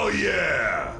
Hell yeah!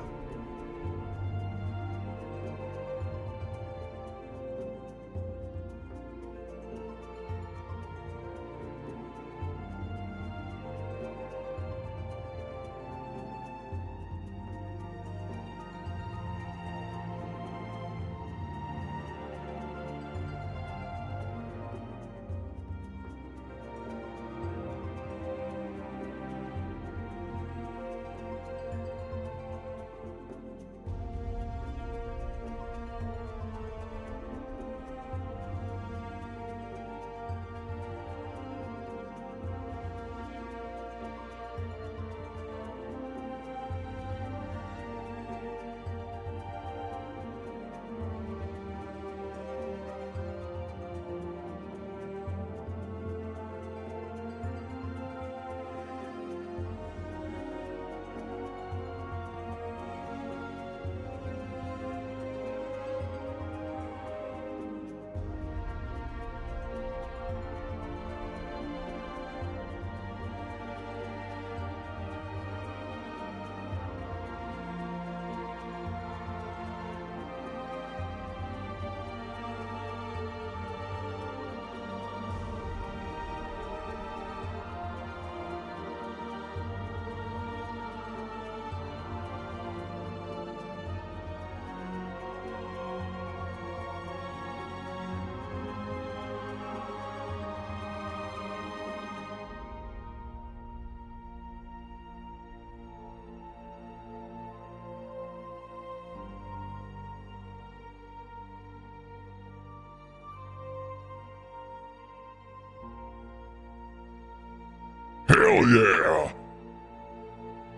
Hell yeah!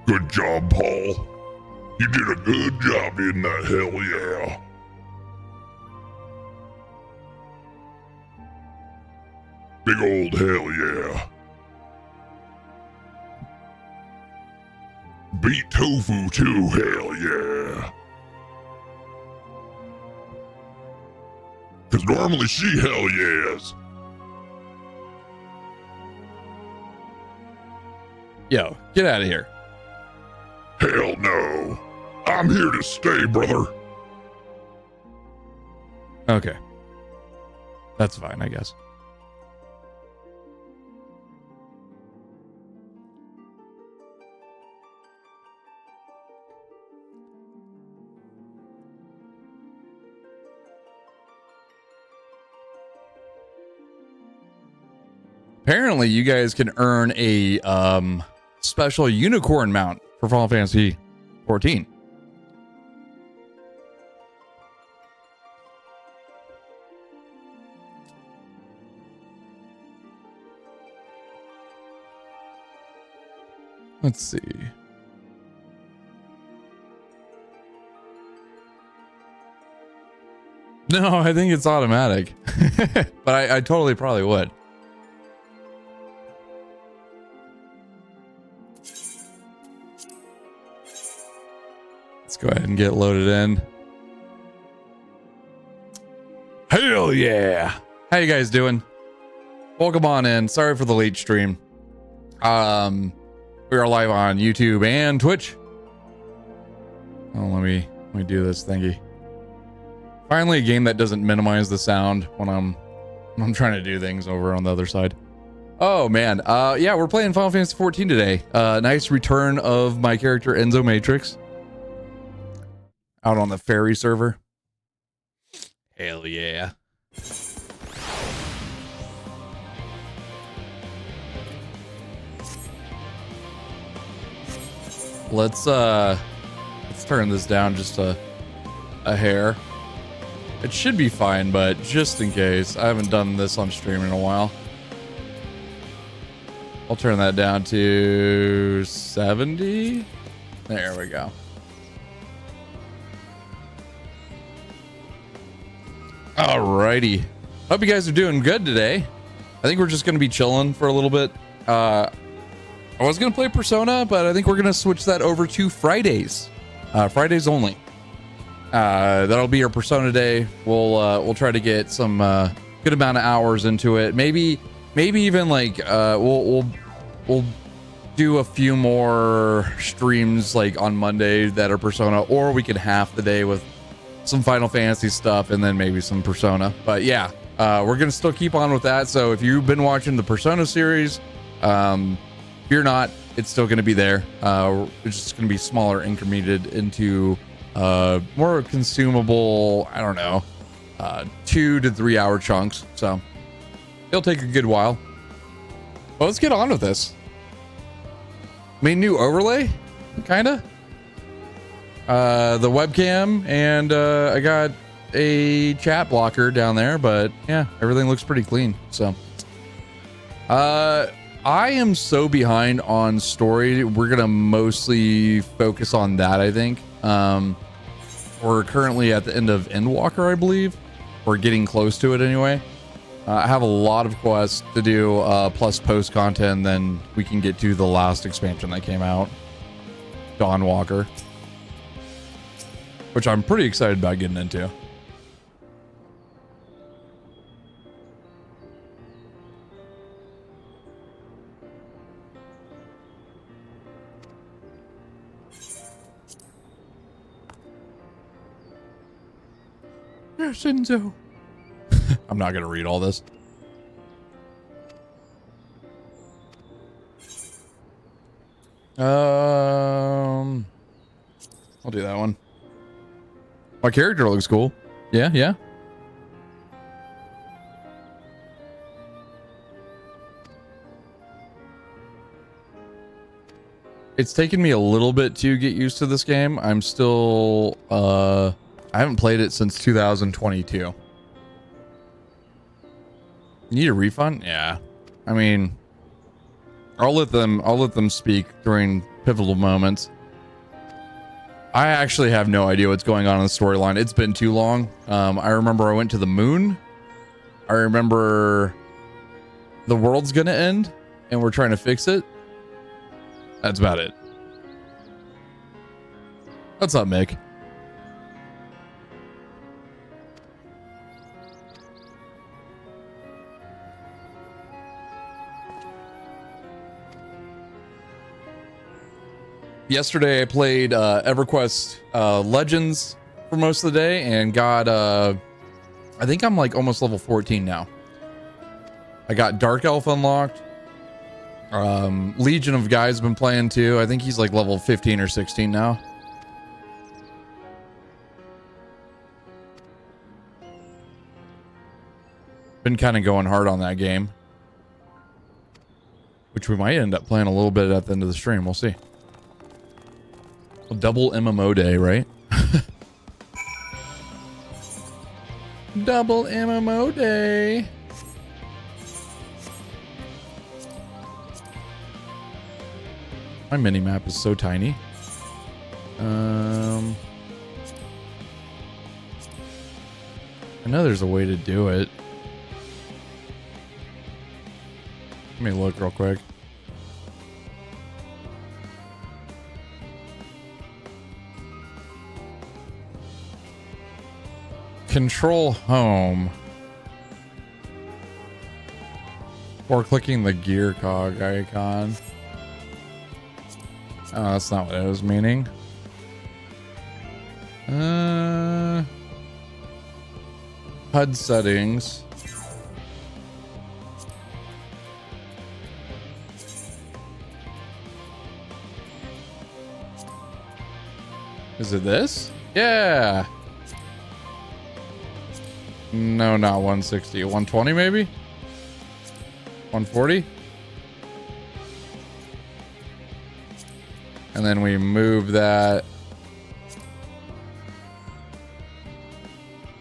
Good job, Paul. You did a good job in that, hell yeah. Big old hell yeah. Beat Tofu too, hell yeah. Cause normally she hell yes. Yo, get out of here. Hell no. I'm here to stay, brother. Okay. That's fine, I guess. Apparently, you guys can earn a special unicorn mount for Final Fantasy 14. Let's see. No, I think it's automatic. But I totally probably would. Let's go ahead and get loaded in. Hell yeah. How you guys doing? Welcome on in. Sorry for the late stream. We are live on YouTube and Twitch. Oh, let me do this thingy. Finally, a game that doesn't minimize the sound when I'm trying to do things over on the other side. Oh man, yeah, we're playing Final Fantasy 14 today. Nice return of my character Enzo Matrix out on the fairy server. Hell yeah. Let's turn this down just a hair. It should be fine, but just in case, I haven't done this on stream in a while. I'll turn that down to 70. There we go. Alrighty. Hope you guys are doing good today. I think we're just going to be chilling for a little bit. I was going to play Persona, but I think we're going to switch that over to Fridays. Fridays only. That'll be our Persona day. We'll try to get some good amount of hours into it. Maybe even like we'll do a few more streams like on Monday that are Persona, or we could half the day with some Final Fantasy stuff and then maybe some Persona. But yeah, we're gonna still keep on with that. So if you've been watching the Persona series, if you're not, it's still gonna be there. It's just gonna be smaller, incremented into more consumable, I don't know, 2 to 3 hour chunks. So it'll take a good while. Well, let's get on with this. Made a new overlay, kinda. The webcam, and I got a chat blocker down there, but yeah, everything looks pretty clean. So I am so behind on story. We're gonna mostly focus on that, I think. We're currently at the end of Endwalker, I believe. We're getting close to it anyway. I have a lot of quests to do, plus post content, then we can get to the last expansion that came out, Dawnwalker, which I'm pretty excited about getting into. Yes, Enzo. I'm not gonna read all this. I'll do that one. My character looks cool. Yeah. It's taken me a little bit to get used to this game. I'm still I haven't played it since 2022. Need a refund? Yeah. I mean, I'll let them speak during pivotal moments. I actually have no idea what's going on in the storyline. It's been too long. I remember I went to the moon. I remember the world's gonna end and we're trying to fix it. That's about it. What's up, Mick? Yesterday I played EverQuest Legends for most of the day and got I think I'm like almost level 14 now. I got Dark Elf unlocked. Legion of Guys been playing too. I think he's like level 15 or 16 now. Been kind of going hard on that game, which we might end up playing a little bit at the end of the stream. We'll see. Double MMO day, right? Double MMO day. My mini map is so tiny. I know there's a way to do it. Let me look real quick. Control home. Or clicking the gear cog icon. Oh, that's not what I was meaning. HUD settings. Is it this? Yeah. No, not 160. 120 maybe? 140? And then we move that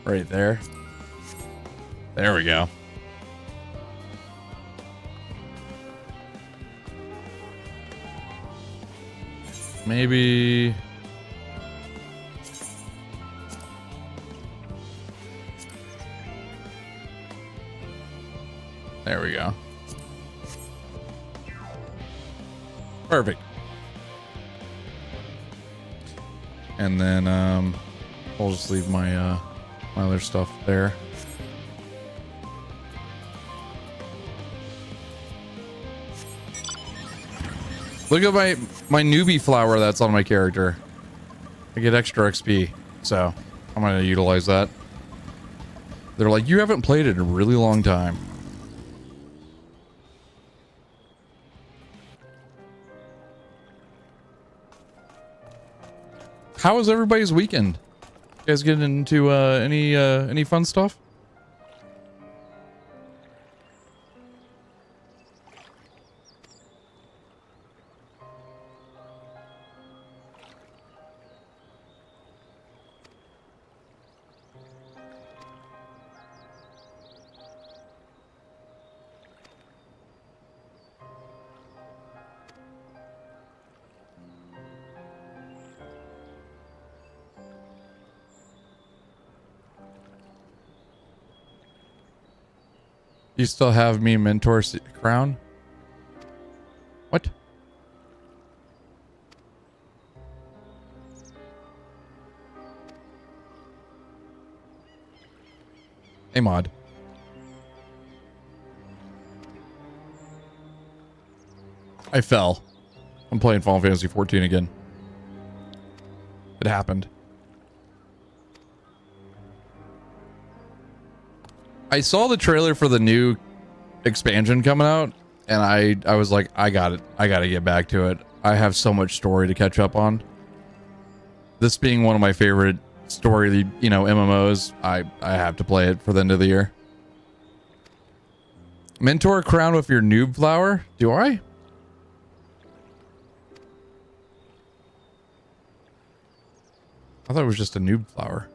right there. There we go. Maybe... There we go. Perfect. And then I'll just leave my my other stuff there. Look at my newbie flower that's on my character. I get extra XP, so I'm gonna utilize that. They're like, you haven't played it in a really long time. How was everybody's weekend? You guys getting into any fun stuff? You still have me mentor crown? What? Hey, mod. I fell. I'm playing Final Fantasy 14 again. It happened. I saw the trailer for the new expansion coming out, and I was like, I gotta get back to it. I have so much story to catch up on. This being one of my favorite story, MMOs, I have to play it for the end of the year. Mentor crown with your noob flower? Do I? I thought it was just a noob flower.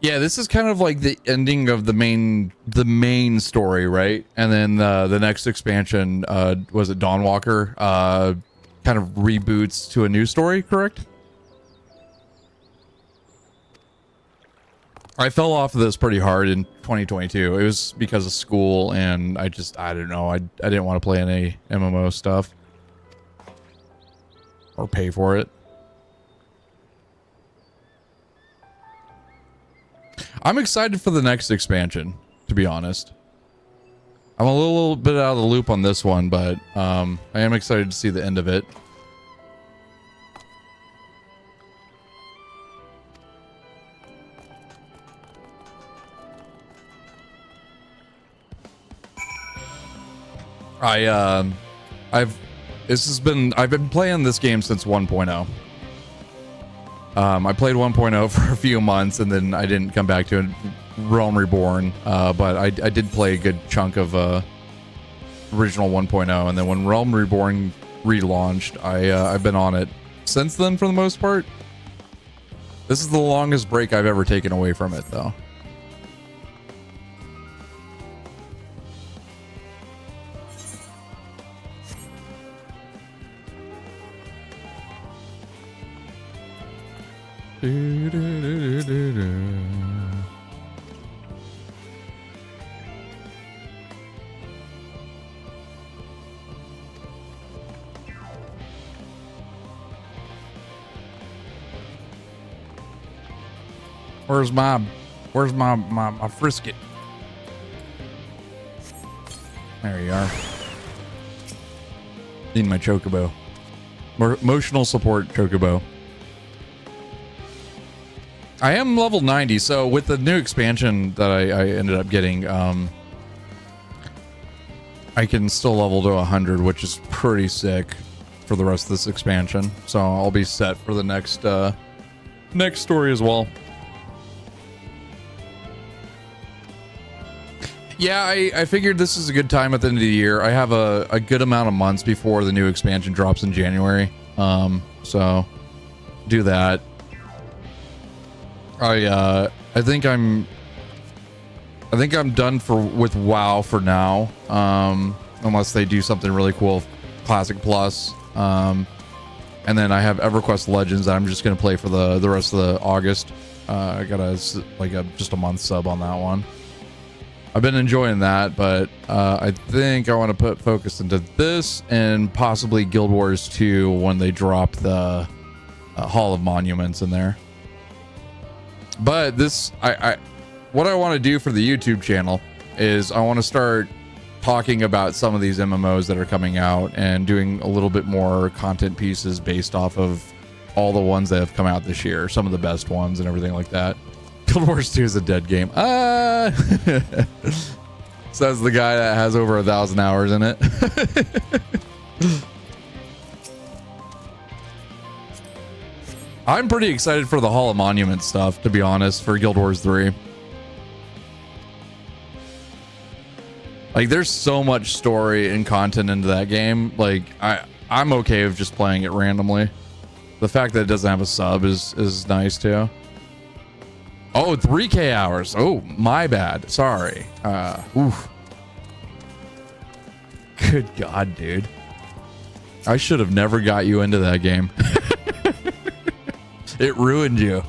Yeah, this is kind of like the ending of the main story, right? And then the next expansion, was it Dawnwalker, kind of reboots to a new story, correct? I fell off of this pretty hard in 2022. It was because of school, and I don't know. I didn't want to play any MMO stuff or pay for it. I'm excited for the next expansion, to be honest. I'm a little bit out of the loop on this one, but I am excited to see the end of it. I've been playing this game since 1.0. I played 1.0 for a few months, and then I didn't come back to it. Realm Reborn, but I did play a good chunk of original 1.0, and then when Realm Reborn relaunched, I've been on it since then for the most part. This is the longest break I've ever taken away from it, though. Where's my frisket? There you are. Need my chocobo. Emotional support chocobo. I am level 90, so with the new expansion that I ended up getting, I can still level to 100, which is pretty sick for the rest of this expansion. So I'll be set for the next story as well. Yeah, I figured this is a good time at the end of the year. I have a good amount of months before the new expansion drops in January. So do that. I think I'm done with WoW for now. Unless they do something really cool with Classic Plus. And then I have EverQuest Legends that I'm just gonna play for the rest of the August. I got just a month sub on that one. I've been enjoying that, but I think I want to put focus into this and possibly Guild Wars 2 when they drop the Hall of Monuments in there. But this, what I want to do for the YouTube channel is I want to start talking about some of these MMOs that are coming out and doing a little bit more content pieces based off of all the ones that have come out this year, some of the best ones and everything like that. Guild Wars 2 is a dead game. Says the guy that has over 1,000 hours in it. I'm pretty excited for the Hall of Monuments stuff, to be honest, for Guild Wars 3. Like, there's so much story and content into that game. Like, I'm okay with just playing it randomly. The fact that it doesn't have a sub is nice too. Oh, 3K hours. Oh, my bad. Sorry. Oof. Good God, dude. I should have never got you into that game. It ruined you.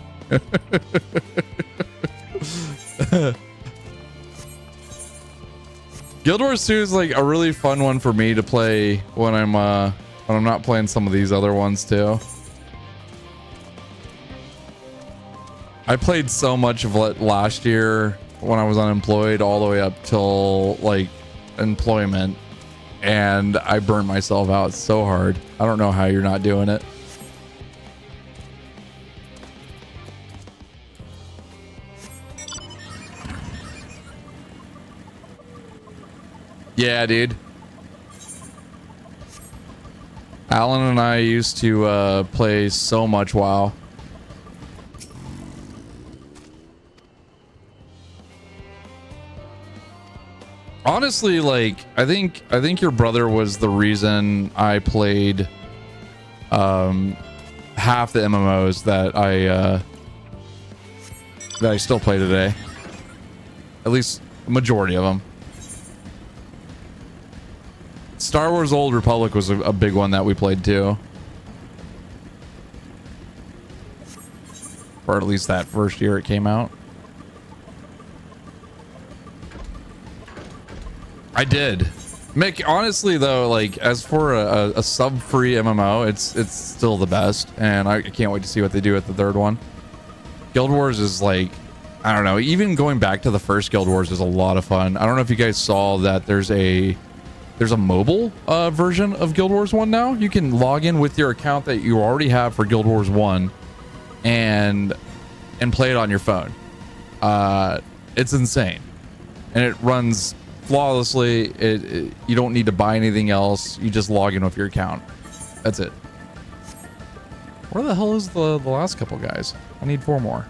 Guild Wars 2 is like a really fun one for me to play when I'm not playing some of these other ones too. I played so much of it last year when I was unemployed all the way up till like employment, and I burned myself out so hard. I don't know how you're not doing it. Yeah, dude. Alan and I used to play so much WoW. Honestly, like I think your brother was the reason I played half the MMOs that I still play today. At least a majority of them. Star Wars Old Republic was a big one that we played too. Or at least that first year it came out. I did. Mick, honestly though, like as for a sub-free MMO, it's still the best, and I can't wait to see what they do with the third one. Guild Wars is like, I don't know, even going back to the first Guild Wars is a lot of fun. I don't know if you guys saw that there's a mobile version of Guild Wars 1 now. You can log in with your account that you already have for Guild Wars 1 and play it on your phone. It's insane. And it runs flawlessly. You don't need to buy anything else. You just log in with your account. That's it. Where the hell is the last couple guys? I need 4 more.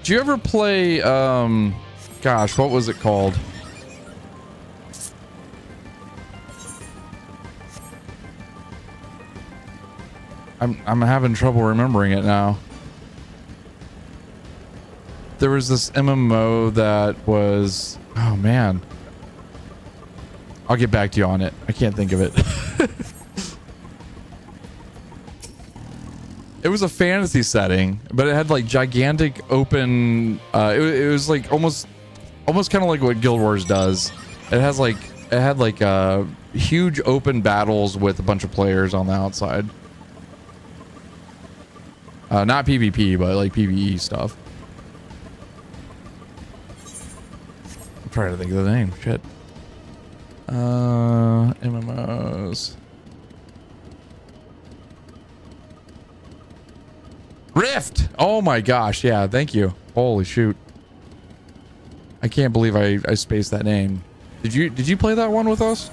Did you ever play gosh, what was it called? I'm having trouble remembering it now. There was this MMO that was, oh man. I'll get back to you on it. I can't think of it. It was a fantasy setting, but it had like gigantic open it was like almost kind of like what Guild Wars does. It had like huge open battles with a bunch of players on the outside. Not PvP, but like PvE stuff. I'm trying to think of the name. Shit. MMOs. Rift. Oh my gosh. Yeah. Thank you. Holy shoot. I can't believe I spaced that name. Did you play that one with us?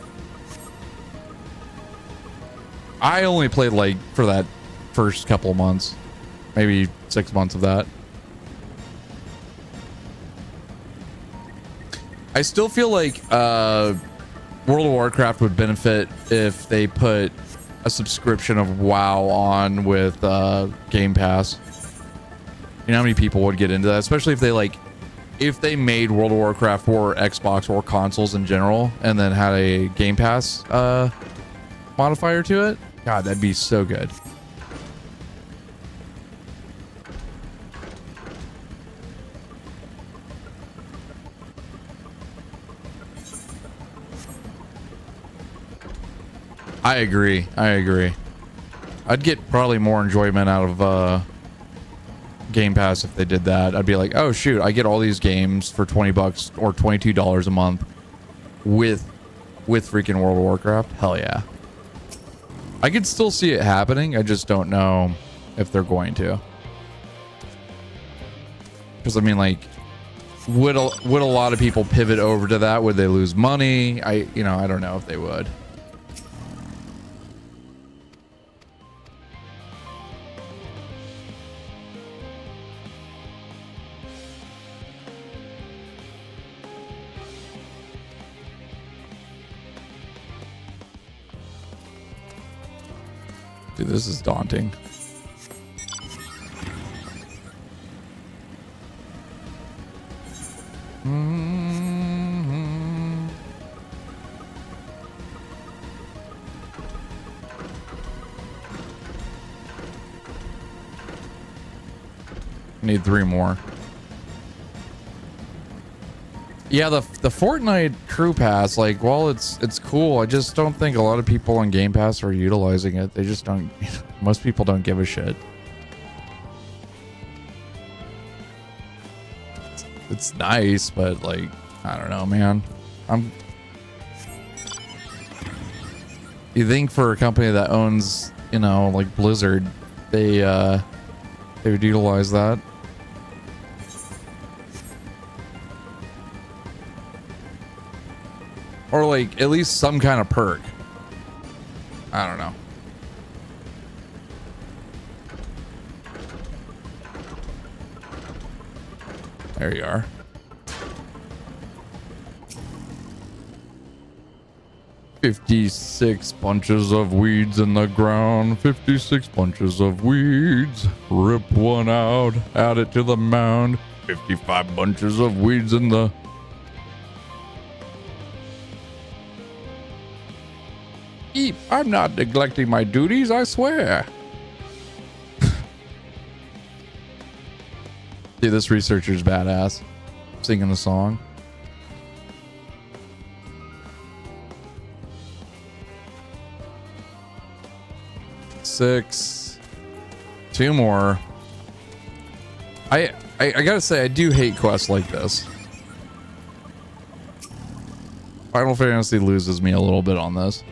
I only played like for that first couple of months. Maybe 6 months of that. I still feel like World of Warcraft would benefit if they put a subscription of WoW on with Game Pass. You know how many people would get into that, especially if they made World of Warcraft for Xbox or consoles in general, and then had a Game Pass modifier to it. God, that'd be so good. I agree. I'd get probably more enjoyment out of Game Pass if they did that. I'd be like, oh shoot, I get all these games for 20 bucks or $22 a month with freaking World of Warcraft. Hell yeah. I could still see it happening. I just don't know if they're going to. Because I mean, like, would a lot of people pivot over to that? Would they lose money? I don't know if they would. Dude, this is daunting. Need 3 more. Yeah, the Fortnite crew pass, like, while it's cool, I just don't think a lot of people on Game Pass are utilizing it. They just don't. Most people don't give a shit. It's nice, but like, I don't know, man. You think for a company that owns, like Blizzard, they would utilize that. Or like at least some kind of perk. I don't know. There you are. "56 bunches of weeds in the ground. 56 bunches of weeds. Rip one out. Add it to the mound. 55 bunches of weeds in the..." Eep, I'm not neglecting my duties, I swear. Dude, this researcher's badass. Singing the song. Six. 2 more. I gotta say, I do hate quests like this. Final Fantasy loses me a little bit on this.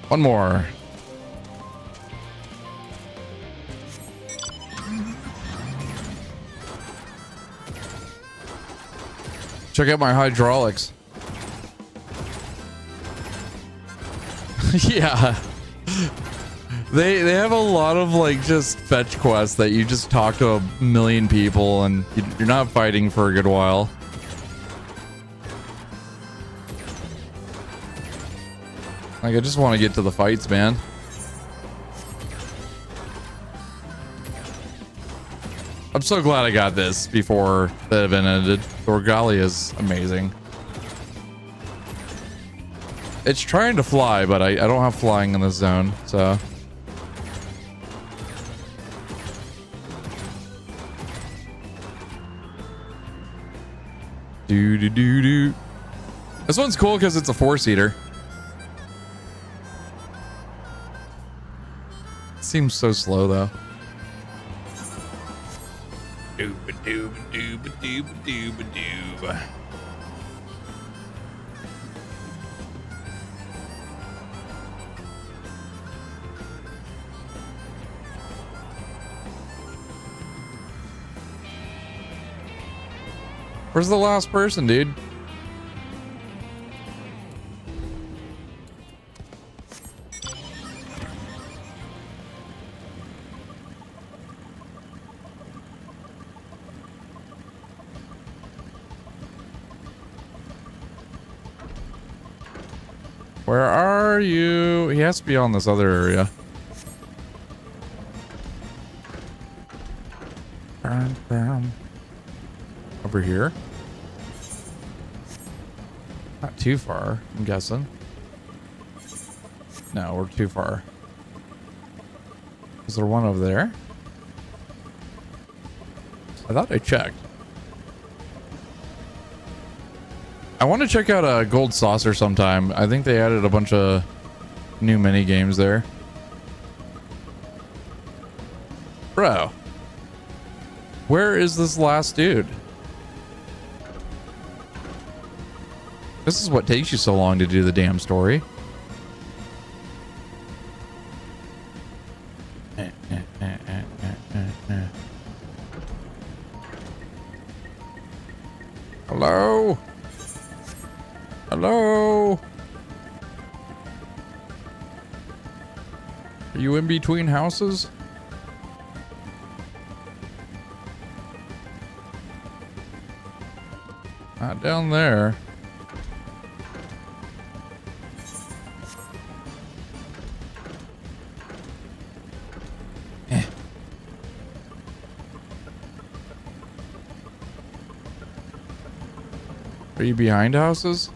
One more. Check out my hydraulics. Yeah. They have a lot of like just fetch quests that you just talk to a million people and you're not fighting for a good while. Like, I just want to get to the fights, man. I'm so glad I got this before the event ended. Orgali is amazing. It's trying to fly, but I don't have flying in this zone, so... Do. This one's cool because it's a 4-seater. Seems so slow though. Dooba. Where's the last person, dude? Where are you? He has to be on this other area. Over here? Not too far, I'm guessing. No, we're too far. Is there one over there? I thought I checked. I want to check out a Gold Saucer sometime. I think they added a bunch of new mini games there. Bro, where is this last dude? This is what takes you so long to do the damn story. Hello? Hello? Are you in between houses? Not down there. Are you behind houses?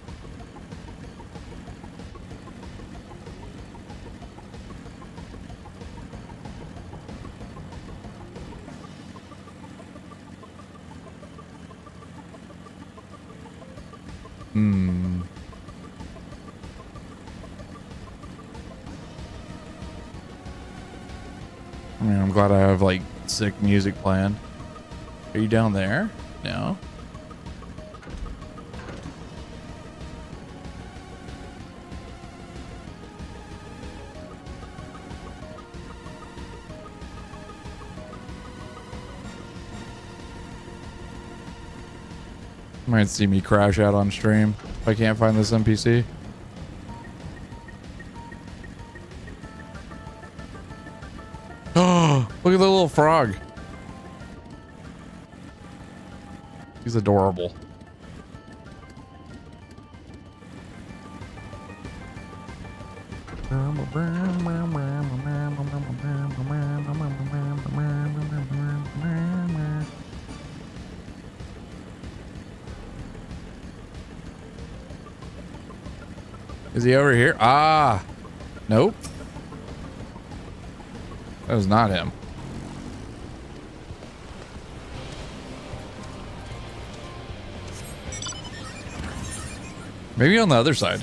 I mean, I'm glad I have like sick music playing. Are you down there? No. Might see me crash out on stream if I can't find this NPC. Oh, look at the little frog. He's adorable. Is he over here? Ah, nope. That was not him. Maybe on the other side.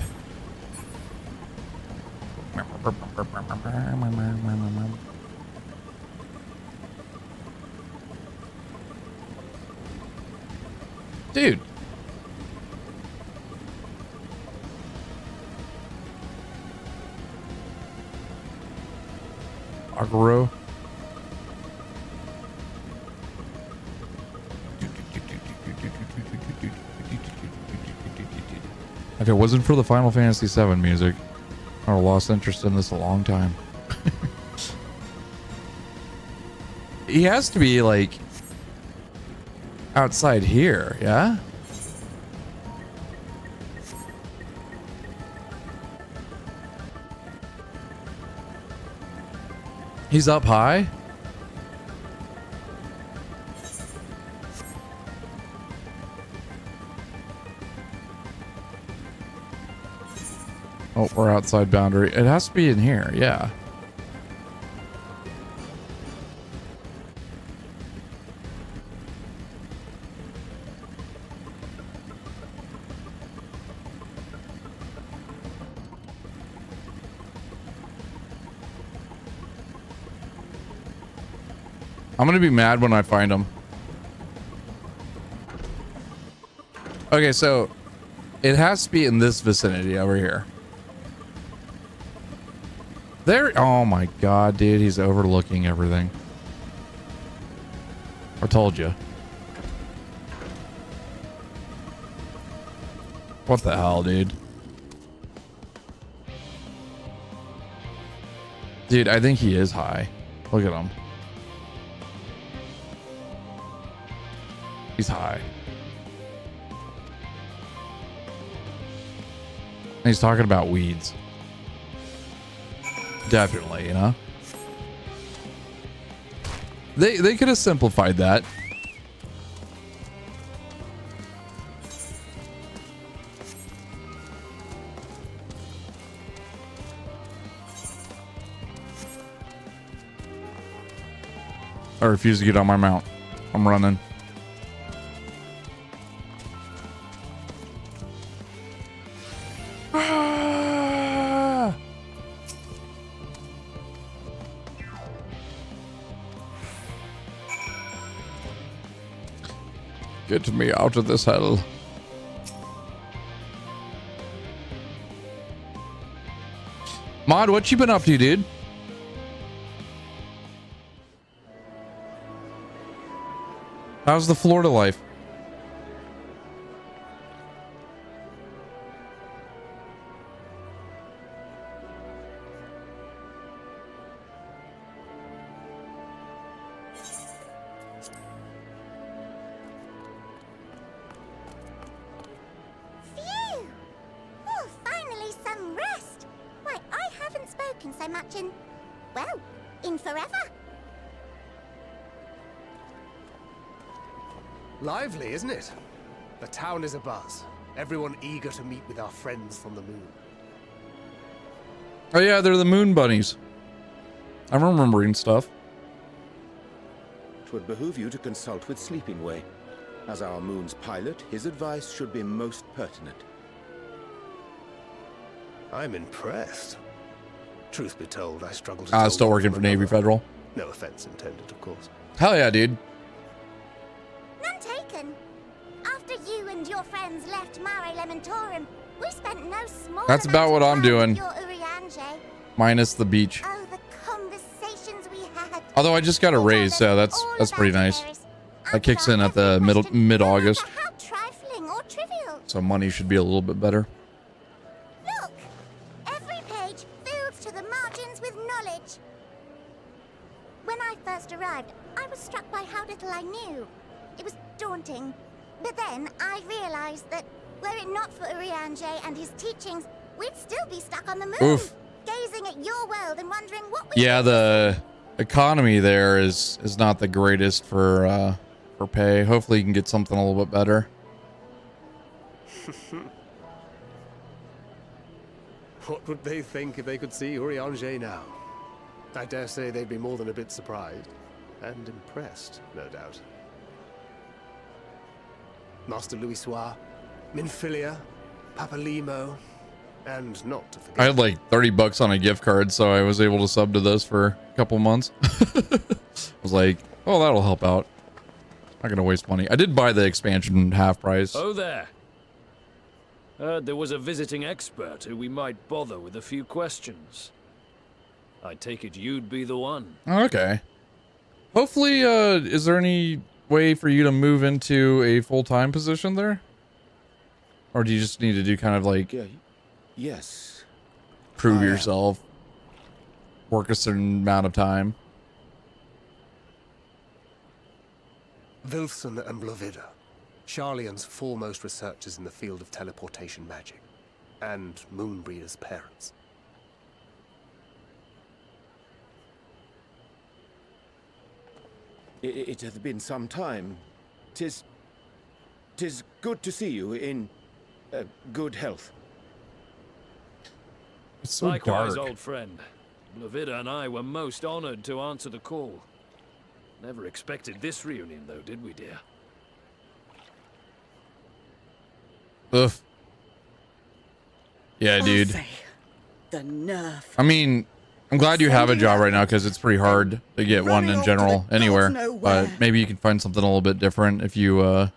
Dude. Agro. If it wasn't for the Final Fantasy VII music, I would have lost interest in this a long time. He has to be like outside here, yeah? He's up high? Oh, we're outside boundary. It has to be in here, yeah. I'm gonna be mad when I find him. Okay, so it has to be in this vicinity over here. There. Oh my god, dude, he's overlooking everything. I told you. What the hell, dude? Dude, I think he is high. Look at him. He's high. And he's talking about weeds. Definitely, you know? They could have simplified that. I refuse to get on my mount. I'm running. Get me out of this hell. Mod, what you been up to, dude? How's the Florida life? Phew! Oh, finally some rest. Why, I haven't spoken so much in, well, in forever. Lively, isn't it? The town is abuzz. Everyone eager to meet with our friends from the moon. Oh yeah, they're the moon bunnies. I'm remembering stuff. It would behoove you to consult with Sleeping Way. As our moon's pilot, his advice should be most pertinent. I'm impressed. Truth be told, I struggle to Still working for Navy Federal. No offense intended, of course. Hell yeah, dude. None taken. After you and your friends left Mare Elementorum, we spent no small That's amount about of what I'm time doing. with your Urianger. Minus the beach. Oh, the conversations we had. Although I just got a You told raise, us so all that's pretty about nice. Eris. That kicks Answer in at the every question, mid-August. no matter how trifling or trivial. So money should be a little bit better. Look, every page fills to the margins with knowledge. When I first arrived, I was struck by how little I knew. It was daunting. But then I realized that were it not for Urianger and his teachings, we'd still be stuck on the moon, Oof. gazing at your world and wondering what we Yeah, did. the economy there is not the greatest for pay. Hopefully you can get something a little bit better. What would they think if they could see Urianger now? I dare say they'd be more than a bit surprised. And impressed, no doubt. Master Louisoix, Minfilia, Papalimo, and not to I forget... had like $30 on a gift card, so I was able to sub to this for a couple months. I was like, oh, that'll help out. Not gonna waste money. I did buy the expansion half price. Oh there. Heard there was a visiting expert who we might bother with a few questions. I take it you'd be the one. Okay. Hopefully, is there any way for you to move into a full-time position there? Or do you just need to do kind of like Yes. prove I am. yourself, work a certain amount of time? Wilson and Blovida, Charlian's foremost researchers in the field of teleportation magic, and Moonbreeder's parents. It hath been some time. Tis good to see you in good health. It's so Likewise, dark. old friend. Blovida and I were most honored to answer the call. Never expected this reunion, though, did we, dear? Ugh. Yeah, dude. Arthur, the nerve. I mean, I'm glad you have a job right now because it's pretty hard to get one in general anywhere. But maybe you can find something a little bit different if you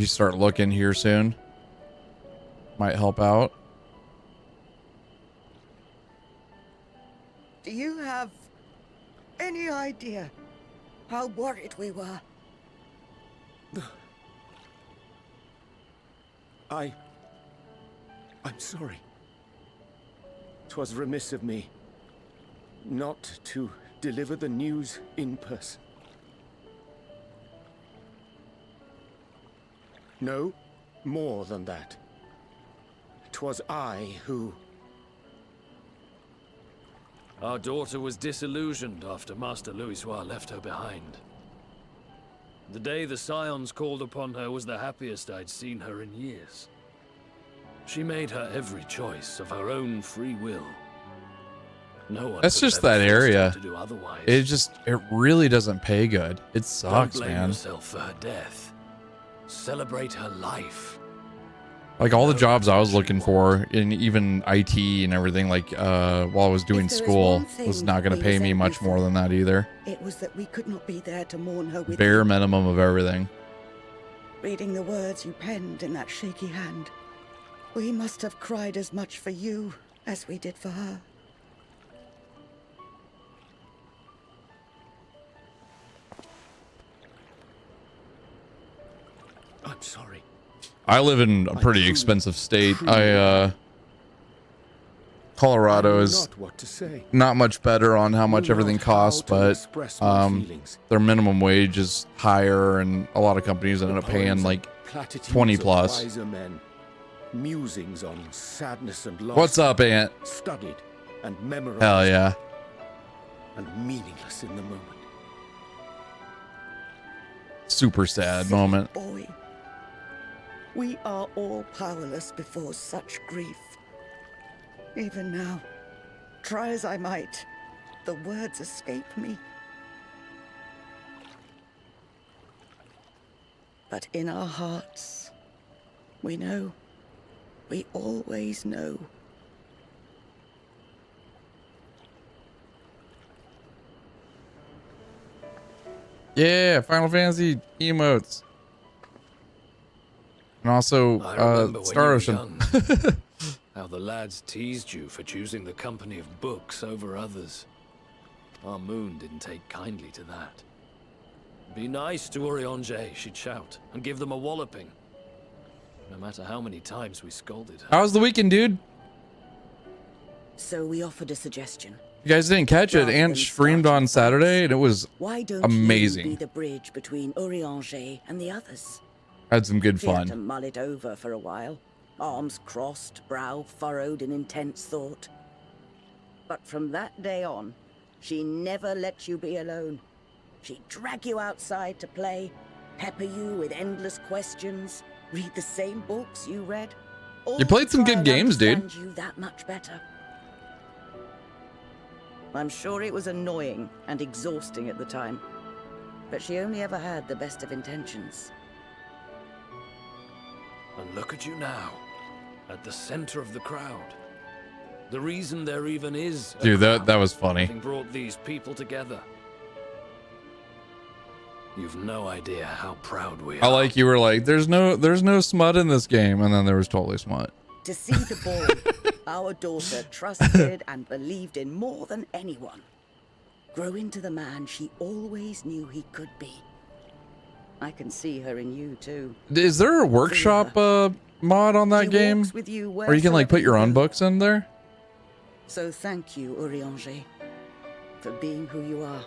start looking here soon. Might help out. Do you have any idea how worried we were? I'm sorry. 'Twas remiss of me not to deliver the news in person. No, more than that. 'Twas I who... Our daughter was disillusioned after Master Louisoix left her behind. The day the Scions called upon her was the happiest I'd seen her in years. She made her every choice of her own free will. No one That's could just have that ever forced her area. to do otherwise. It really doesn't pay good. It sucks, Don't blame man. yourself for her death. Celebrate her life. Like all the jobs I was looking for in even IT and everything, like while I was doing If there is school, one thing was not going to we pay me resent much more than that either. It was that we could not be there to mourn her with Bare you. minimum of everything. reading the words you penned in that shaky hand. We must have cried as much for you as we did for her. I'm sorry. I live in a pretty expensive state. Colorado is Not what to say. not much better on how much Not everything how costs, to but express my feelings. their minimum wage is higher, and a lot of companies ended up paying Poems like and platitudes 20 of plus. wiser men, musings on sadness and loss. What's up, Aunt? Studied and memorized. Hell yeah. And meaningless in the moment. Super sad moment. Boy, we are all powerless before such grief. Even now, try as I might, the words escape me. But in our hearts, we know. We always know. Yeah, Final Fantasy emotes. And also, I remember when Star you were Ocean. young, how the lads teased you for choosing the company of books over others. Our moon didn't take kindly to that. Be nice to Eorzea, she'd shout, and give them a walloping. No matter how many times we scolded her. How was the weekend, dude? So we offered a suggestion. You guys didn't catch it. Rather Ant than streamed starting on Saturday, fights, and it was Why don't amazing. you be the bridge between Eorzea and the others? had some good She had to fun. mull it over for a while, arms crossed, brow furrowed in intense thought. But from that day on, she never let you be alone. She'd drag you outside to play, pepper you with endless questions, read the same books you read. all You played to some try good and games, dude. understand you that much better. I'm sure it was annoying and exhausting at the time, but she only ever had the best of intentions. And look at you now, at the center of the crowd. The reason there even is a Dude, that crowd, was funny. having brought these people together. You've no idea how proud we are. I like you were like, there's no smut in this game, and then there was totally smut. To see the boy our daughter trusted and believed in more than anyone grow into the man she always knew he could be. I can see her in you too. Is there a workshop mod on that She game? walks with you Or you can like put your own wheresoever books in there? So thank you, Eorzea, for being who you are.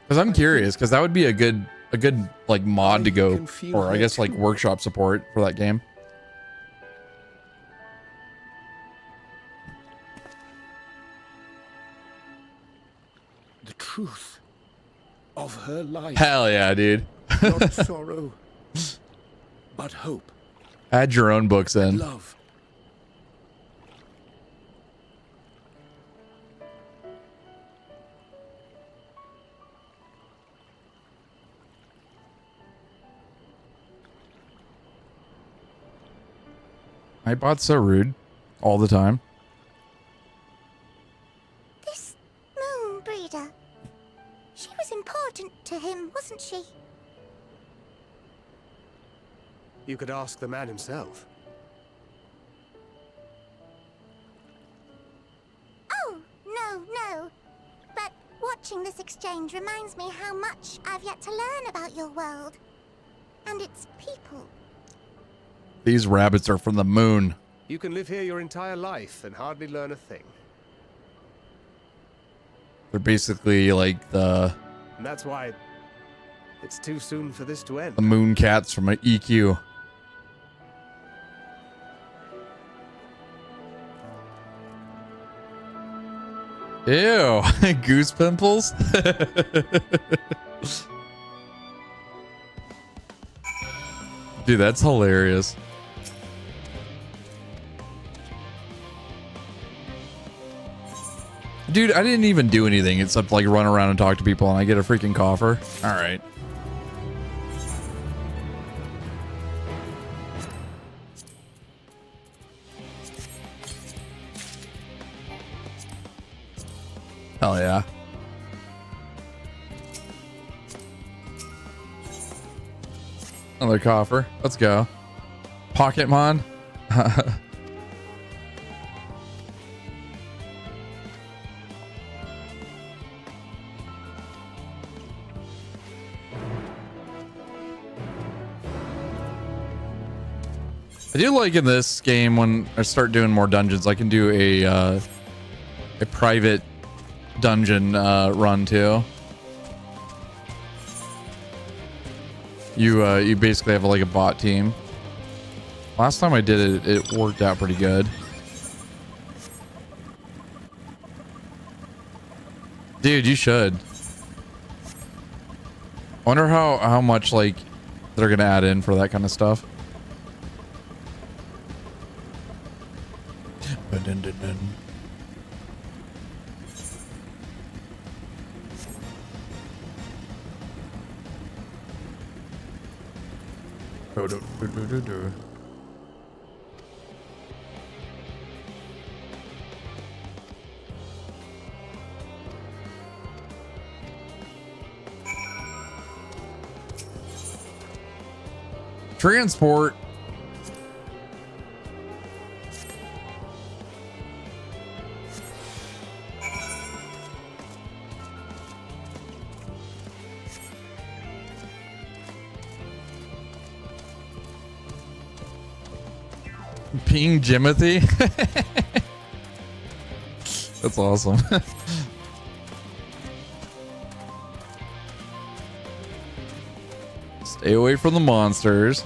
Because I'm curious, because that would be a good like mod to go, can feel or I her guess like too. workshop support for that game. The truth of her life. Hell yeah, dude. Not sorrow, but hope, Add your own books in. love. My bot's so rude all the time. This moon breeder. She was important to him, wasn't she? You could ask the man himself. Oh, no. But watching this exchange reminds me how much I've yet to learn about your world. And its people. These rabbits are from the moon. You can live here your entire life and hardly learn a thing. They're basically like the And that's why it's too soon for this to end. moon cats from an EQ. Ew, goose pimples. Dude, that's hilarious. Dude, I didn't even do anything except like run around and talk to people, and I get a freaking coffer. All right. Hell yeah. Another coffer. Let's go. Pocketmon. I do like in this game when I start doing more dungeons, I can do a private dungeon run too. You basically have like a bot team. Last time I did it, it worked out pretty good. Dude, you should. I wonder how much like they're gonna add in for that kind of stuff. Dun, dun, dun, dun. Do, do, do, do, do, do. Transport. Ping Jimothy. That's awesome. Stay away from the monsters.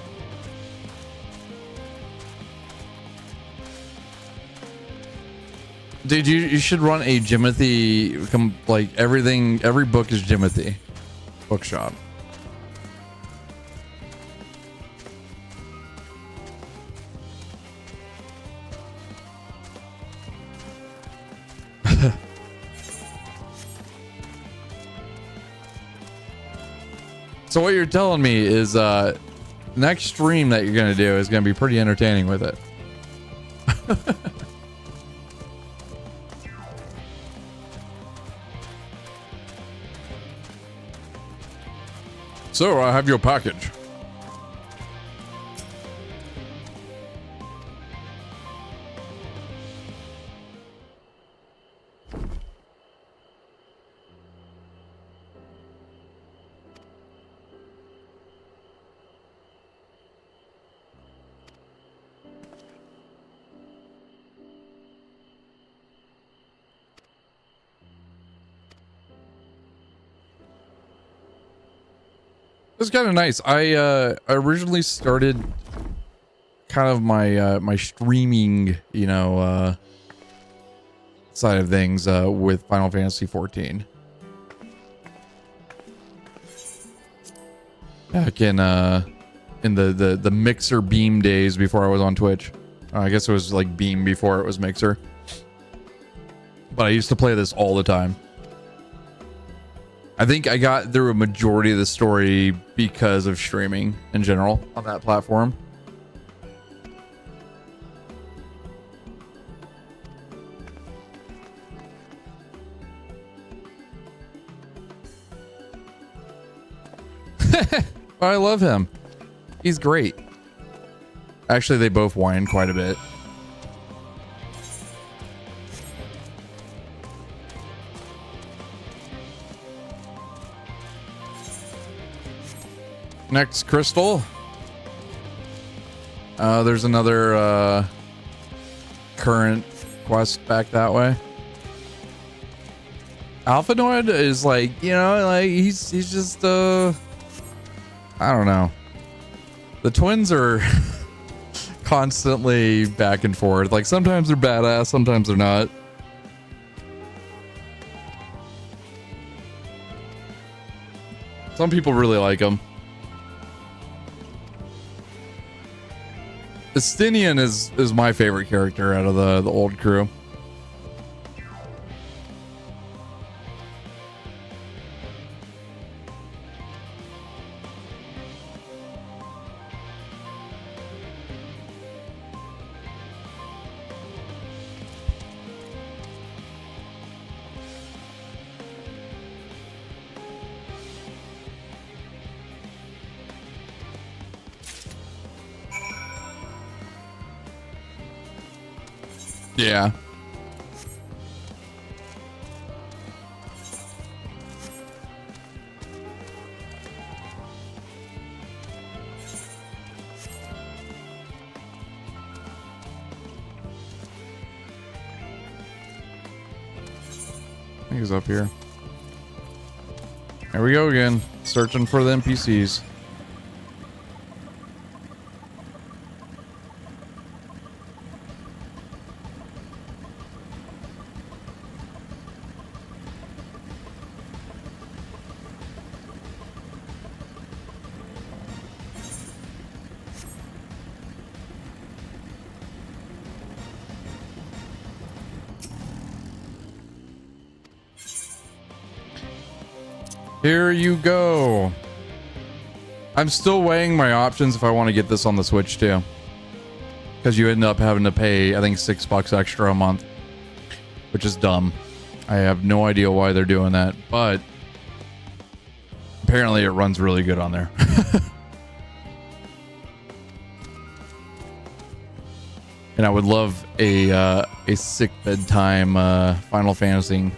Dude, you should run a Jimothy, like everything, every book is Jimothy bookshop. So what you're telling me is next stream that you're gonna do is gonna be pretty entertaining with it. So I have your package. It's kind of nice. I originally started kind of my my streaming, you know, side of things with Final Fantasy 14. Back in the Mixer Beam days before I was on Twitch. I guess it was like Beam before it was Mixer. But I used to play this all the time. I think I got through a majority of the story because of streaming in general on that platform. I love him. He's great. Actually, they both whine quite a bit. Next crystal. There's another current quest back that way. Alphanoid is like, you know, like he's just I don't know. The twins are constantly back and forth. Like sometimes they're badass, sometimes they're not. Some people really like them. Estinian is my favorite character out of the old crew. Yeah. I think he's up here. There we go again. Searching for the NPCs. Here you go. I'm still weighing my options if I want to get this on the Switch too. Because you end up having to pay, I think, $6 extra a month. Which is dumb. I have no idea why they're doing that. But apparently it runs really good on there. And I would love a sick bedtime Final Fantasy.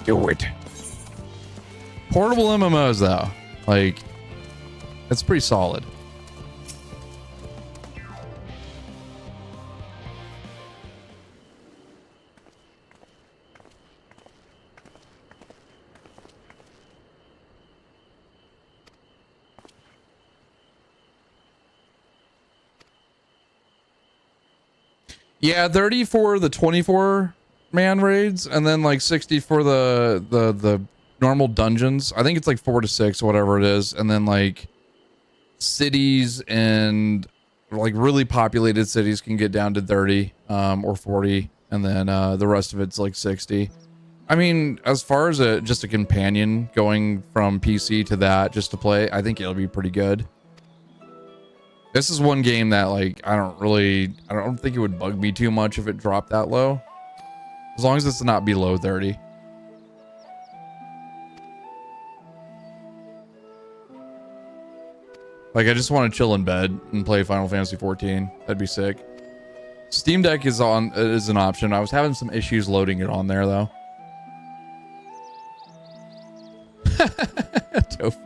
Do it. Portable MMOs though, like, it's pretty solid. Yeah, 30 for the 24-man raids, and then like 60 for the normal dungeons. I think it's like 4 to 6, whatever it is, and then like cities and like really populated cities can get down to 30 or 40, and then the rest of it's like 60. I mean, as far as just a companion going from PC to that just to play, I think it'll be pretty good. This is one game that, like, I don't think it would bug me too much if it dropped that low. As long as it's not below 30. Like, I just want to chill in bed and play Final Fantasy 14. That'd be sick. Steam Deck is an option. I was having some issues loading it on there though. Tofu.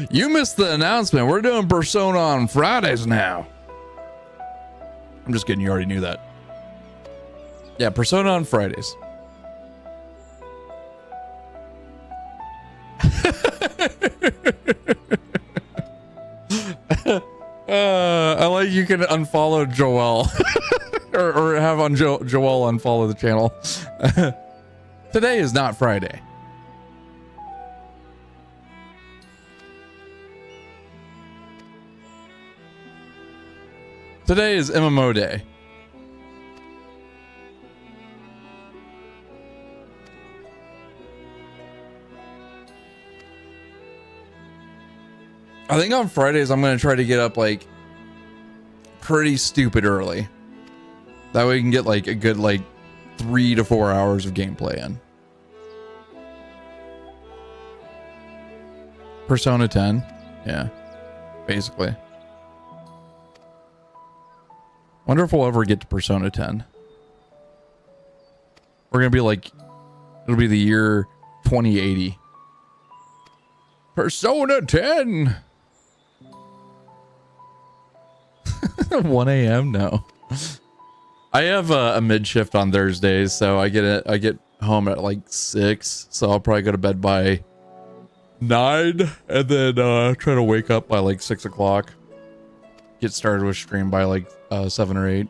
You missed the announcement. We're doing Persona on Fridays now. I'm just kidding. You already knew that. Yeah, Persona on Fridays. I like you can unfollow Joel or have on Joel unfollow the channel. Today is not Friday. Today is MMO day. I think on Fridays I'm going to try to get up like pretty stupid early. That way we can get like a good like 3 to 4 hours of gameplay in. Persona 10. Yeah. Basically. Wonder if we'll ever get to Persona 10. We're going to be like, it'll be the year 2080. Persona 10. 1 a.m. No. I have a mid shift on Thursdays, so I get home at like 6, so I'll probably go to bed by 9 and then try to wake up by like 6 o'clock. Get started with stream by like 7 or 8.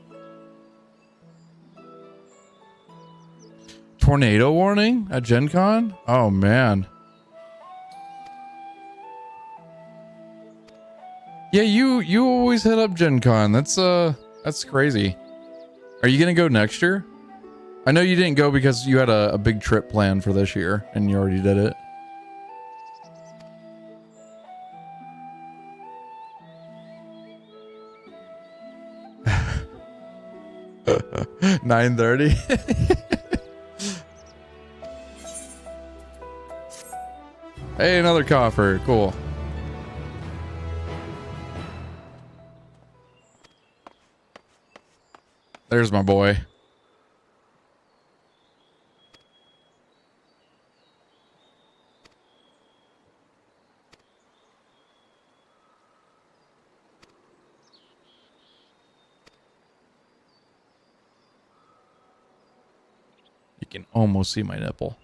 Tornado warning at Gen Con? Oh man. Yeah, you always hit up Gen Con. That's crazy. Are you gonna go next year? I know you didn't go because you had a big trip planned for this year and you already did it. Hey, another coffer. Cool. There's my boy. You can almost see my nipple.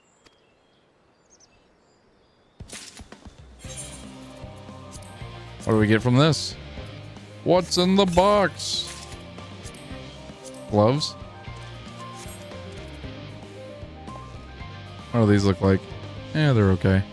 What do we get from this? What's in the box? Gloves? What do these look like? Yeah, they're okay.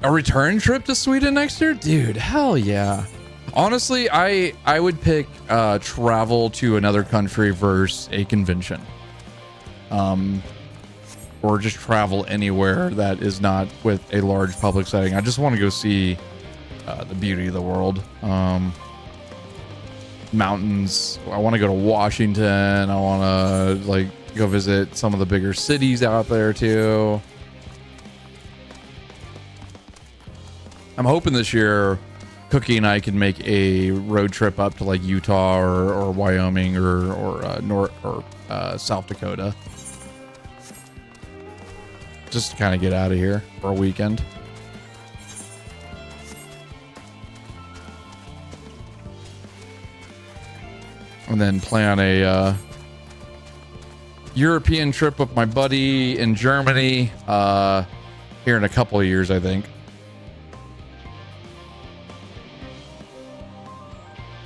A return trip to Sweden next year? Dude, hell yeah. Honestly, I would pick travel to another country versus a convention. Or just travel anywhere that is not with a large public setting. I just want to go see the beauty of the world. Mountains. I want to go to Washington. I want to like go visit some of the bigger cities out there too. I'm hoping this year Cookie and I can make a road trip up to like Utah or Wyoming or North or South Dakota. Just to kind of get out of here for a weekend. And then plan a European trip with my buddy in Germany here in a couple of years, I think.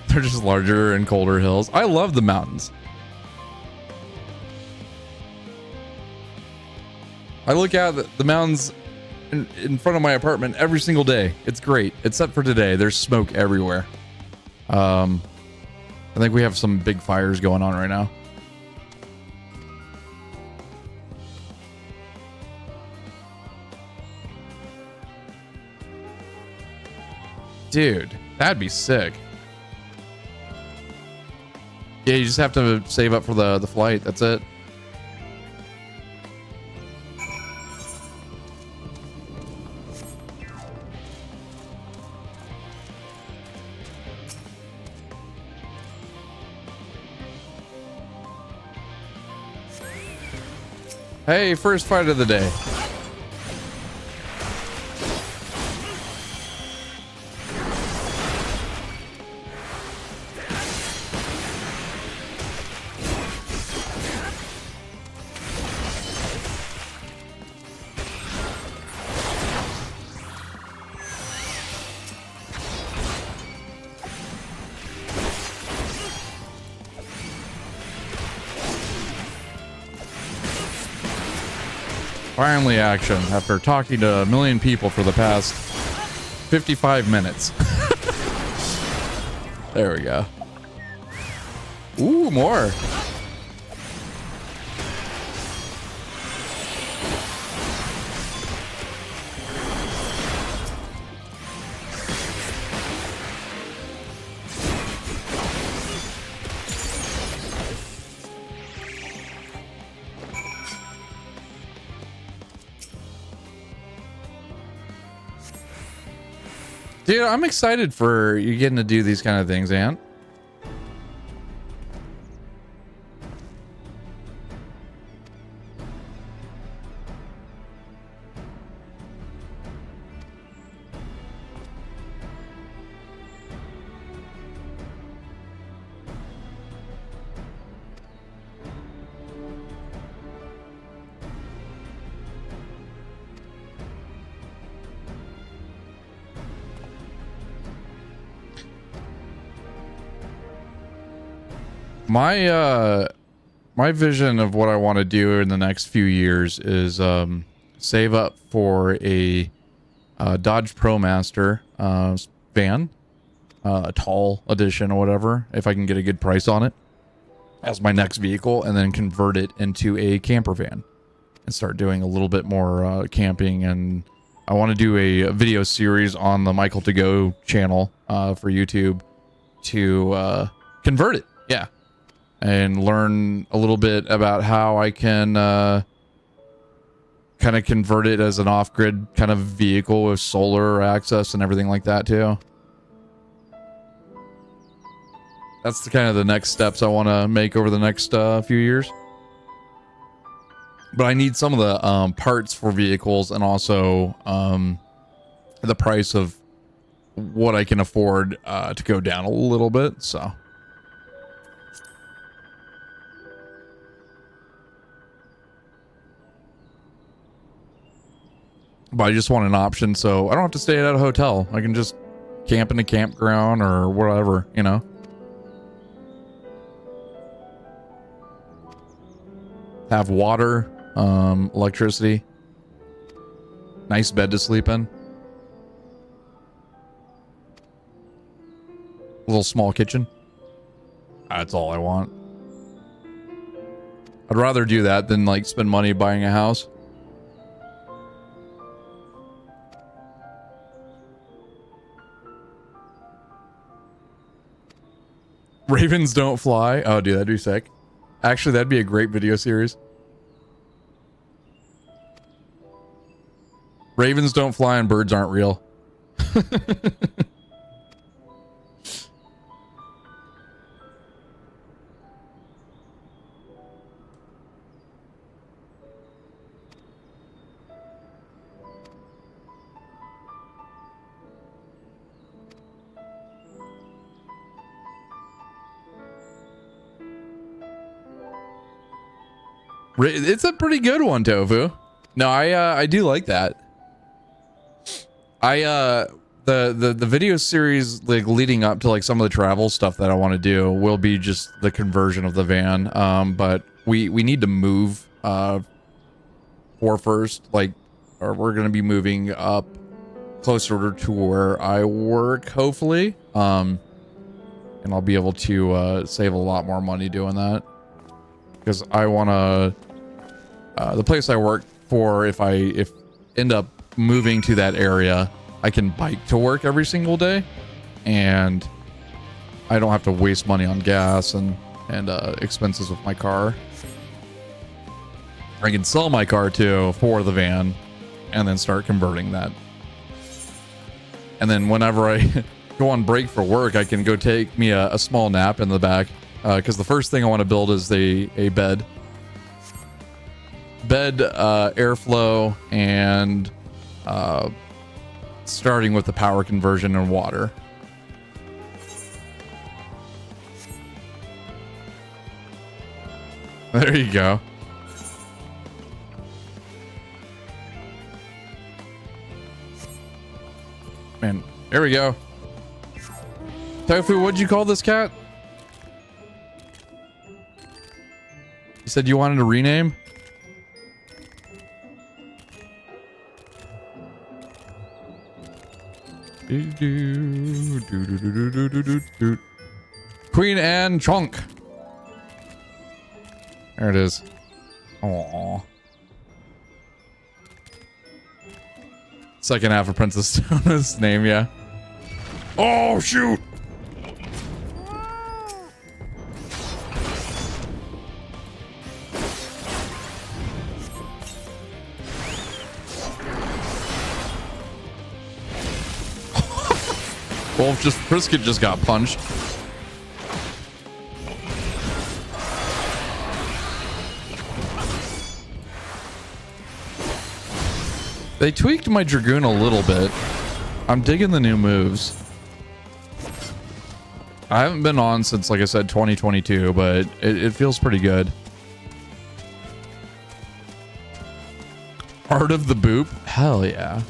They're just larger and colder hills. I love the mountains. I look out at the mountains in front of my apartment every single day. It's great, except for today. There's smoke everywhere. I think we have some big fires going on right now. Dude, that'd be sick. Yeah, you just have to save up for the flight. That's it. Hey, first fight of the day. Finally action after talking to a million people for the past 55 minutes. There we go. Ooh, more. Dude, I'm excited for you getting to do these kind of things, Ant. My vision of what I want to do in the next few years is save up for a Dodge ProMaster, van, a tall edition or whatever, if I can get a good price on it as my next vehicle, and then convert it into a camper van and start doing a little bit more camping. And I want to do a video series on the Michael To Go channel for YouTube to convert it, yeah, and learn a little bit about how I can kind of convert it as an off-grid kind of vehicle with solar access and everything like that too. That's the kind of the next steps I want to make over the next few years. But I need some of the parts for vehicles, and also the price of what I can afford to go down a little bit. So but I just want an option, so I don't have to stay at a hotel. I can just camp in a campground or whatever, you know. Have water, electricity, nice bed to sleep in, a little small kitchen. That's all I want. I'd rather do that than like spend money buying a house. Ravens don't fly. Oh, dude, that'd be sick. Actually, that'd be a great video series. Ravens don't fly and birds aren't real. It's a pretty good one, Tofu. No, I do like that. The video series like leading up to like some of the travel stuff that I want to do will be just the conversion of the van. But we need to move for first, like, or we're gonna be moving up closer to where I work, hopefully. And I'll be able to save a lot more money doing that, because I want to the place I work for, if end up moving to that area, I can bike to work every single day, and I don't have to waste money on gas and expenses with my car. I can sell my car too for the van, and then start converting that. And then whenever I go on break for work, I can go take me a small nap in the back, because the first thing I want to build is a bed, airflow, and starting with the power conversion and water. There you go. Man, there we go. Tofu, what'd you call this cat? You said you wanted to rename? Queen Anne Chunk. There it is. Aww. Second half of Princess Stona's name, yeah. Oh, shoot! Wolf Brisket just got punched. They tweaked my Dragoon a little bit. I'm digging the new moves. I haven't been on since, like I said, 2022, but it feels pretty good. Art of the Boop? Hell yeah.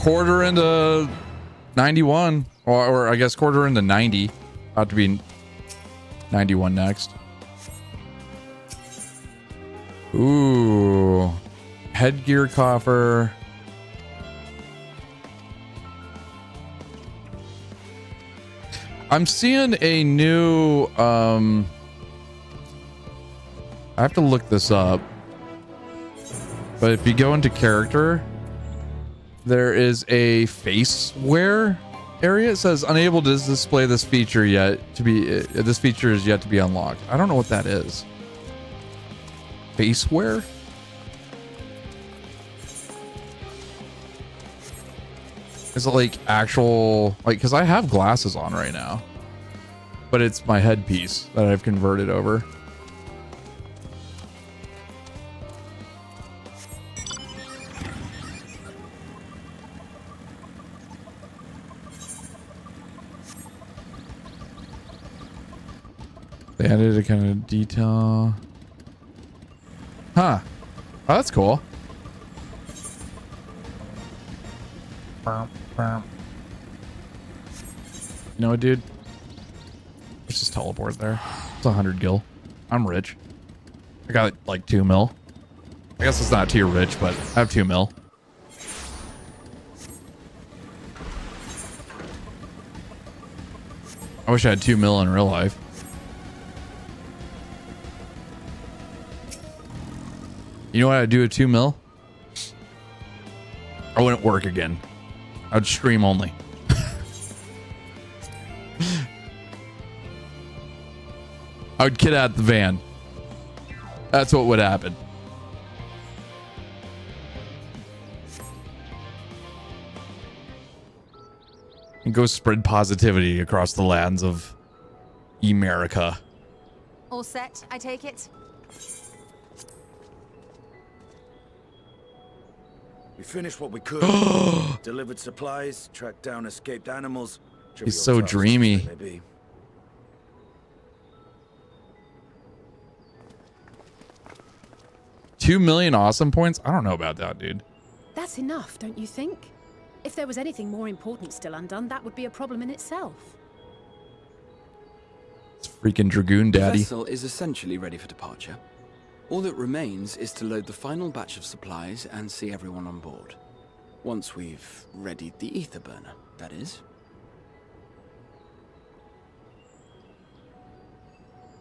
quarter into 91, or I guess quarter into 90. About to be 91 next. Ooh, headgear coffer. I'm seeing a new, I have to look this up, but if you go into character, there is a face wear area. It says unable to display this feature yet to be, this feature is yet to be unlocked. I don't know what that is. Face wear? Is it like actual, like, because I have glasses on right now, but it's my headpiece that I've converted over. They added a kind of detail. Huh. Oh, that's cool. You know what, dude? Let's just teleport there. It's 100 gil. I'm rich. I got like 2 mil. I guess it's not tier rich, but I have 2 mil. I wish I had 2 mil in real life. You know what I'd do with 2 mil? I wouldn't work again. I'd stream only. I would kid out the van. That's what would happen. And go spread positivity across the lands of America. All set, I take it? We finished what we could. Delivered supplies, tracked down escaped animals. He's so dreamy. Maybe. $2 million awesome points? I don't know about that, dude. That's enough, don't you think? If there was anything more important still undone, that would be a problem in itself. It's freaking Dragoon, daddy. The vessel is essentially ready for departure. All that remains is to load the final batch of supplies and see everyone on board. Once we've readied the ether burner, that is.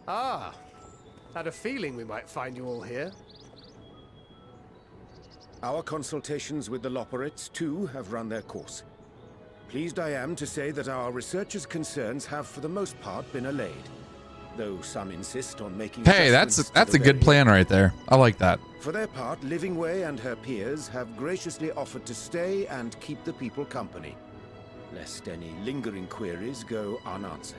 Ah, had a feeling we might find you all here. Our consultations with the Loperates, too, have run their course. Pleased I am to say that our researchers' concerns have, for the most part, been allayed. Though some insist on making... Hey, that's a good plan right there. I like that. For their part, Livingway and her peers have graciously offered to stay and keep the people company, lest any lingering queries go unanswered.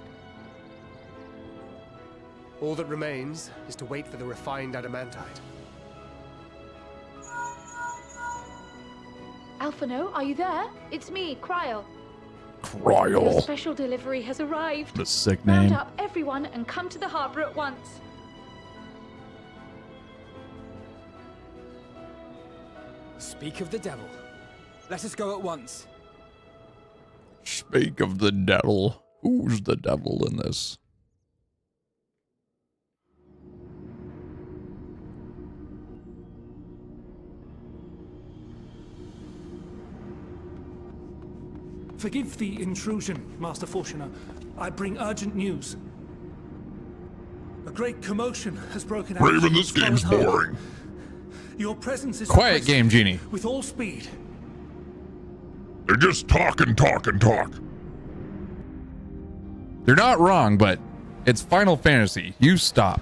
All that remains is to wait for the refined adamantite. Alphano, are you there? It's me, Cryle. Cryle. Your special delivery has arrived. What a sick Round name. up everyone and come to the harbor at once. Speak of the devil. Let us go at once. Speak of the devil. Who's the devil in this? Forgive the intrusion, Master Fortuner. I bring urgent news. A great commotion has broken out. Raven, this game's boring. Your presence is Quiet game, Genie. With all speed. They're just talk. You're not wrong, but it's Final Fantasy. You stop.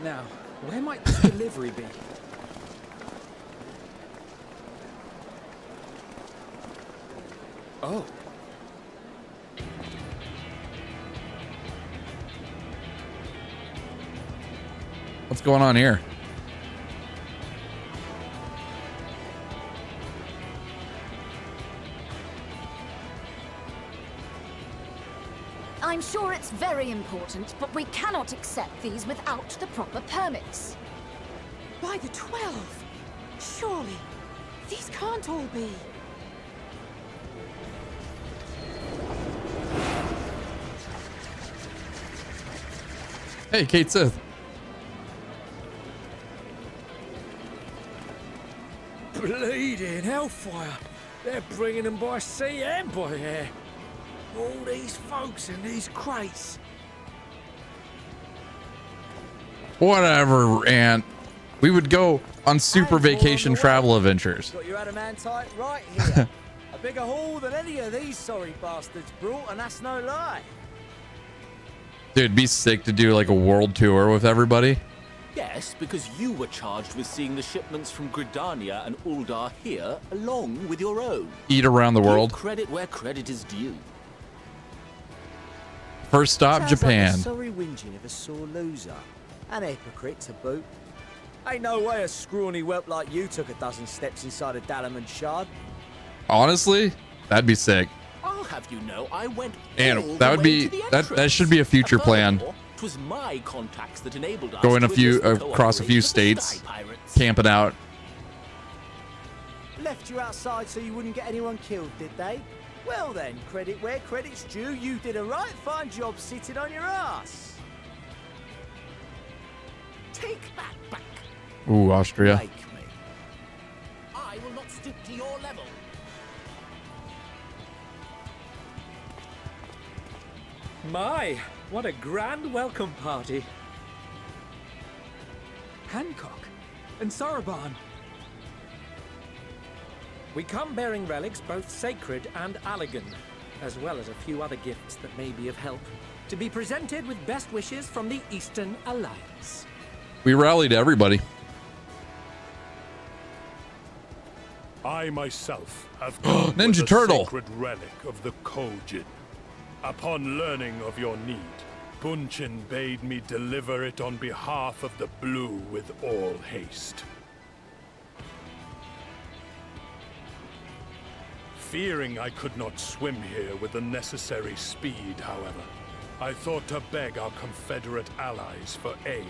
Now, where might this delivery be? Oh. What's going on here? I'm sure it's very important, but we cannot accept these without the proper permits. By the 12! Surely, these can't all be. Hey, Kate Sith. Bleeding hellfire. They're bringing them by sea and by air. All these folks in these crates. Whatever, Aunt. We would go on super vacation travel adventures. Got your adamantite right here. A bigger haul than any of these sorry bastards brought, and that's no lie. Dude, it'd be sick to do like a world tour with everybody. Yes, because you were charged with seeing the shipments from Gridania and Uldar here, along with your own. Eat around the world. Give credit where credit is due. First stop, Japan. Like a sorry whinging of a sore loser. An hypocrite to boot. Ain't no way a scrawny whelp like you took a dozen steps inside a Dalaman shard. Honestly, that'd be sick. I'll have you know, I went And that would be that should be a future plan. It was my contacts that enabled us Going to across a few states, camping out. Left you outside so you wouldn't get anyone killed, did they? Well then, credit where credit's due, you did a right fine job sitting on your ass. Take that back. Ooh, Austria. Make me. I will not stoop to your level. My, what a grand welcome party. Hancock and Saraban. We come bearing relics both sacred and Allagan, as well as a few other gifts that may be of help, to be presented with best wishes from the Eastern Alliance. We rallied everybody. I myself have come Ninja with Turtle. a sacred relic of the Kojin. Upon learning of your need, Bunchin bade me deliver it on behalf of the Blue with all haste. Fearing I could not swim here with the necessary speed, however, I thought to beg our Confederate allies for aid.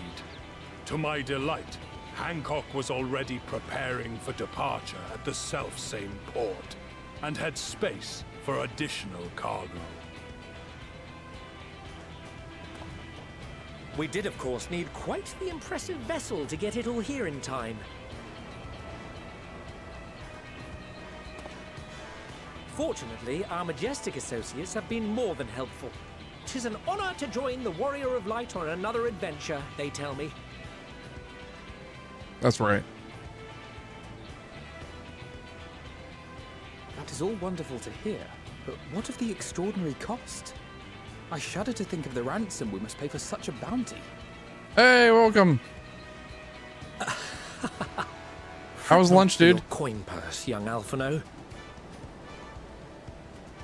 To my delight, Hancock was already preparing for departure at the self-same port, and had space for additional cargo. We did, of course, need quite the impressive vessel to get it all here in time. Fortunately, our majestic associates have been more than helpful. 'Tis an honor to join the Warrior of Light on another adventure, they tell me. That's right. That is all wonderful to hear, but what of the extraordinary cost? I shudder to think of the ransom we must pay for such a bounty. Hey, welcome. How was lunch, dude? Your coin purse, young Alphino.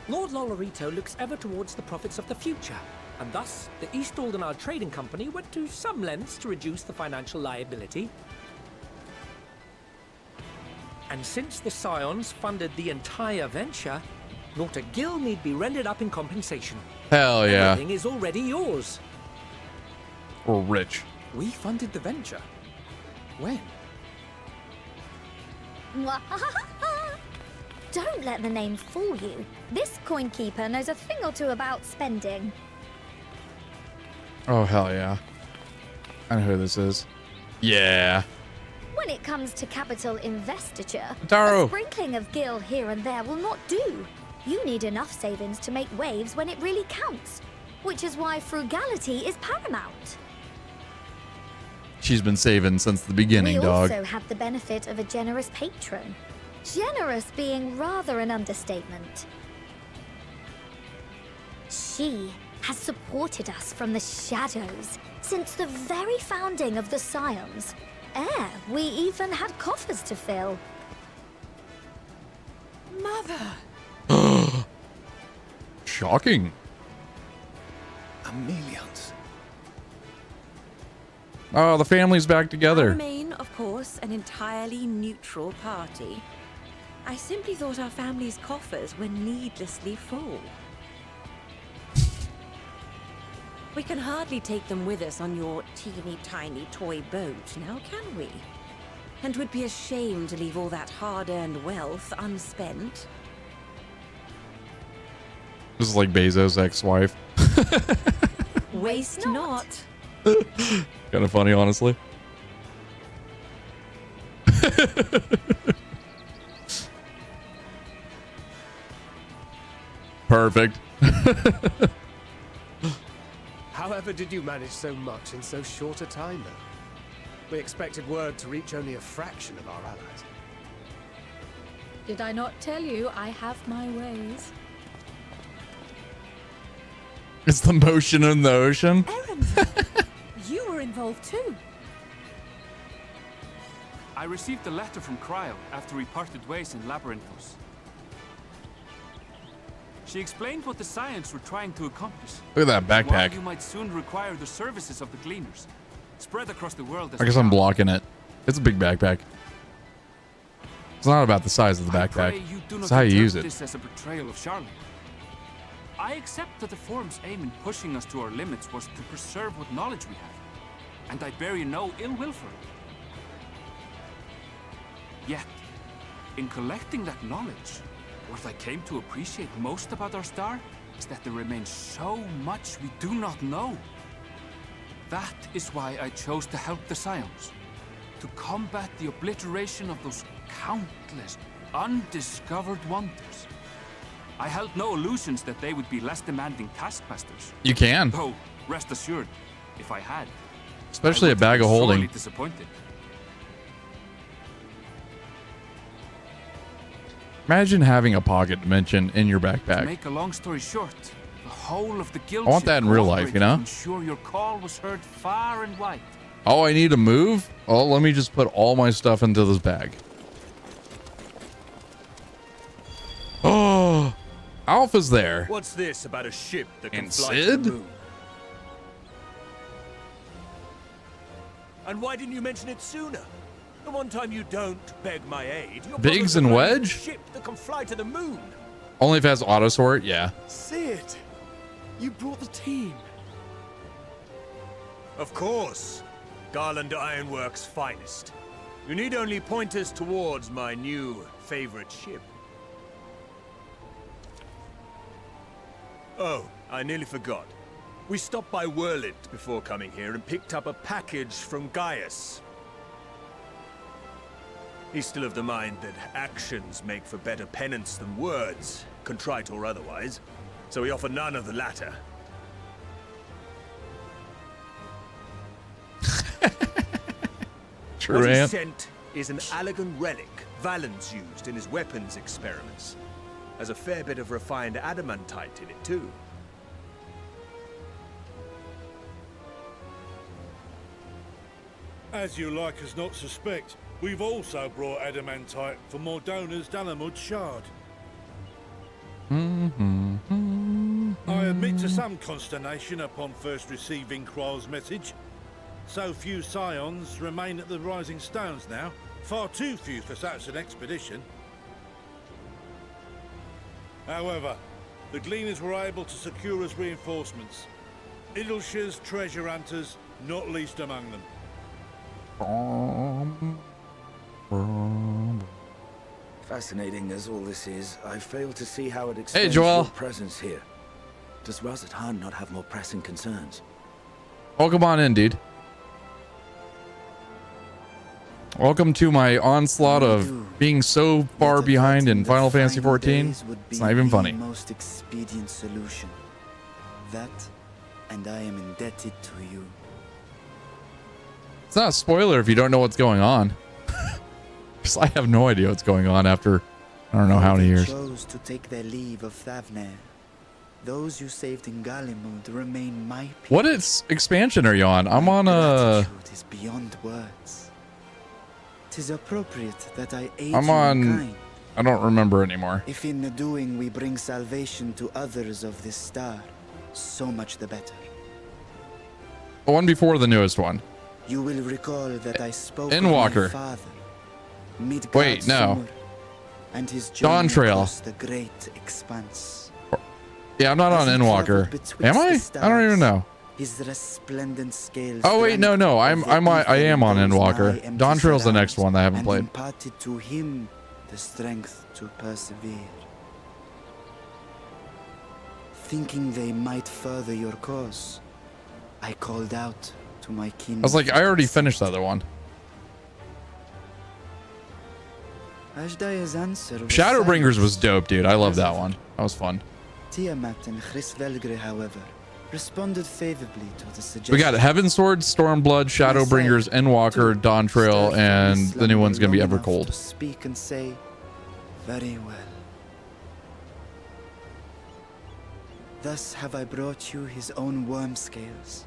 Lord Lolorito looks ever towards the profits of the future, and thus the East Aldenar Trading Company went to some lengths to reduce the financial liability. And since the Scions funded the entire venture, not a gill need be rendered up in compensation. Hell yeah. Everything is already yours. We're rich. We funded the venture. When? Don't let the name fool you. This coin keeper knows a thing or two about spending. Oh, hell yeah. I know who this is. Yeah. When it comes to capital investiture, Taro. a sprinkling of gil here and there will not do. You need enough savings to make waves when it really counts, which is why frugality is paramount. She's been saving since the beginning, we dog. also have the benefit of a generous patron. Generous being rather an understatement. She has supported us from the shadows since the very founding of the Scions. We even had coffers to fill. Mother! Shocking. Amelians. Oh, the family's back together. I remain, of course, an entirely neutral party. I simply thought our family's coffers were needlessly full. We can hardly take them with us on your teeny-tiny toy boat, now can we? And would be ashamed to leave all that hard-earned wealth unspent. This is like Bezos' ex-wife. Waste not. Kind of funny, honestly. Perfect. However did you manage so much in so short a time, though? We expected word to reach only a fraction of our allies. Did I not tell you I have my ways? It's the motion in the ocean. You were involved too. I received a letter from Cryo after we parted ways in Labyrinthos. She explained what the Scions were trying to accomplish. Look at that backpack. Why you might soon require the services of the Gleaners, spread across the world. I guess I'm blocking it. It's a big backpack. It's not about the size of the backpack. It's how you use it. This as a betrayal of Charlotte. I accept that the Forum's aim in pushing us to our limits was to preserve what knowledge we have, and I bear you no ill will for it. Yet, in collecting that knowledge, what I came to appreciate most about our star is that there remains so much we do not know. That is why I chose to help the Scions, to combat the obliteration of those countless undiscovered wonders. I held no illusions that they would be less demanding taskmasters. You can. Though, rest assured, if I had, especially a bag of holding. sorely disappointed. Imagine having a pocket dimension in your To backpack. make a long story short, the whole of the guild I want that in real life, you know? to ensure your call was heard far and wide. Oh, I need to move? Oh, let me just put all my stuff into this bag. Oh, Alpha's there. What's this about a ship that can And fly to Sid? the moon? And why didn't you mention it sooner? The one time you don't beg my aid, you're Biggs probably and planning a Wedge? ship that can fly to the moon. Only if it has auto sort, yeah. Sid, you brought the team. Of course. Garland Ironworks' finest. You need only point us towards my new favorite ship. Oh, I nearly forgot. We stopped by Whirlit before coming here and picked up a package from Gaius. He's still of the mind that actions make for better penance than words, contrite or otherwise, so we offer none of the latter. True, What he Ant. sent is an Allegan relic Valens used in his weapons experiments. Has a fair bit of refined adamantite in it too. As you like us not suspect, we've also brought adamantite for Mordona's Dalamud shard. I admit to some consternation upon first receiving Kryl's message. So few Scions remain at the Rising Stones now. Far too few for such an expedition. However, the Gleaners were able to secure us reinforcements. Idleshires, treasure hunters, not least among them. Fascinating as all this is, I fail to see how it Hey, explains Joel. your presence here. Does Razat Han not have more pressing concerns? Welcome on in, dude. Welcome to my onslaught of being so far behind in Final Fantasy XIV. It's not even funny. Most expedient solution. That, and I am indebted to you. It's not a spoiler if you don't know what's going on. Because I have no idea what's going on after I don't know how many years. Chose to take their leave of Thavnair. Those you saved in Galimund remain my people. What expansion are you on? I'm on a... It is beyond words. 'Tis appropriate that I aid I'm you in on... kind. I don't remember anymore. If in the doing we bring salvation to others of this star, so much the better. The one before the newest one. You will recall that I spoke Endwalker. of my father, Midgard Wait, no. Summer, and his Dawn journey Trail. across the great expanse. Yeah, I'm not on Endwalker. Am I? I don't even know. His resplendent scales. Oh wait, no, I am on Endwalker. empty Dawn Trail's the next surrounds, one that I haven't and played. imparted to him the strength to persevere. Thinking they might further your cause, I called out to my kin. I was like, I already finished the other one. Ajdaya's answer was Shadowbringers was dope, dude. I love that one. That was fun. Tiamat and Chrisvelgre, however, responded favorably to the suggestion. We got Heavensward, Stormblood, Shadowbringers, Endwalker, Dawn Trail, and the new one's gonna be Evercold. Speak and say, very well. Thus have I brought you his own worm scales.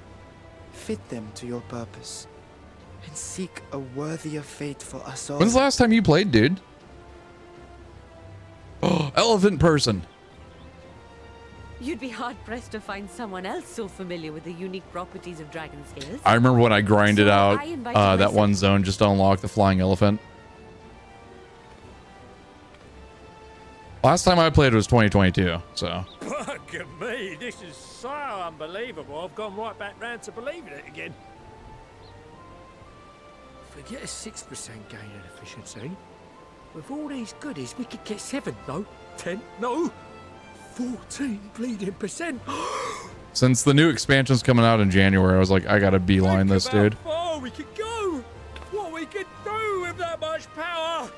Fit them to your purpose, and seek a worthier fate for us all. When's the last time you played, dude? Oh, elephant person. You'd be hard-pressed to find someone else so familiar with the unique properties of dragon scales. I remember when I grinded So out I invite that myself- one zone just to unlock the flying elephant. Last time I played was 2022, so. Look at me, this is so unbelievable. I've gone right back round to believing it again. Forget a 6% gain in efficiency. With all these goodies, we could get 7, no, 10, no, 14 bleeding percent. Since the new expansion's coming out in January, I was like, I gotta beeline this, dude. Oh, we could go! What we could do with that much power!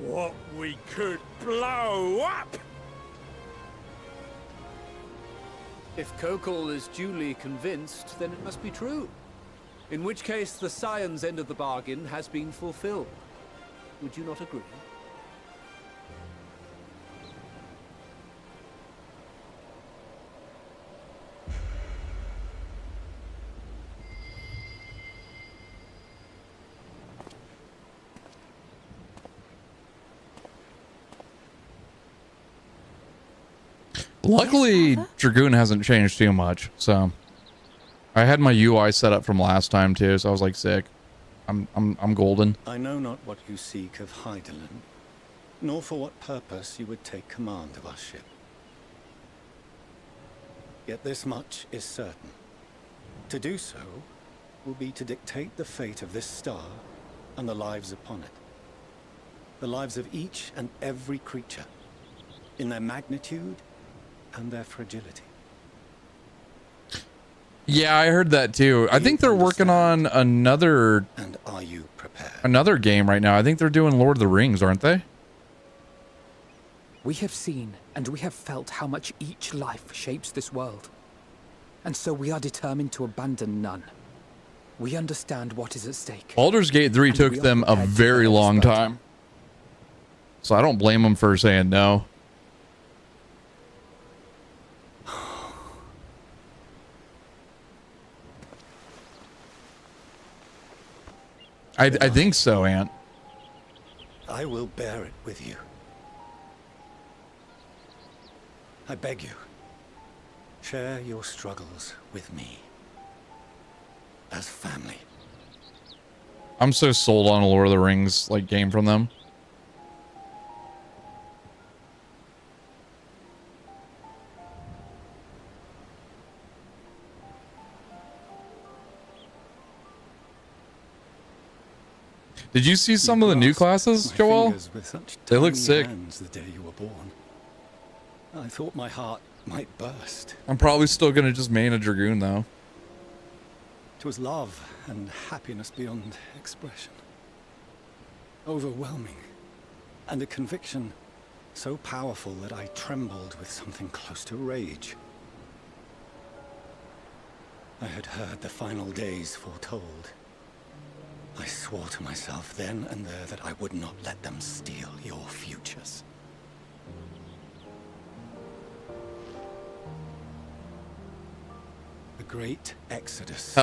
What we could blow up! If Kokol is duly convinced, then it must be true. In which case, the Scion's end of the bargain has been fulfilled. Would you not agree? Luckily, Dragoon hasn't changed too much, so I had my UI set up from last time too, so I was like, sick. I'm golden. I know not what you seek of Hydaelyn, nor for what purpose you would take command of our ship. Yet this much is certain. To do so will be to dictate the fate of this star and the lives upon it. The lives of each and every creature, in their magnitude and their fragility. Yeah, I heard that too. I think they're working on another. And are you prepared? Another game right now. I think they're doing Lord of the Rings, aren't they? We have seen and we have felt how much each life shapes this world. And so we are determined to abandon none. We understand what is at stake. Baldur's Gate 3 took them a very long time. So I don't blame them for saying no. I think so, Ant. I will bear it with you. I beg you, share your struggles with me. As family. I'm so sold on a Lord of the Rings like game from them. Did you see some of the new classes, Joel? They look sick. The day you were born. I thought my heart might burst. I'm probably still gonna just main a Dragoon though. 'Twas love and happiness beyond expression. Overwhelming. And a conviction so powerful that I trembled with something close to rage. I had heard the final days foretold. I swore to myself then and there that I would not let them steal your futures. The great exodus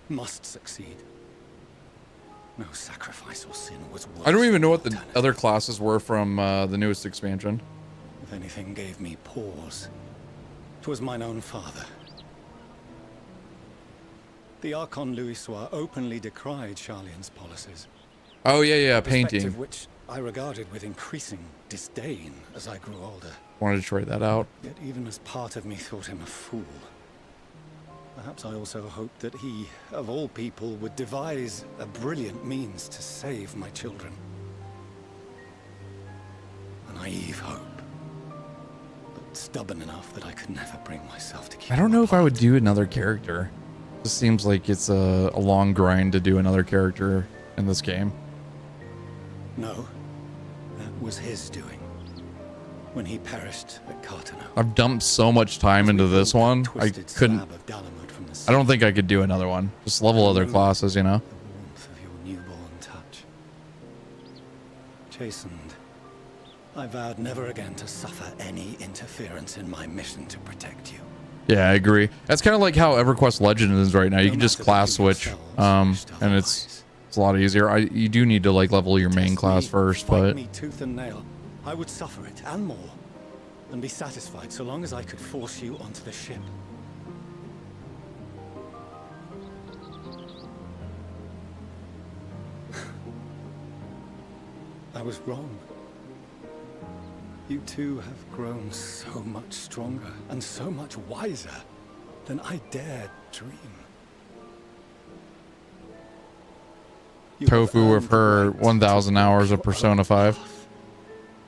must succeed. No sacrifice or sin was worth. I don't even know what the other classes were from the newest expansion. If anything gave me pause, 'twas mine own father. The Archon Louisois openly decried Charlian's policies. Oh yeah, A perspective painting. which I regarded with increasing disdain as I grew older. Wanted to try that out. Yet even as part of me thought him a fool. Perhaps I also hoped that he, of all people, would devise a brilliant means to save my children. A naive hope, but stubborn enough that I could never bring myself to keep. I don't know if I would do another character. Just seems like it's a long grind to do another character in this game. No, that was his doing. When he perished at Cartano. I've dumped so much time into this one. I couldn't. I don't think I could do another one. Just level other classes, you know. The warmth of your newborn touch. Chastened, I vowed never again to suffer any interference in my mission to protect you. Yeah, I agree. That's kind of like how EverQuest Legend is right now. You can just class switch, and it's a lot easier. You do need to like level your main class first, but Me tooth and nail. I would suffer it and more, and be satisfied so long as I could force you onto the ship. I was wrong. You two have grown so much stronger and so much wiser than I dared dream. Tofu with her 1,000 hours of Persona 5.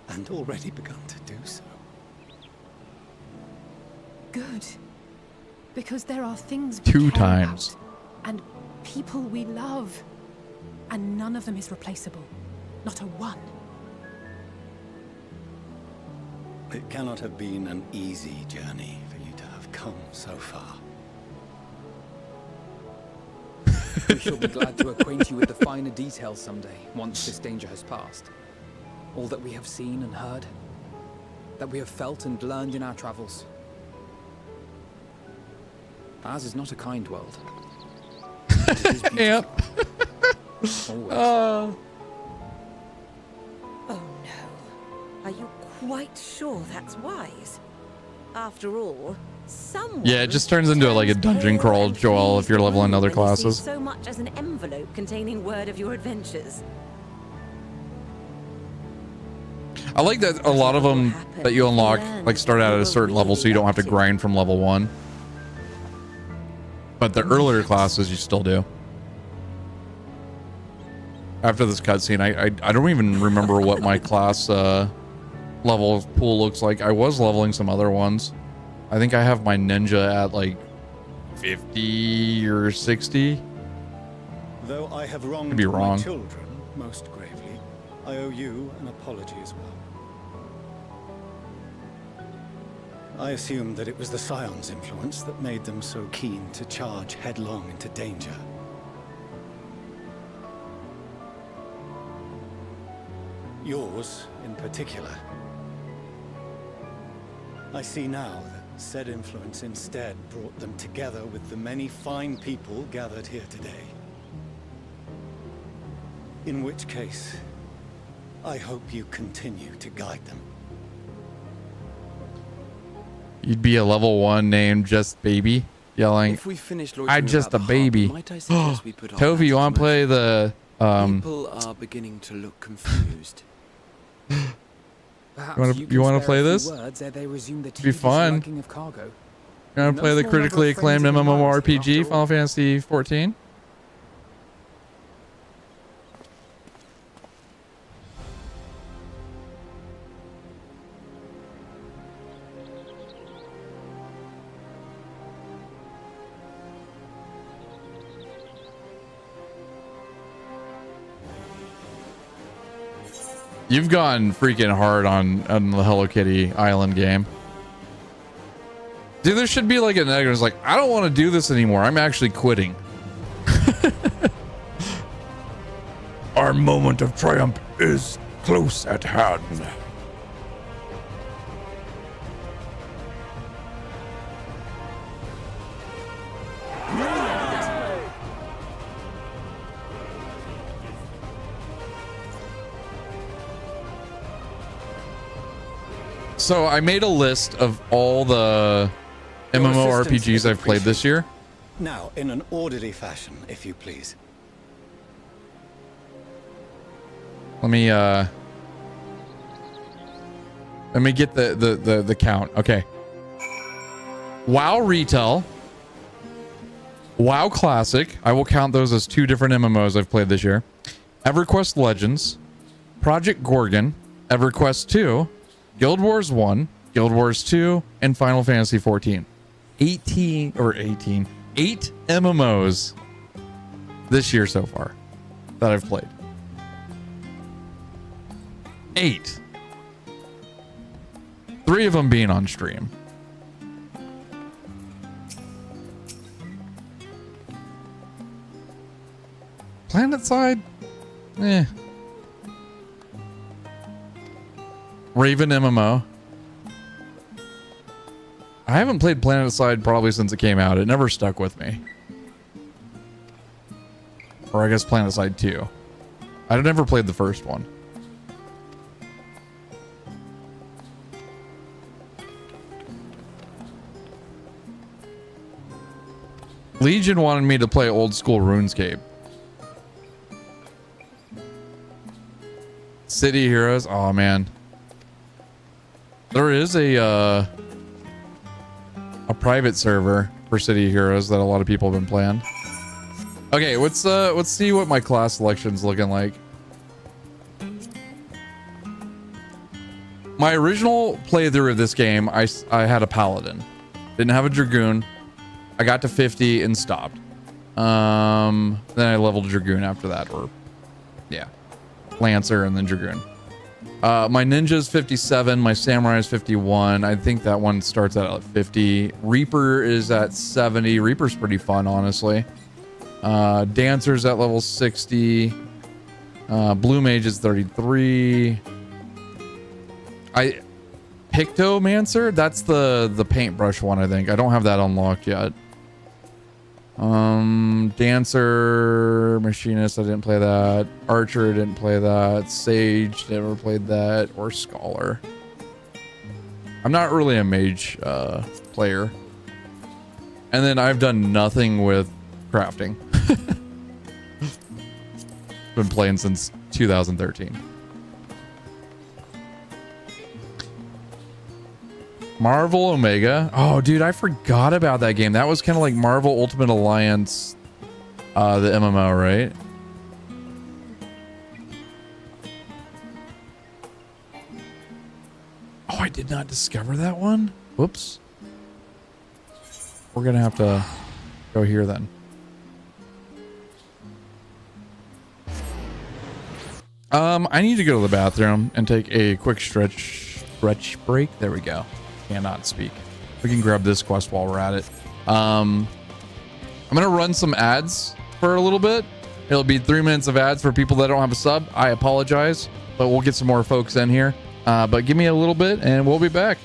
And already begun to do so. Good. Because there are things we 2 care times. about, and people we love. And none of them is replaceable. Not a one. It cannot have been an easy journey for you to have come so far. We shall be glad to acquaint you with the finer details someday, once this danger has passed. All that we have seen and heard, that we have felt and learned in our travels. Ours is not a kind world. But it is beautiful. Yep. Oh no. Are you quite sure that's wise? After all, someone... Yeah, it just turns into like a dungeon crawl, Joel, if you're leveling other classes. So much as an envelope containing word of your adventures. I like that a lot of them that you unlock like start out at a certain level so you don't have to grind from level 1. But the earlier classes you still do. After this cutscene, I don't even remember what my class level pool looks like. I was leveling some other ones. I think I have my ninja at like 50 or 60. Though I have wronged Could be wrong. my children most gravely, I owe you an apology as well. I assumed that it was the Scion's influence that made them so keen to charge headlong into danger. Yours, in particular. I see now that said influence instead brought them together with the many fine people gathered here today. In which case, I hope you continue to guide them. You'd be a level 1 named Just Baby, yelling, If we finish I'm just a baby. might I suggest we put our Toby, you backs want to play the People are beginning to look confused. Perhaps you want to play this? Words ere they resume the Be fun. of cargo. You want to play the critically acclaimed MMORPG Final Fantasy 14? You've gone freaking hard on the Hello Kitty Island game. Dude, there should be like a negative. It's like, I don't want to do this anymore. I'm actually quitting. Our moment of triumph is close at hand. So I made a list of all the MMORPGs I've played this year. Now, in an orderly fashion, if you please. Let me get the count. Okay. WoW Retail. WoW Classic. I will count those as 2 different MMOs I've played this year. EverQuest Legends. Project Gorgon. EverQuest 2. Guild Wars 1, Guild Wars 2, and Final Fantasy 14. 18. 8 MMOs this year so far that I've played. 8. 3 of them being on stream. PlanetSide? Eh. Raven MMO. I haven't played PlanetSide probably since it came out. It never stuck with me. Or I guess PlanetSide 2. I've never played the first one. Legion wanted me to play old school RuneScape. City Heroes. Oh man. There is a private server for City Heroes that a lot of people have been playing. Okay, let's see what my class selection's looking like. My original playthrough of this game, I had a paladin. Didn't have a dragoon. I got to 50 and stopped. Then I leveled dragoon after that, or yeah, lancer and then dragoon. My ninja's 57, my samurai is 51. I think that one starts at 50. Reaper is at 70. Reaper's pretty fun, honestly. Dancer's at level 60. Blue mage is 33. Pictomancer, that's the paintbrush one, I think. I don't have that unlocked yet. Dancer, machinist, I didn't play that. Archer, didn't play that. Sage, never played that. Or scholar. I'm not really a mage player. And then I've done nothing with crafting. Been playing since 2013. Marvel Omega. Oh, dude, I forgot about that game. That was kind of like Marvel Ultimate Alliance, the MMO, right? Oh, I did not discover that one. Whoops. We're gonna have to go here then. I need to go to the bathroom and take a quick stretch break. There we go. Cannot speak. We can grab this quest while we're at it. I'm gonna run some ads for a little bit. It'll be 3 minutes of ads for people that don't have a sub. I apologize, but we'll get some more folks in here. But give me a little bit and we'll be back.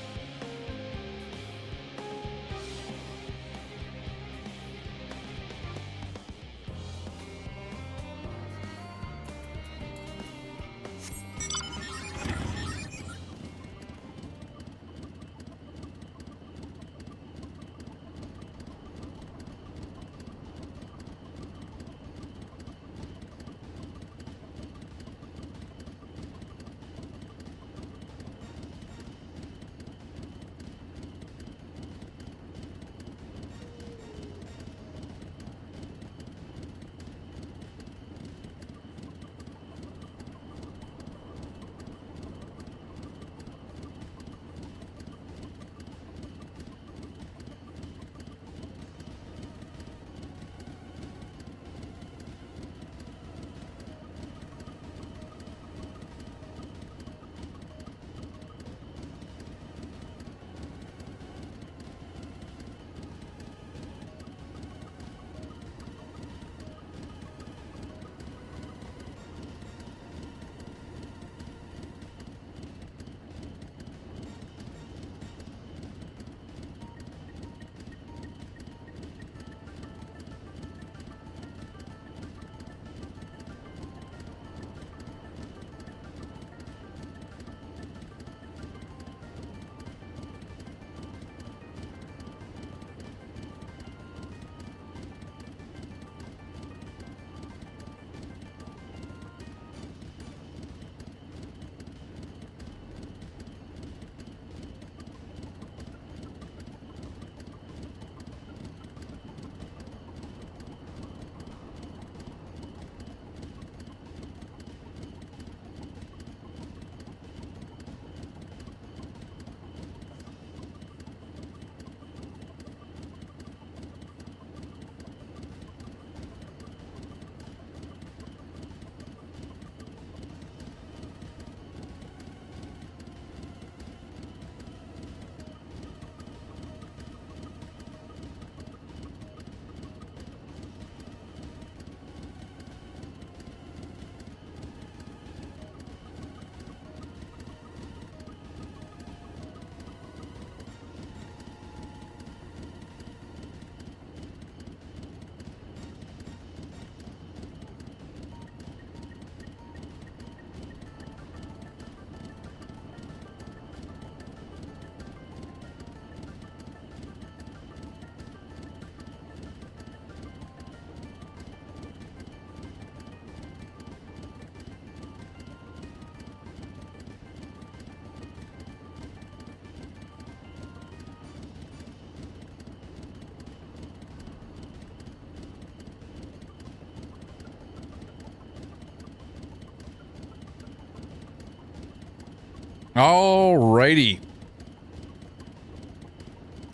Alrighty.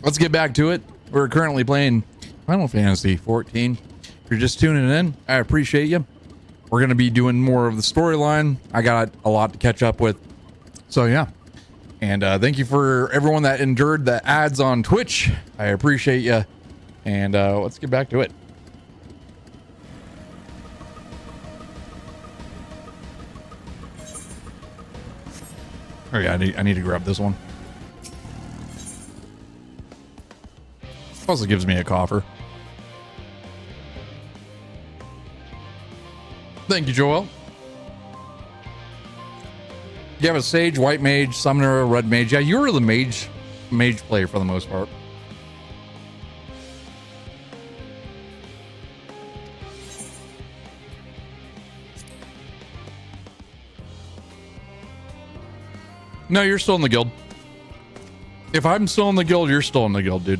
Let's get back to it. We're currently playing Final Fantasy 14. If you're just tuning in, I appreciate you. We're going to be doing more of the storyline. I got a lot to catch up with. So yeah. And thank you for everyone that endured the ads on Twitch. I appreciate you. And let's get back to it. Oh yeah, I need to grab this one. Plus it gives me a coffer. Thank you, Joel. You have a sage, white mage, summoner, red mage. Yeah, you were the mage player for the most part. No, you're still in the guild. If I'm still in the guild, you're still in the guild, dude.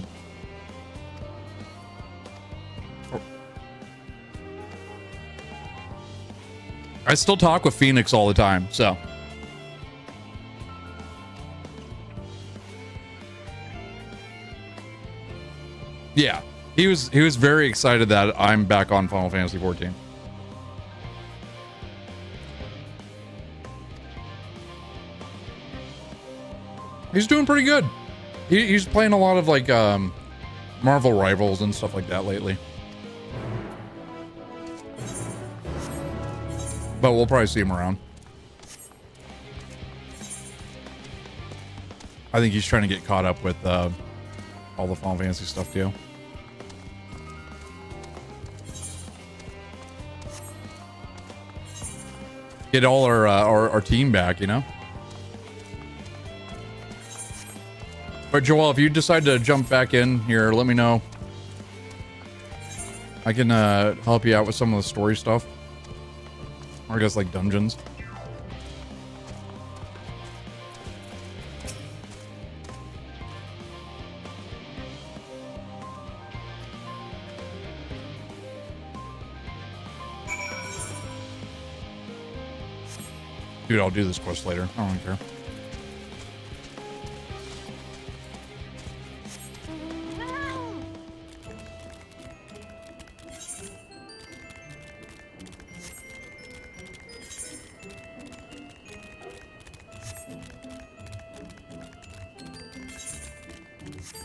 I still talk with Phoenix all the time, so. Yeah, he was very excited that I'm back on Final Fantasy 14. He's doing pretty good. He's playing a lot of like Marvel Rivals and stuff like that lately. But we'll probably see him around. I think he's trying to get caught up with all the Final Fantasy stuff too. Get all our team back, you know? But Joel, if you decide to jump back in here, let me know. I can help you out with some of the story stuff. Or I guess like dungeons. Dude, I'll do this quest later. I don't care.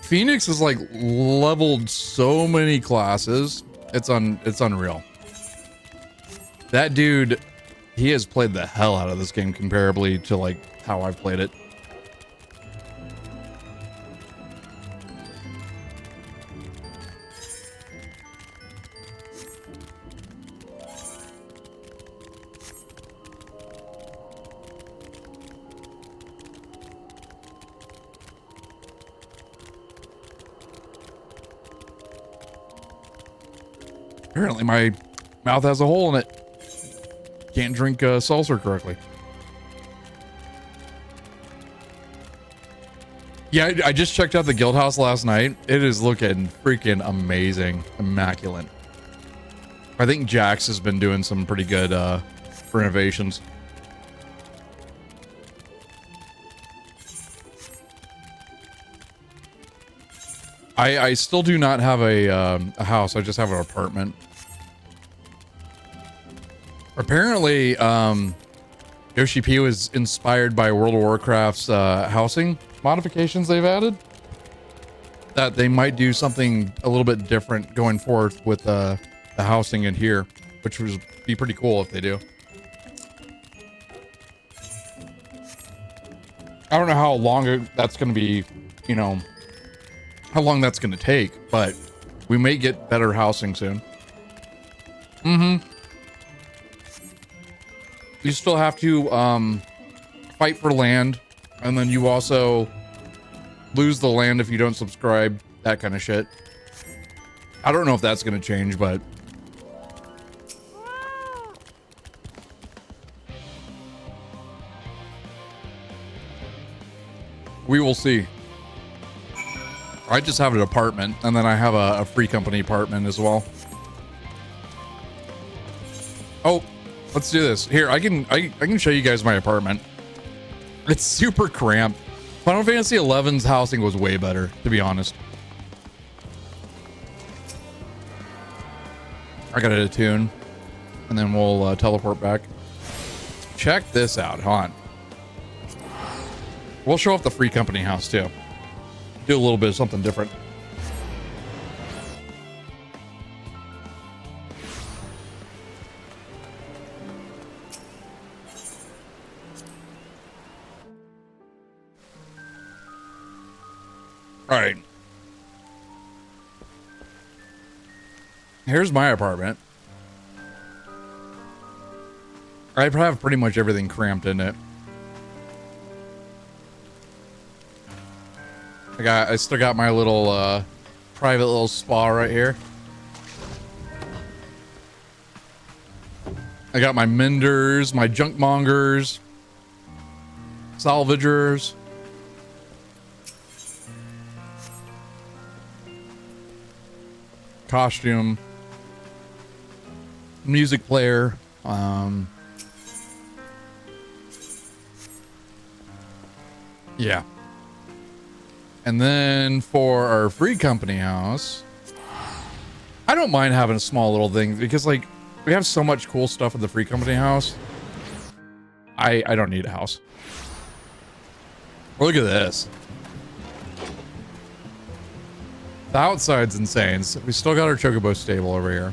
Phoenix is like leveled so many classes. It's unreal. That dude, he has played the hell out of this game comparably to like how I've played it. Apparently my mouth has a hole in it. Can't drink seltzer correctly. Yeah, I just checked out the guild house last night. It is looking freaking amazing. Immaculate. I think Jax has been doing some pretty good renovations. I still do not have a house. I just have an apartment. Apparently, Yoshi P was inspired by World of Warcraft's housing modifications they've added. That they might do something a little bit different going forward with the housing in here, which would be pretty cool if they do. I don't know how long that's going to be, you know, how long that's going to take, but we may get better housing soon. You still have to fight for land, and then you also lose the land if you don't subscribe, that kind of shit. I don't know if that's going to change, but we will see. I just have an apartment, and then I have a free company apartment as well. Oh, let's do this. Here, I can show you guys my apartment. It's super cramped. Final Fantasy XI's housing was way better, to be honest. I gotta attune, and then we'll teleport back. Check this out, hold on. We'll show off the free company house too. Do a little bit of something different. All right. Here's my apartment. I have pretty much everything cramped in it. I still got my little private little spa right here. I got my menders, my junk mongers, salvagers. Costume, music player, yeah. And then for our free company house, I don't mind having a small little thing because like we have so much cool stuff in the free company house. I don't need a house. Look at this. The outside's insane. So we still got our chocobo stable over here.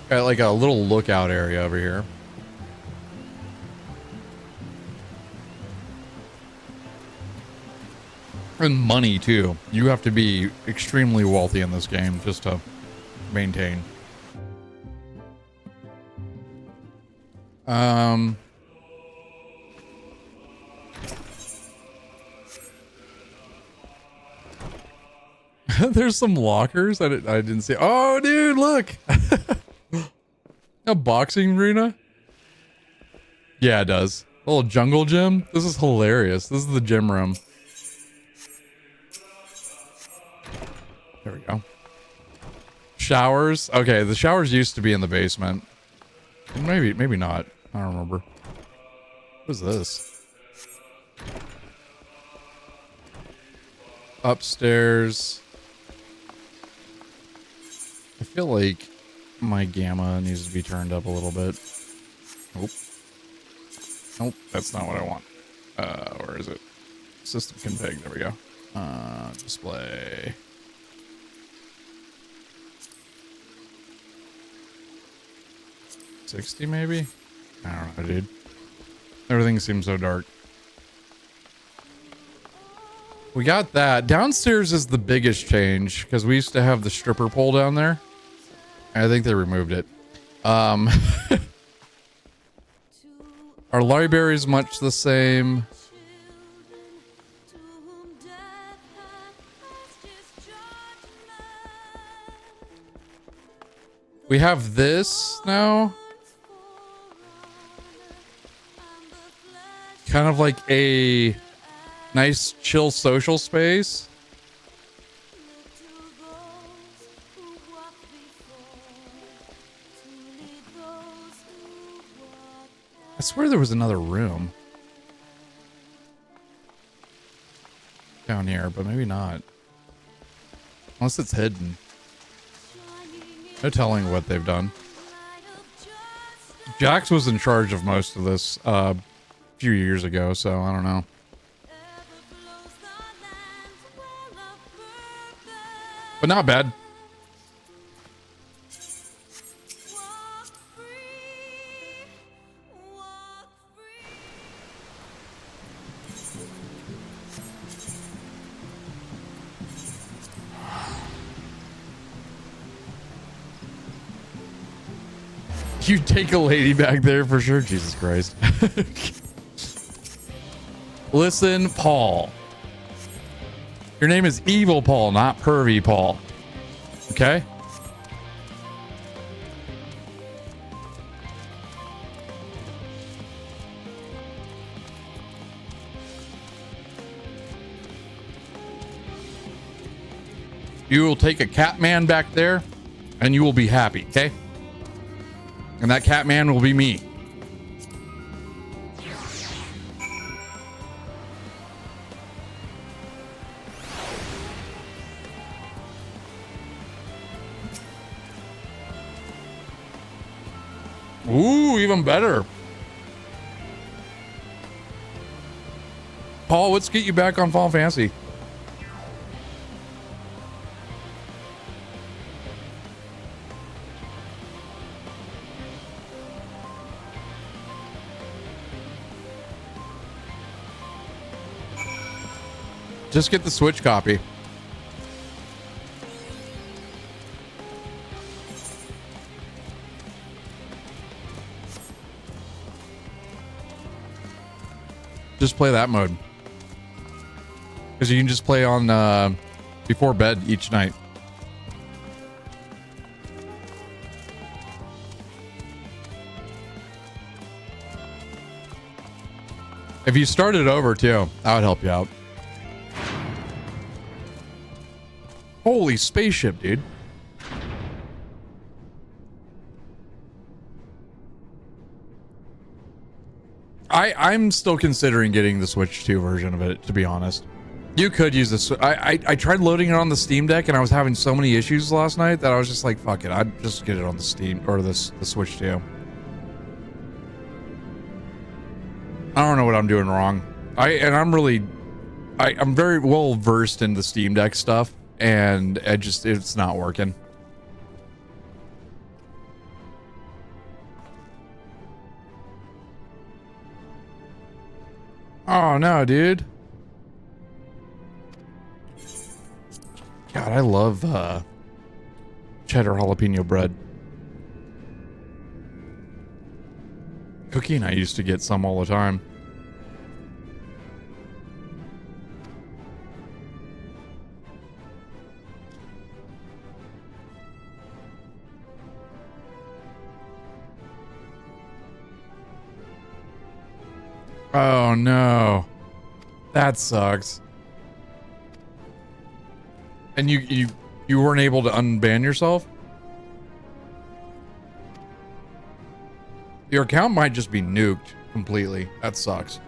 Got like a little lookout area over here. And money too. You have to be extremely wealthy in this game just to maintain. There's some lockers that I didn't see. Oh, dude, look. A boxing arena? Yeah, it does. A little jungle gym. This is hilarious. This is the gym room. There we go. Showers. Okay, the showers used to be in the basement. Maybe not. I don't remember. What is this? Upstairs. I feel like my gamma needs to be turned up a little bit. Nope. Nope, that's not what I want. Where is it? System config. There we go. Display. $60 maybe? I don't know, dude. Everything seems so dark. We got that. Downstairs is the biggest change because we used to have the stripper pole down there. I think they removed it. Our library is much the same. We have this now. Kind of like a nice chill social space. I swear there was another room down here, but maybe not. Unless it's hidden. No telling what they've done. Jax was in charge of most of this a few years ago, so I don't know. But not bad. You take a lady back there for sure. Jesus Christ. Listen, Paul. Your name is Evil Paul, not Pervy Paul. Okay? You will take a cat man back there and you will be happy, okay? And that cat man will be me. Ooh, even better. Paul, let's get you back on Final Fantasy. Just get the Switch copy. Just play that mode. Because you can just play on before bed each night. If you started over too, that would help you out. Holy spaceship, dude. I'm still considering getting the Switch 2 version of it, to be honest. You could use this. I tried loading it on the Steam Deck and I was having so many issues last night that I was just like, fuck it. I'd just get it on the Steam or the Switch 2. I don't know what I'm doing wrong. I'm very well versed in the Steam Deck stuff and it's not working. Oh no, dude. God, I love cheddar jalapeno bread. Cookie and I used to get some all the time. Oh no. That sucks. And you weren't able to unban yourself? Your account might just be nuked completely. That sucks.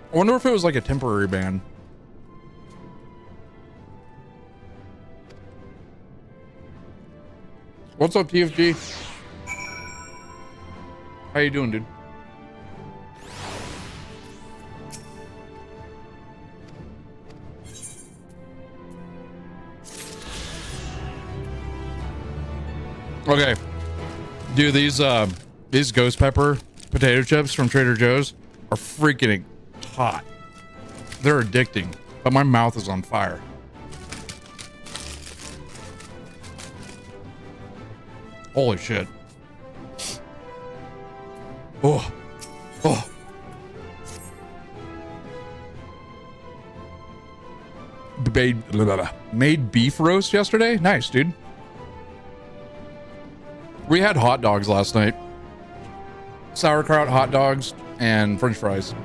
I wonder if it was like a temporary ban. What's up, TFG? How you doing, dude? Okay. Dude, these ghost pepper potato chips from Trader Joe's are freaking hot. They're addicting, but my mouth is on fire. Holy shit. Oh. Oh. Made beef roast yesterday? Nice, dude. We had hot dogs last night. Sauerkraut, hot dogs, and French fries.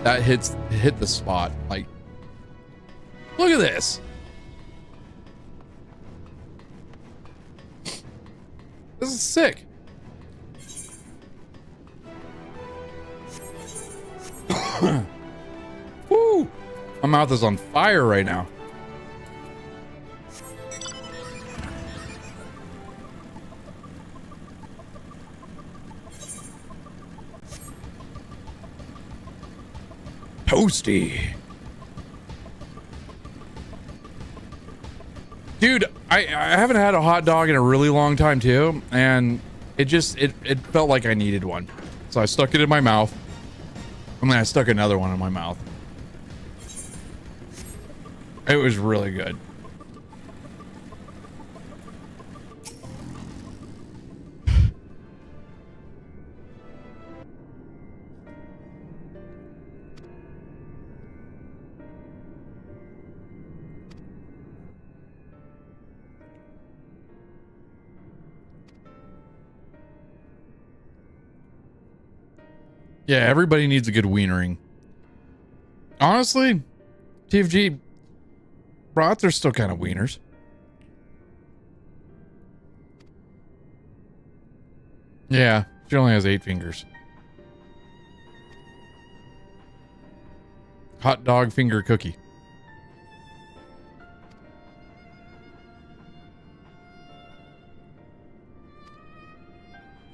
That hit the spot. Like, look at this. This is sick. Woo! My mouth is on fire right now. Toasty. Dude, I haven't had a hot dog in a really long time too, and it felt like I needed one. So I stuck it in my mouth. And then I stuck another one in my mouth. It was really good. Yeah, everybody needs a good wienering. Honestly, TFG brats are still kind of wieners. Yeah, she only has 8 fingers. Hot dog finger cookie.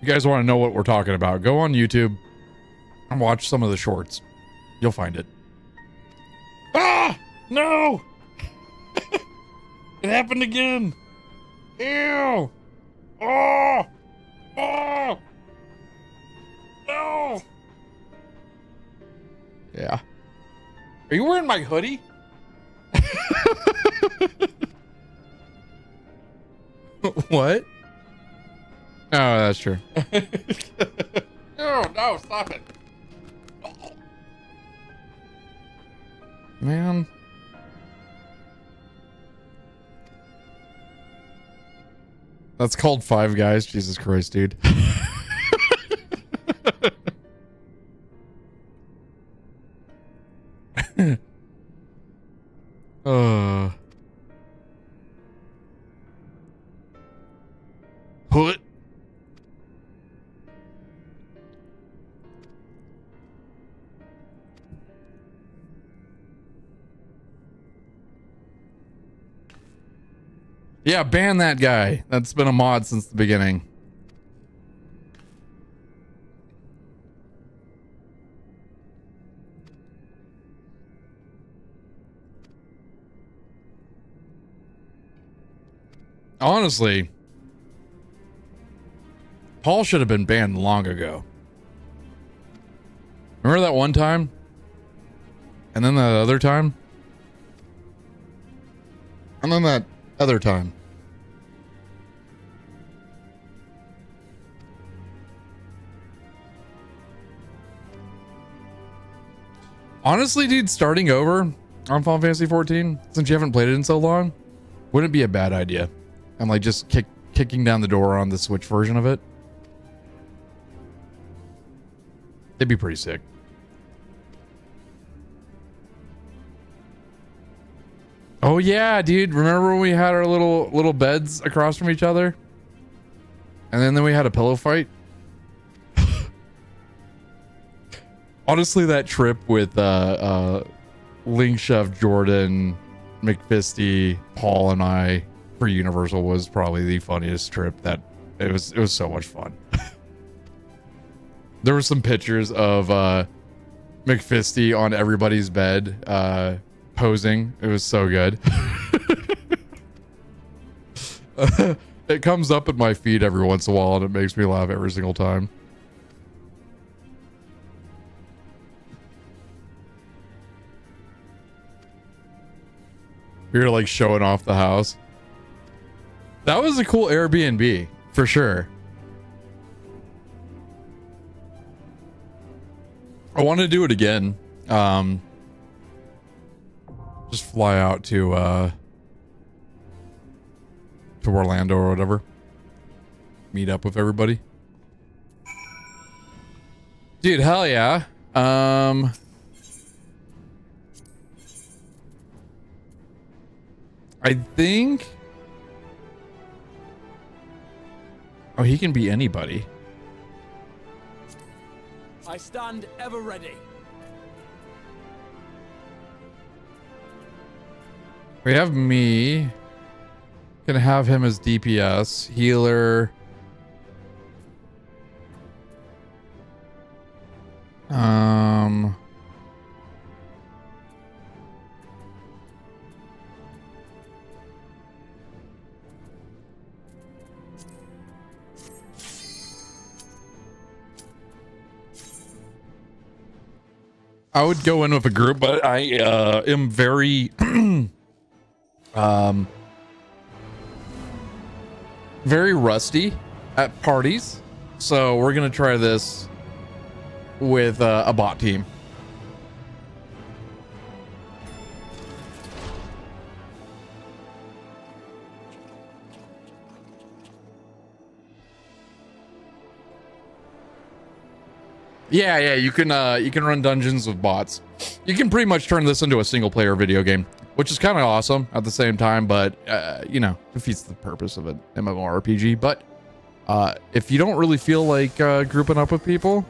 You guys want to know what we're talking about? Go on YouTube and watch some of the shorts. You'll find it. Ah! No! It happened again. Ew! Oh! Oh! No! Yeah. Are you wearing my hoodie? What? Oh, that's true. No, stop it. Man. That's called Five Guys. Jesus Christ, dude. Put. Yeah, ban that guy. That's been a mod since the beginning. Honestly, Paul should have been banned long ago. Remember that one time? And then that other time? And then that other time. Honestly, dude, starting over on Final Fantasy 14, since you haven't played it in so long, wouldn't be a bad idea. And like just kicking down the door on the Switch version of it. It'd be pretty sick. Oh yeah, dude. Remember when we had our little beds across from each other? And then we had a pillow fight? Honestly, that trip with Link, Chef, Jordan, McFisty, Paul, and I for Universal was probably the funniest trip. That it was so much fun. There were some pictures of McFisty on everybody's bed posing. It was so good. It comes up in my feed every once in a while and it makes me laugh every single time. We were like showing off the house. That was a cool Airbnb for sure. I want to do it again. Just fly out to Orlando or whatever. Meet up with everybody. Dude, hell yeah. I think... Oh, he can be anybody. I stand ever ready. We have me. Gonna have him as DPS. Healer. I would go in with a group, but I am very very rusty at parties, so we're gonna try this with a bot team. Yeah, you can run dungeons with bots. You can pretty much turn this into a single player video game, which is kind of awesome at the same time, but you know, defeats the purpose of an MMORPG. But if you don't really feel like grouping up with people,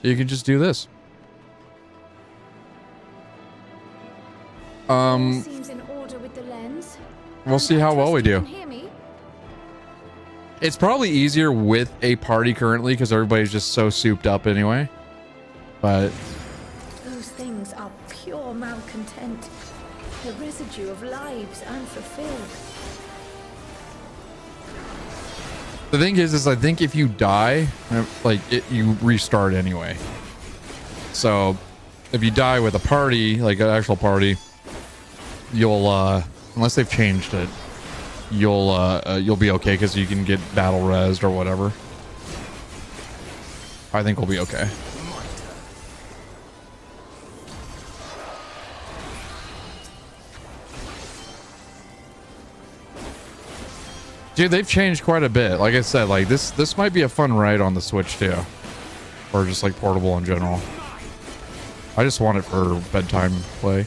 you can just do this. Seems in order with the lens. We'll see how well we do. Can hear me? It's probably easier with a party currently because everybody's just so souped up anyway. But Those things are pure malcontent. The residue of lives unfulfilled. the thing is I think if you die, like you restart anyway. So if you die with a party, like an actual party, you'll unless they've changed it, you'll be okay because you can get battle rezzed or whatever. I think we'll be okay. Dude, they've changed quite a bit. Like I said, like this might be a fun ride on the Switch too, or just like portable in general. I just want it for bedtime play.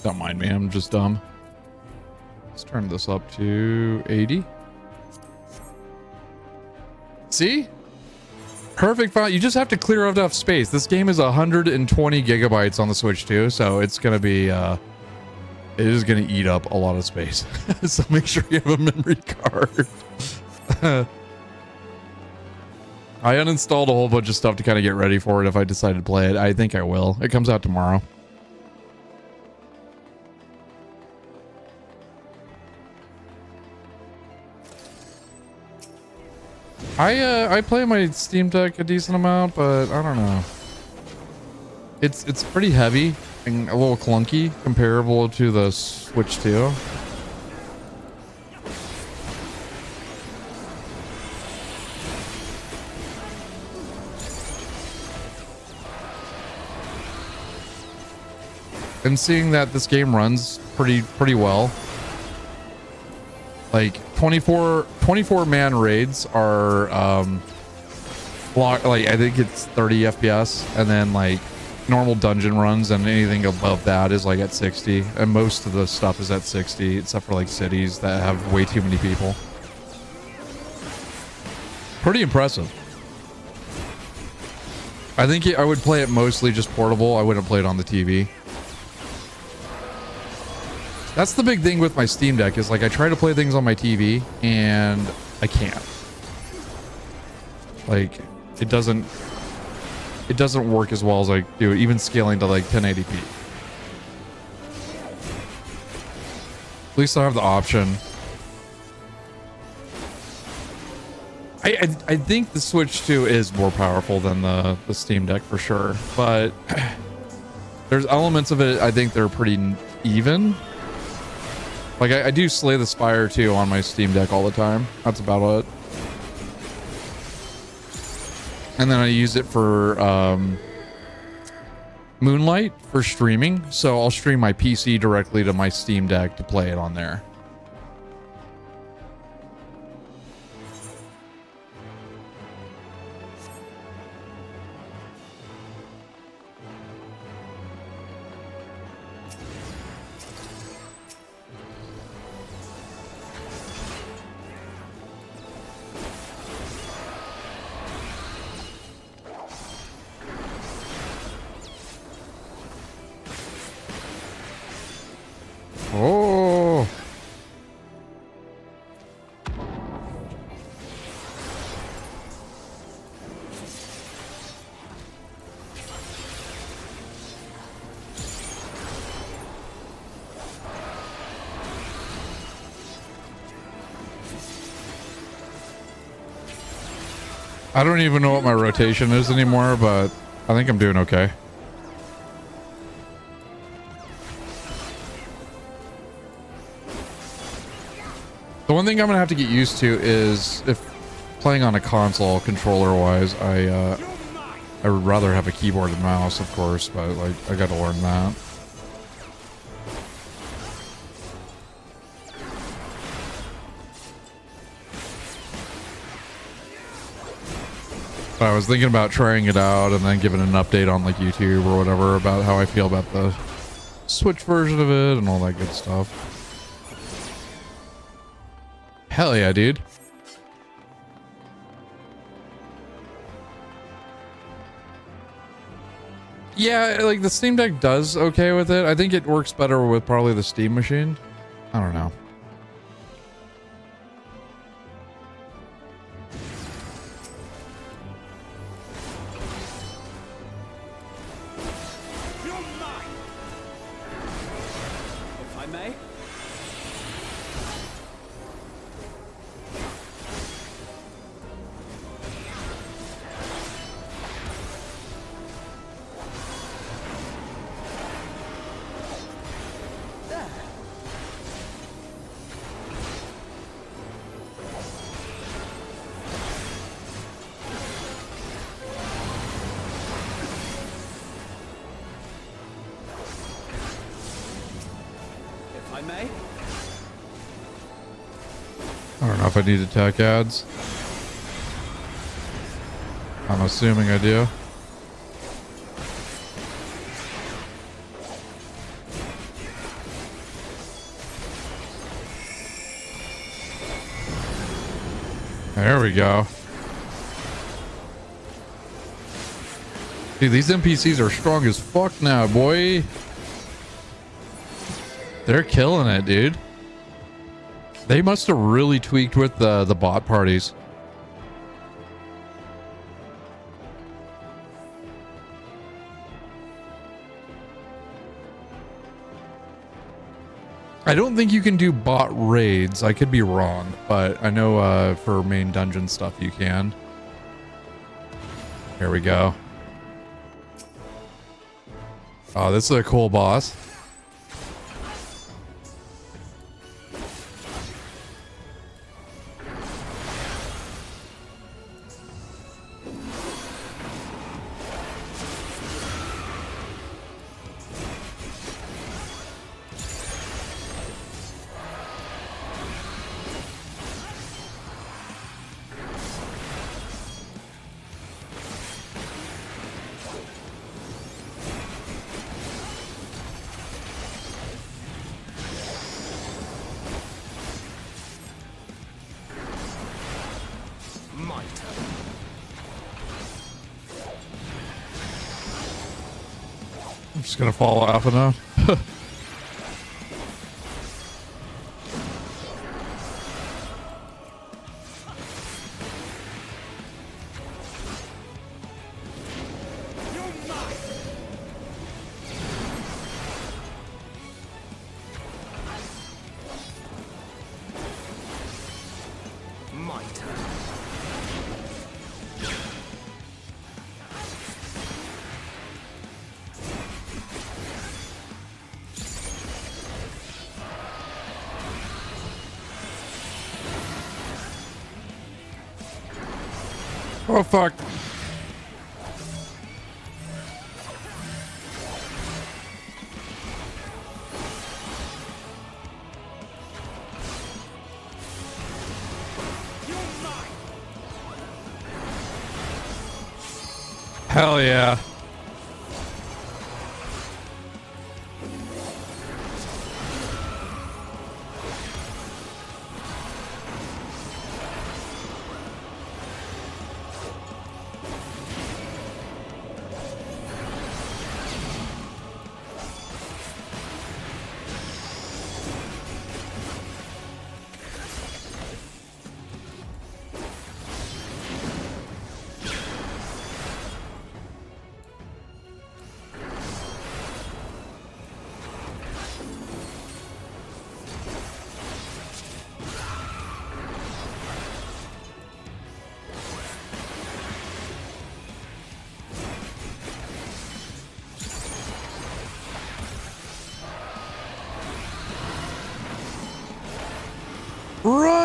Don't mind me, I'm just dumb. Let's turn this up to 80. See? Perfect file. You just have to clear enough space. This game is 120 gigabytes on the Switch too, so it's gonna be it is gonna eat up a lot of space. So make sure you have a memory card. I uninstalled a whole bunch of stuff to kind of get ready for it if I decide to play it. I think I will. It comes out tomorrow. I play my Steam Deck a decent amount, but I don't know. It's pretty heavy and a little clunky comparable to the Switch 2. And seeing that this game runs pretty well. Like 24 man raids are like I think it's 30 FPS, and then like normal dungeon runs and anything above that is like at 60, and most of the stuff is at 60 except for like cities that have way too many people. Pretty impressive. I think I would play it mostly just portable. I wouldn't play it on the TV. That's the big thing with my Steam Deck is like I try to play things on my TV and I can't. Like it doesn't work as well as I do it, even scaling to like 1080p. At least I have the option. I think the Switch 2 is more powerful than the Steam Deck for sure, but there's elements of it I think they're pretty even. Like I do Slay the Spire 2 on my Steam Deck all the time. That's about it. And then I use it for Moonlight for streaming. So I'll stream my PC directly to my Steam Deck to play it on there. Oh. I don't even know what my rotation is anymore, but I think I'm doing okay. The one thing I'm gonna have to get used to is if playing on a console controller-wise, I would rather have a keyboard and mouse, of course, but like I gotta learn that. But I was thinking about trying it out and then giving an update on like YouTube or whatever about how I feel about the Switch version of it and all that good stuff. Hell yeah, dude. Yeah, like the Steam Deck does okay with it. I think it works better with probably the Steam machine. I don't know. If I may. I don't know if I need attack ads. I'm assuming I do. There we go. Dude, these NPCs are strong as fuck now, boy. They're killing it, dude. They must have really tweaked with the bot parties. I don't think you can do bot raids. I could be wrong, but I know for main dungeon stuff you can. Here we go. Oh, this is a cool boss. I'm just gonna follow Alpha now. Oh fuck. Hell yeah.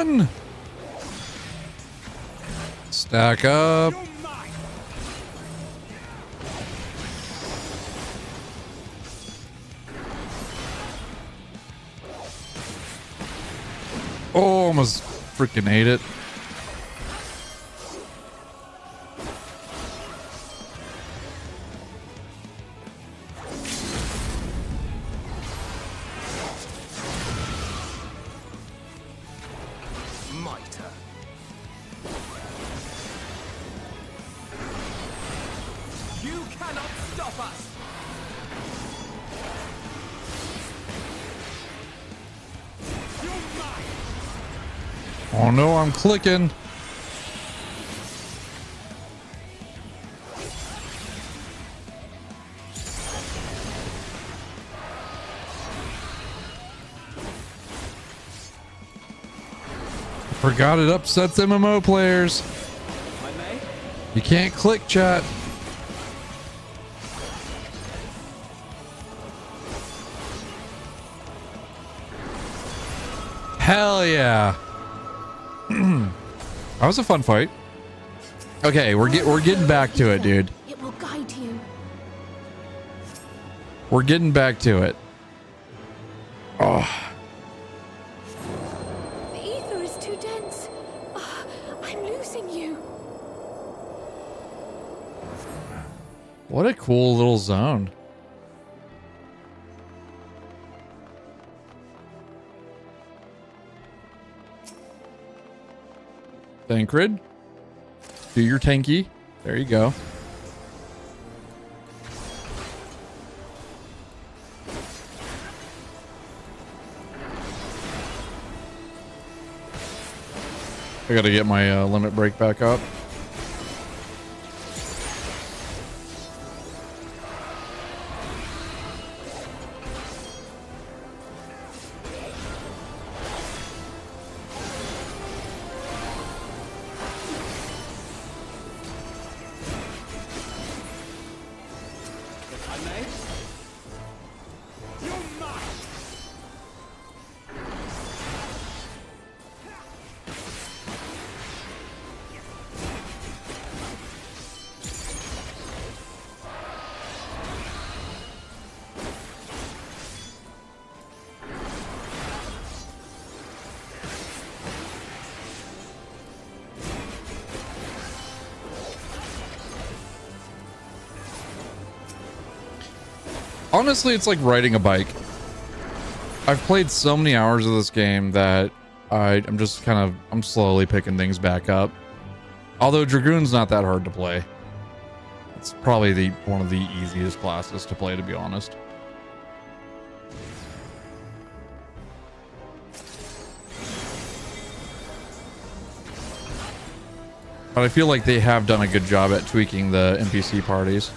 on. Stack up. Oh, almost freaking ate it. Oh no, I'm clicking. Forgot it upsets MMO players. You can't click, chat. Hell yeah. That was a fun fight. Okay, we're getting back to it, dude. It will guide you. We're getting back to it. Oh. The ether is too dense. Oh, I'm losing you. What a cool little zone. Thancred, do your tanky. There you go. I gotta get my limit break back up. Honestly, it's like riding a bike. I've played so many hours of this game that I'm just I'm slowly picking things back up. Although Dragoon's not that hard to play. It's probably one of the easiest classes to play, to be honest. But I feel like they have done a good job at tweaking the NPC parties.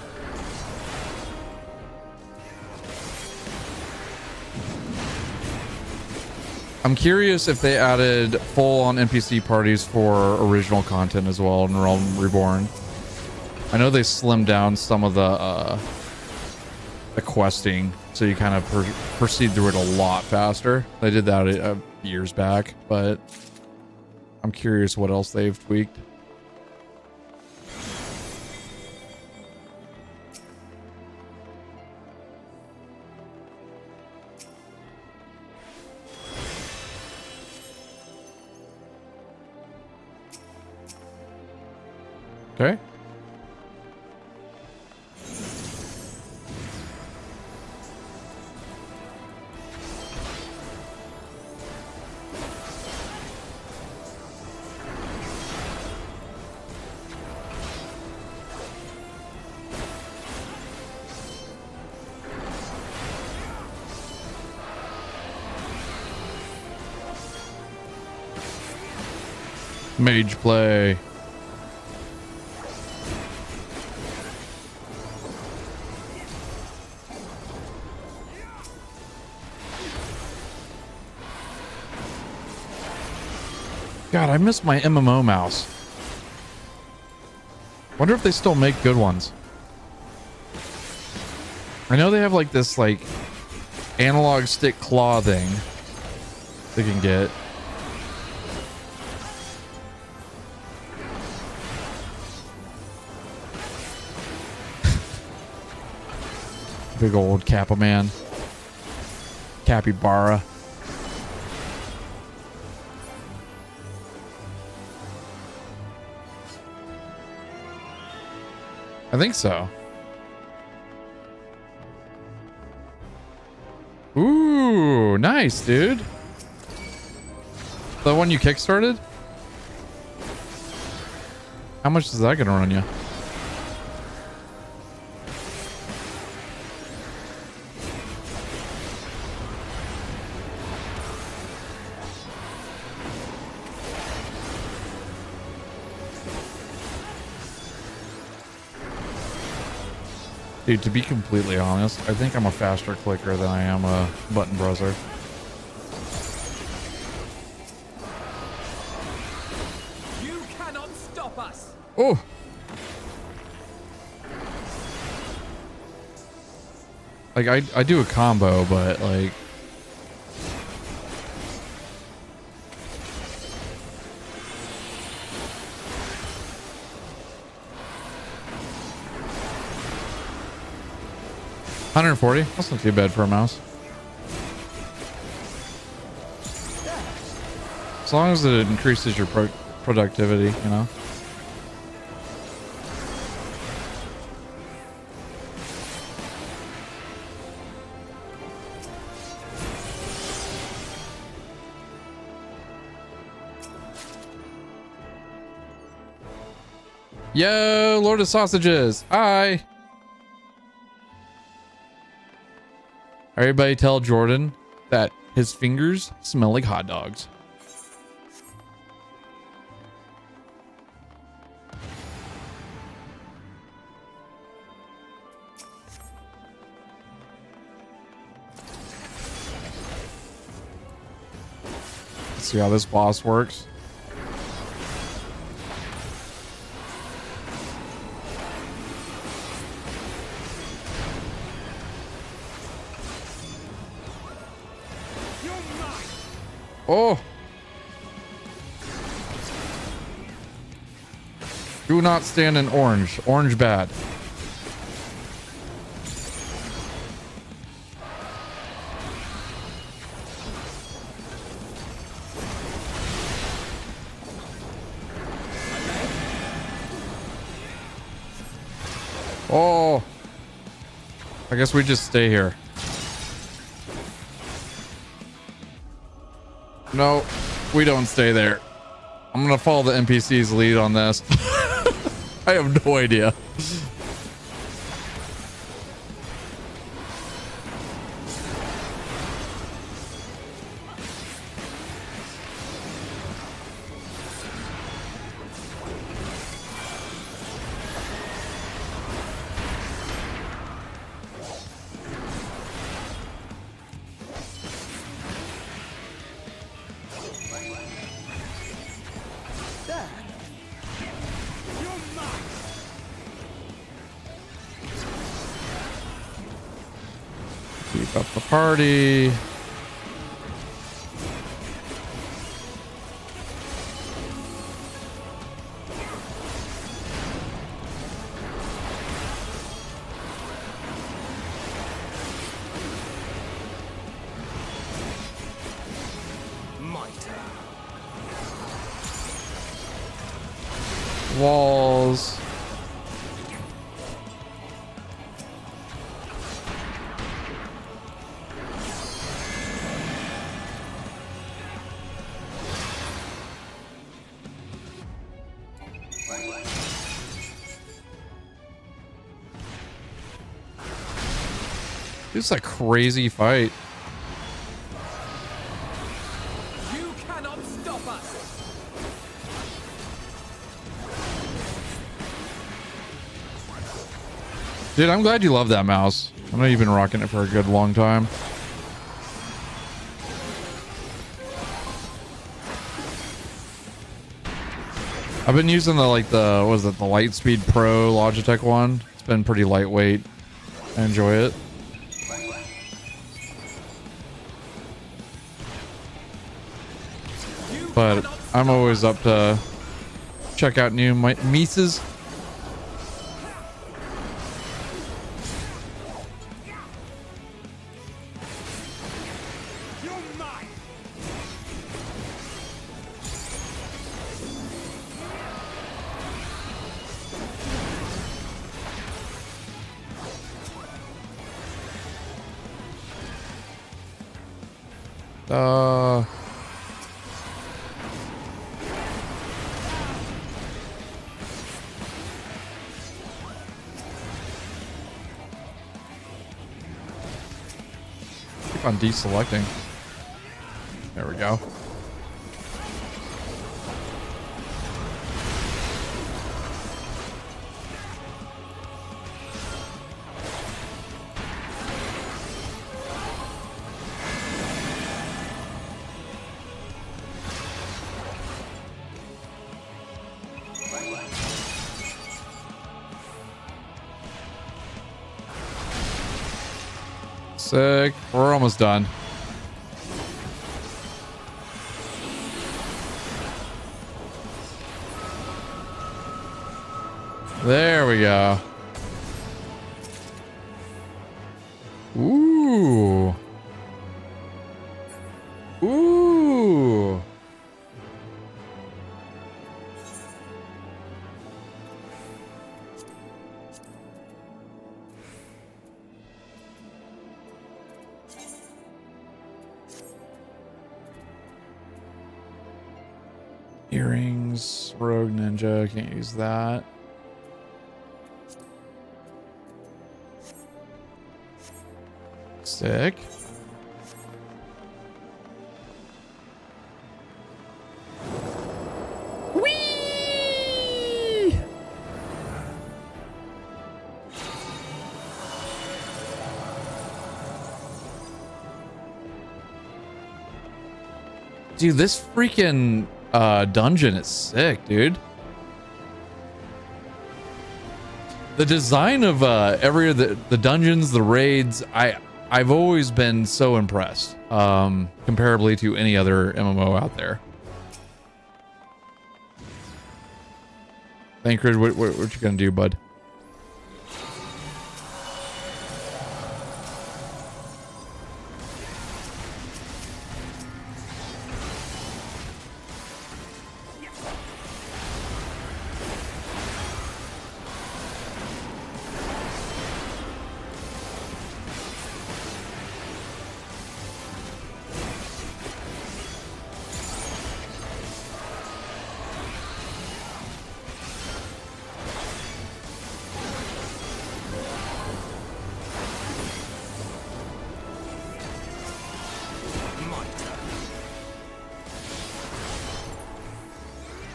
I'm curious if they added full-on NPC parties for original content as well in Realm Reborn. I know they slimmed down some of the questing, so you kind of proceed through it a lot faster. They did that years back, but I'm curious what else they've tweaked. Okay. Mage play. God, I miss my MMO mouse. Wonder if they still make good ones. I know they have like this analog stick claw thing they can get. Big old Kappa man. Capybara. I think so. Ooh, nice, dude. The one you kickstarted? How much is that gonna run you? Dude, to be completely honest, I think I'm a faster clicker than I am a button browser. You cannot stop us. Oh. Like I do a combo, but like $140. That's not too bad for a mouse. As long as it increases your productivity, you know. Yo, Lord of Sausages. Hi. Everybody tell Jordan that his fingers smell like hot dogs. Let's see how this boss works. Oh. Do not stand in orange. Orange bad. Oh. I guess we just stay here. No, we don't stay there. I'm gonna follow the NPC's lead on this. I have no idea. Keep up the party. Walls. This is a crazy fight. You cannot stop us. Dude, I'm glad you love that mouse. I know you've been rocking it for a good long time. I've been using the what was it, the Lightspeed Pro Logitech one. It's been pretty lightweight. I enjoy it. But I'm always up to check out new Mises. Keep on deselecting. There we go. Sick. We're almost done. There we go. Ooh. Ooh. Earrings, Rogue Ninja, can't use that. Sick. Whee! Dude, this freaking dungeon is sick, dude. The design of every of the dungeons, the raids, I've always been so impressed, comparably to any other MMO out there. Thancred, what you gonna do, bud?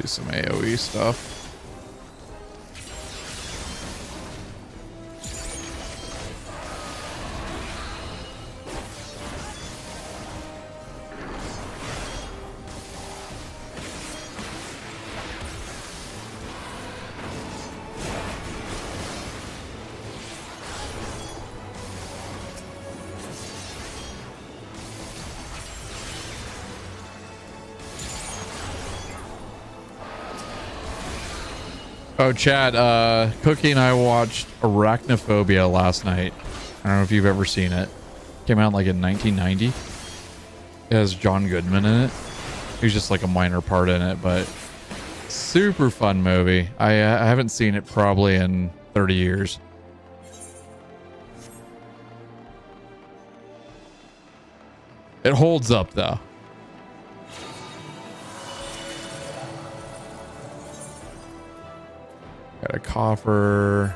Do some AoE stuff. Oh, chat, Cookie and I watched Arachnophobia last night. I don't know if you've ever seen it. Came out like in 1990. It has John Goodman in it. He's just like a minor part in it, but super fun movie. I haven't seen it probably in 30 years. It holds up though. Got a coffer.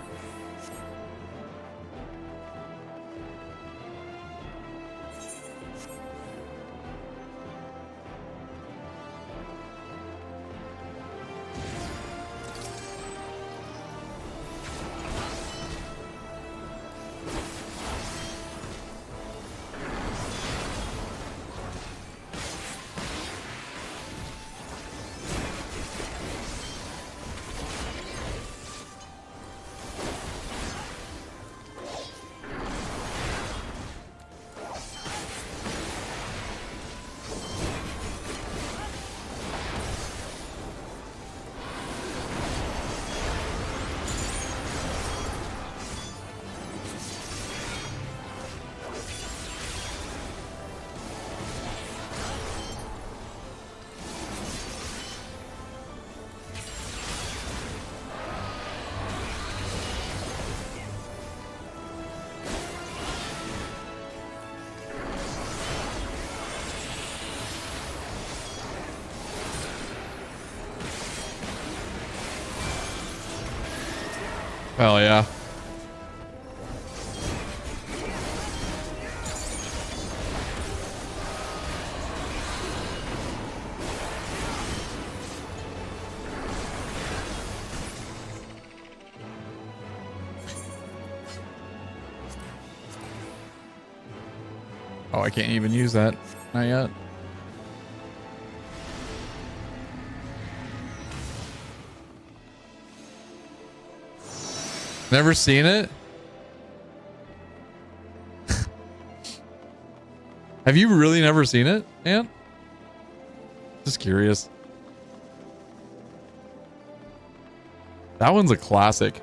Hell yeah. Oh, I can't even use that. Not yet. Never seen it? Have you really never seen it, Ant? Just curious. That one's a classic.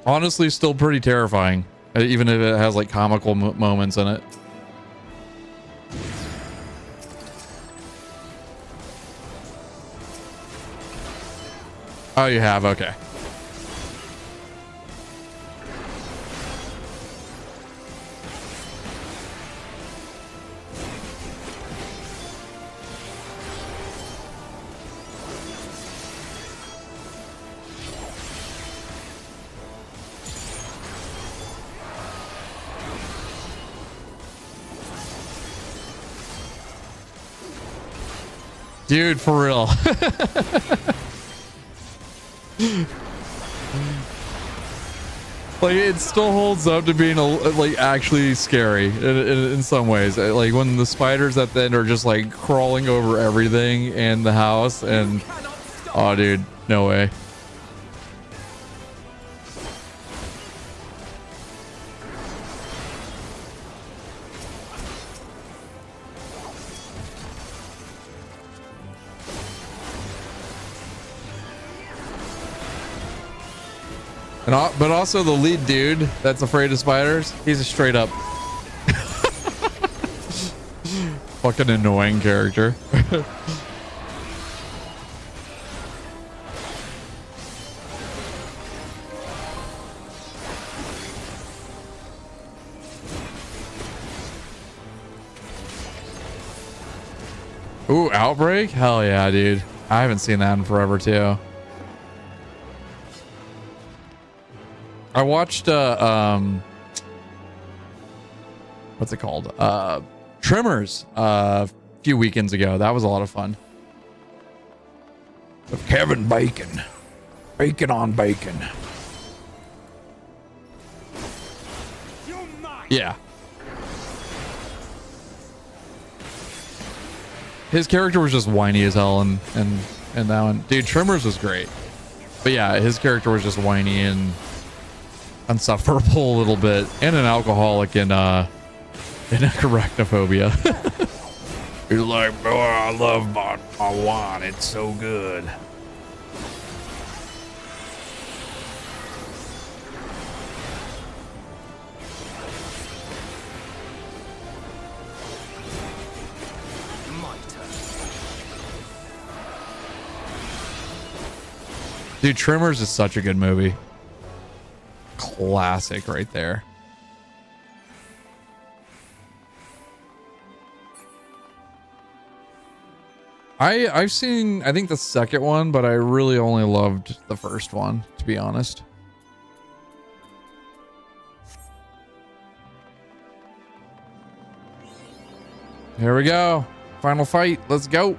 Honestly, still pretty terrifying, even if it has like comical moments in it. Oh, you have? Okay. Dude, for real. Like, it still holds up to being like actually scary in some ways. Like when the spiders at the end are just like crawling over everything in the house, and oh, dude, no way. But also the lead dude that's afraid of spiders, he's a straight up fucking annoying character. Ooh, Outbreak? Hell yeah, dude. I haven't seen that in forever too. I watched what's it called? Tremors a few weekends ago. That was a lot of fun. With Kevin Bacon. Bacon on bacon. Yeah. His character was just whiny as hell and that one. Dude, Tremors was great. But yeah, his character was just whiny and insufferable a little bit, and an alcoholic in arachnophobia. He's like, boy, I love my wine. It's so good. Dude, Tremors is such a good movie. Classic right there. I've seen, I think, the second one, but I really only loved the first one, to be honest. Here we go. Final fight. Let's go.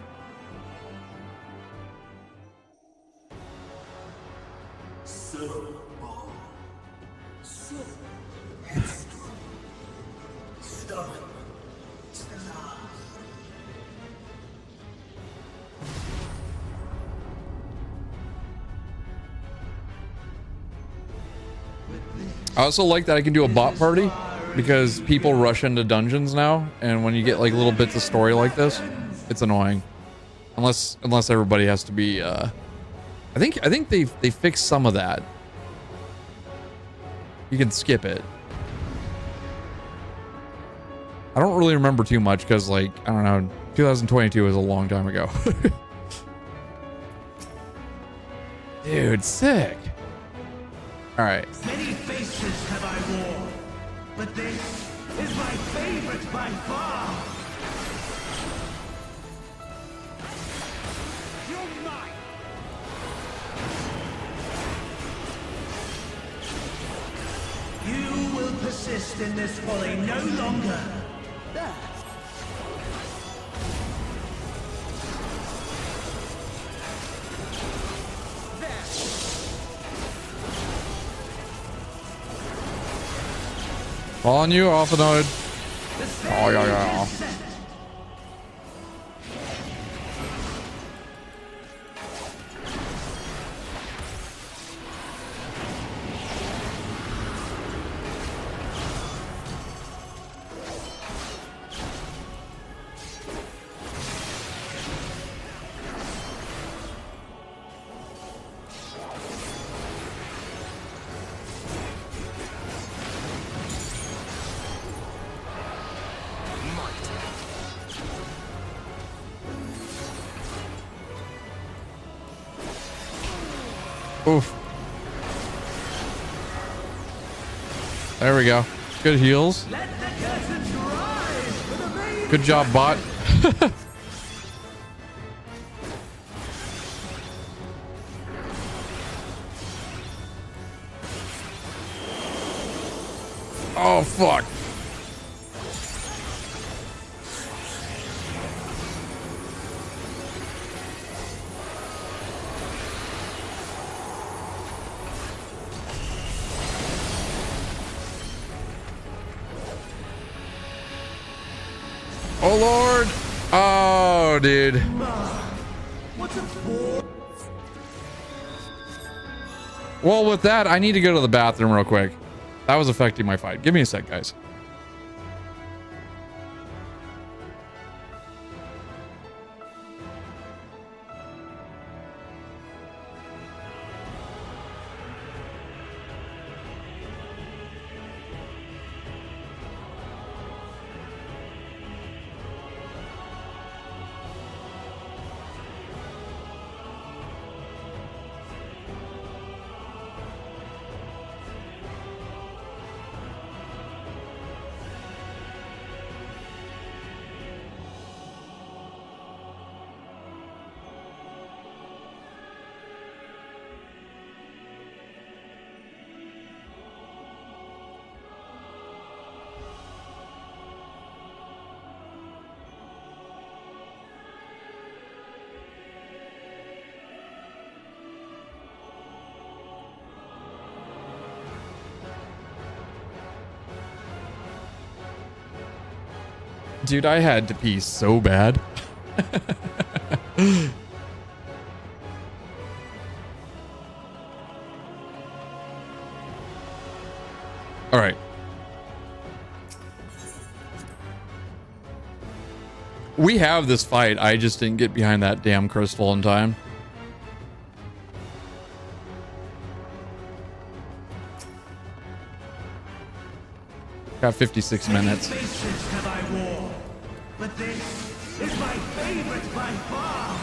I also like that I can do a bot party because people rush into dungeons now, and when you get like little bits of story like this, it's annoying. Unless everybody has to be I think they fixed some of that. You can skip it. I don't really remember too much because, like, I don't know, 2022 was a long time ago. Dude, sick. All right. Many faces have I worn, but this is my favorite by far. You're mine. persist in this folly no longer. There. On you, Arthenoid. Oh, yeah. Oof. There we go. Good heals. Good job, bot. Oh, fuck. Oh, Lord. Oh, dude. Well, with that, I need to go to the bathroom real quick. That was affecting my fight. Give me a sec, guys. Dude, I had to pee so bad. All right. We have this fight. I just didn't get behind that damn crystal in time. Got 56 minutes. Have I war, but this is my favorite by far.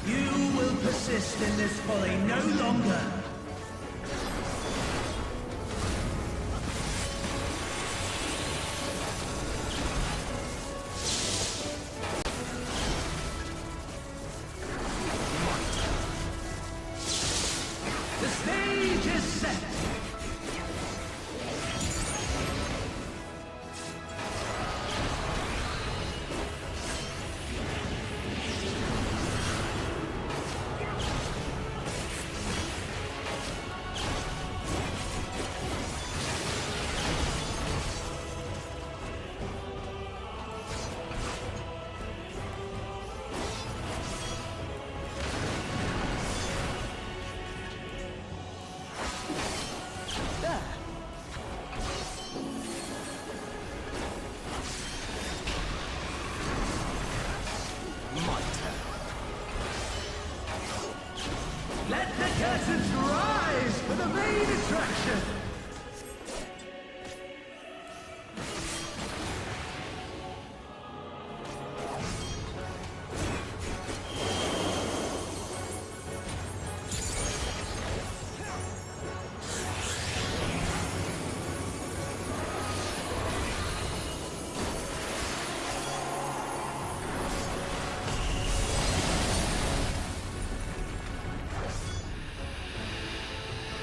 You will persist in this folly no longer.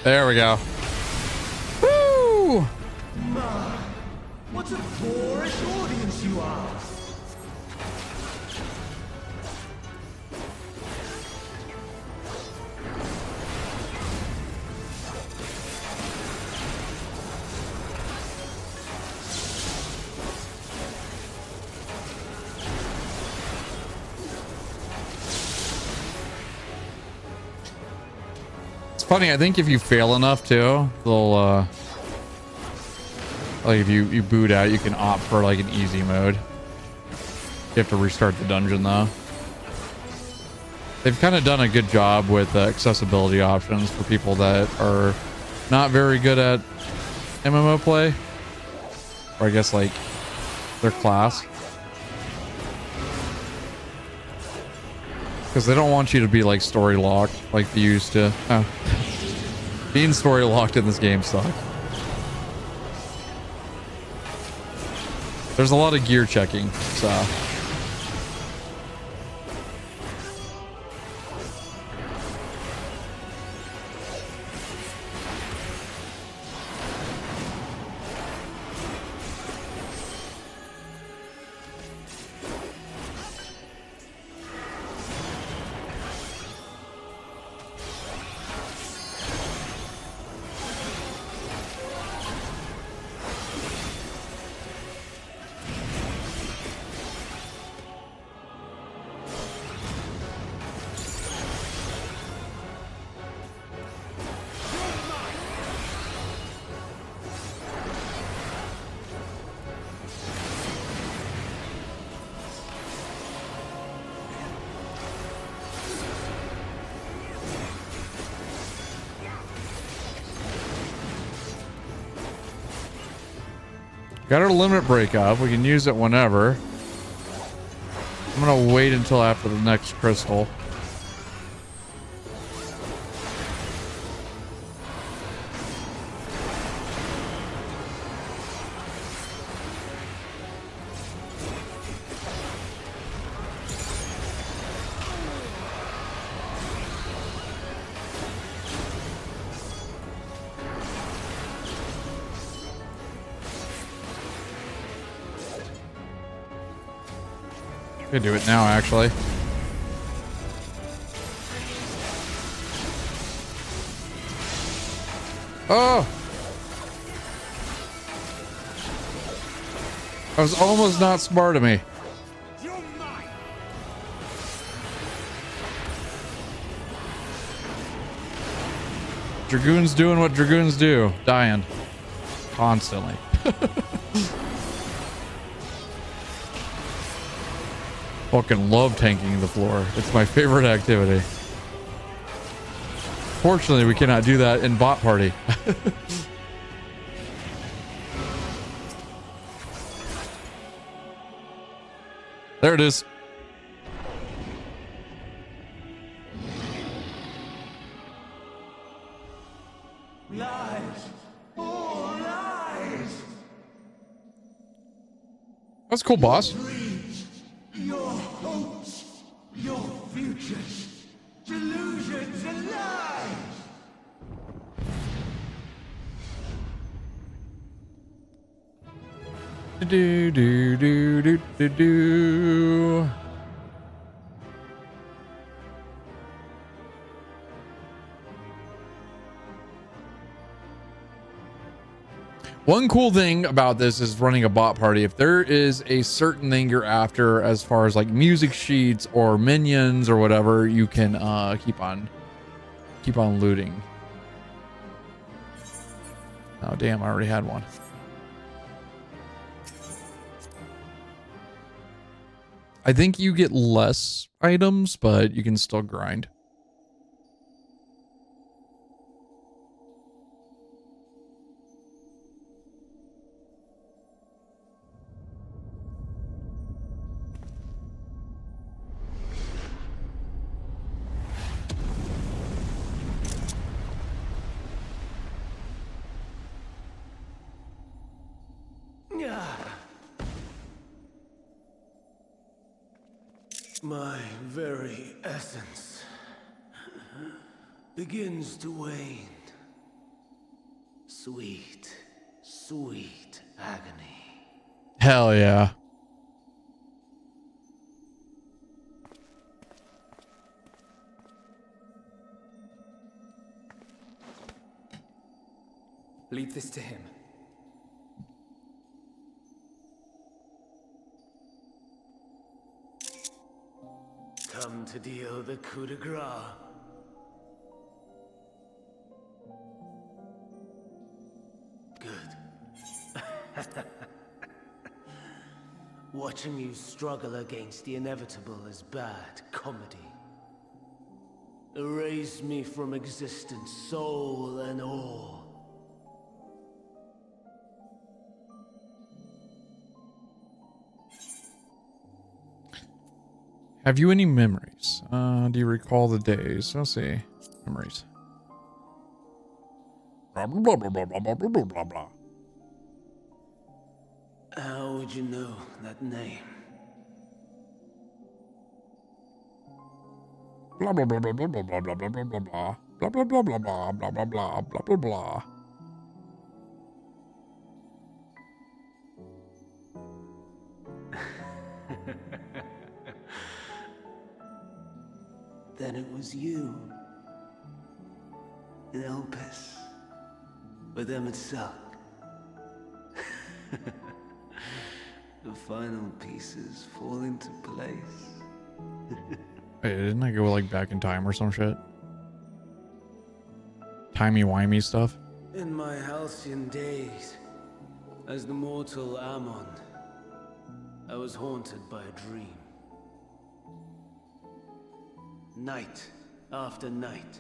There we go. Woo! What a boorish audience you are! It's funny, I think if you fail enough too, they'll like if you boot out, you can opt for like an easy mode. You have to restart the dungeon though. They've kind of done a good job with accessibility options for people that are not very good at MMO play, or I guess like their class, because they don't want you to be like story locked like they used to. Being story locked in this game sucks. There's a lot of gear checking, so. Got our limit break up. We can use it whenever. I'm gonna wait until after the next crystal. Could do it now, actually. Oh! That was almost not smart of me. Dragoon's doing what Dragoons do. Dying. Constantly. Fucking love tanking the floor. It's my favorite activity. Fortunately, we cannot do that in bot party. There it is. Lies! All lies! That's cool, boss. Your hopes, your futures, delusions and lies! Do do do do do do. One cool thing about this is running a bot party. If there is a certain thing you're after, as far as like music sheets or minions or whatever, you can keep on looting. Oh damn! I already had one. I think you get less items, but you can still grind. My very essence begins to wane. Sweet, sweet agony. Hell yeah. Leave this to him. Come to deal the coup de grace. Good. Watching you struggle against the inevitable is bad comedy. Erase me from existence, soul and all. Have you any memories? Do you recall the days? Let's see. Memories. Blah, blah, blah, blah, blah, blah, blah, blah, blah. How would you know that name? Blah, blah, blah, blah, blah, blah, blah, blah, blah, blah, blah, blah. Blah, blah, blah, blah, blah, blah, blah, blah, blah, blah, blah. Then it was you. In Elpis. With Eorzea. The final pieces fall into place. Wait, didn't I go like back in time or some shit? Timey-wimey stuff? In my halcyon days, as the mortal Ammon, I was haunted by a dream. Night after night,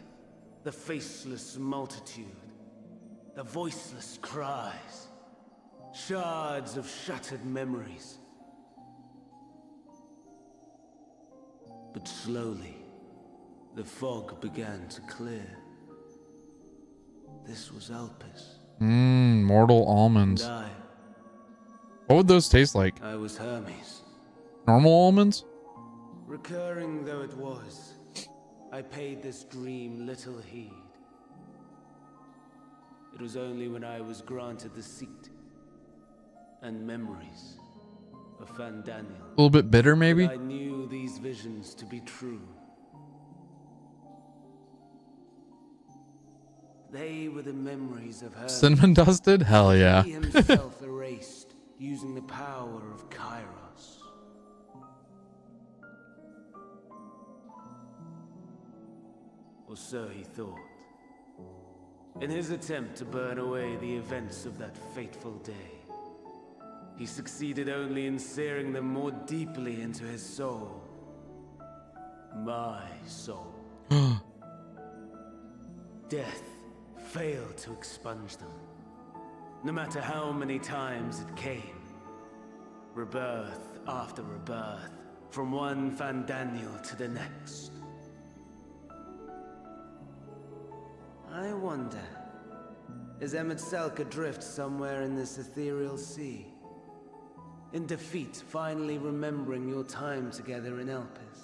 the faceless multitude, the voiceless cries, shards of shattered memories. But slowly, the fog began to clear. This was Elpis. Mortal almonds. And What would those taste like? I was Hermes. Normal almonds? Recurring though it was, I paid this dream little heed. It was only when I was granted the seat and memories of Fandaniel. A little bit bitter, maybe? that I knew these visions to be true. They were the memories of her. Cinnamon dusted? Hell yeah. He himself erased using the power of Kairos. Or so he thought. In his attempt to burn away the events of that fateful day, he succeeded only in searing them more deeply into his soul. My soul. Death failed to expunge them, no matter how many times it came. Rebirth after rebirth, from one Fandaniel to the next. I wonder, is Eorzea adrift somewhere in this ethereal sea? In defeat, finally remembering your time together in Elpis?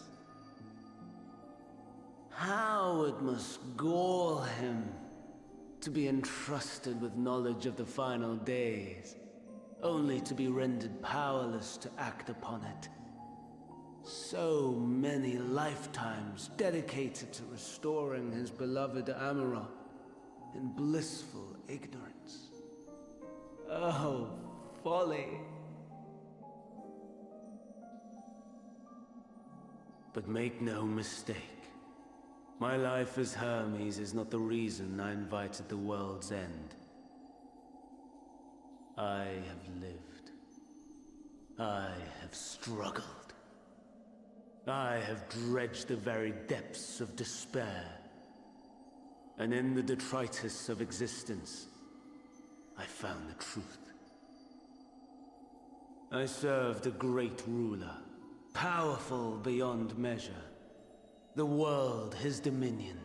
How it must gall him to be entrusted with knowledge of the final days, only to be rendered powerless to act upon it. So many lifetimes dedicated to restoring his beloved Amarok in blissful ignorance. Oh, folly. But make no mistake, my life as Hermes is not the reason I invited the world's end. I have lived. I have struggled. I have dredged the very depths of despair. And in the detritus of existence, I found the truth. I served a great ruler, powerful beyond measure. The world his dominion.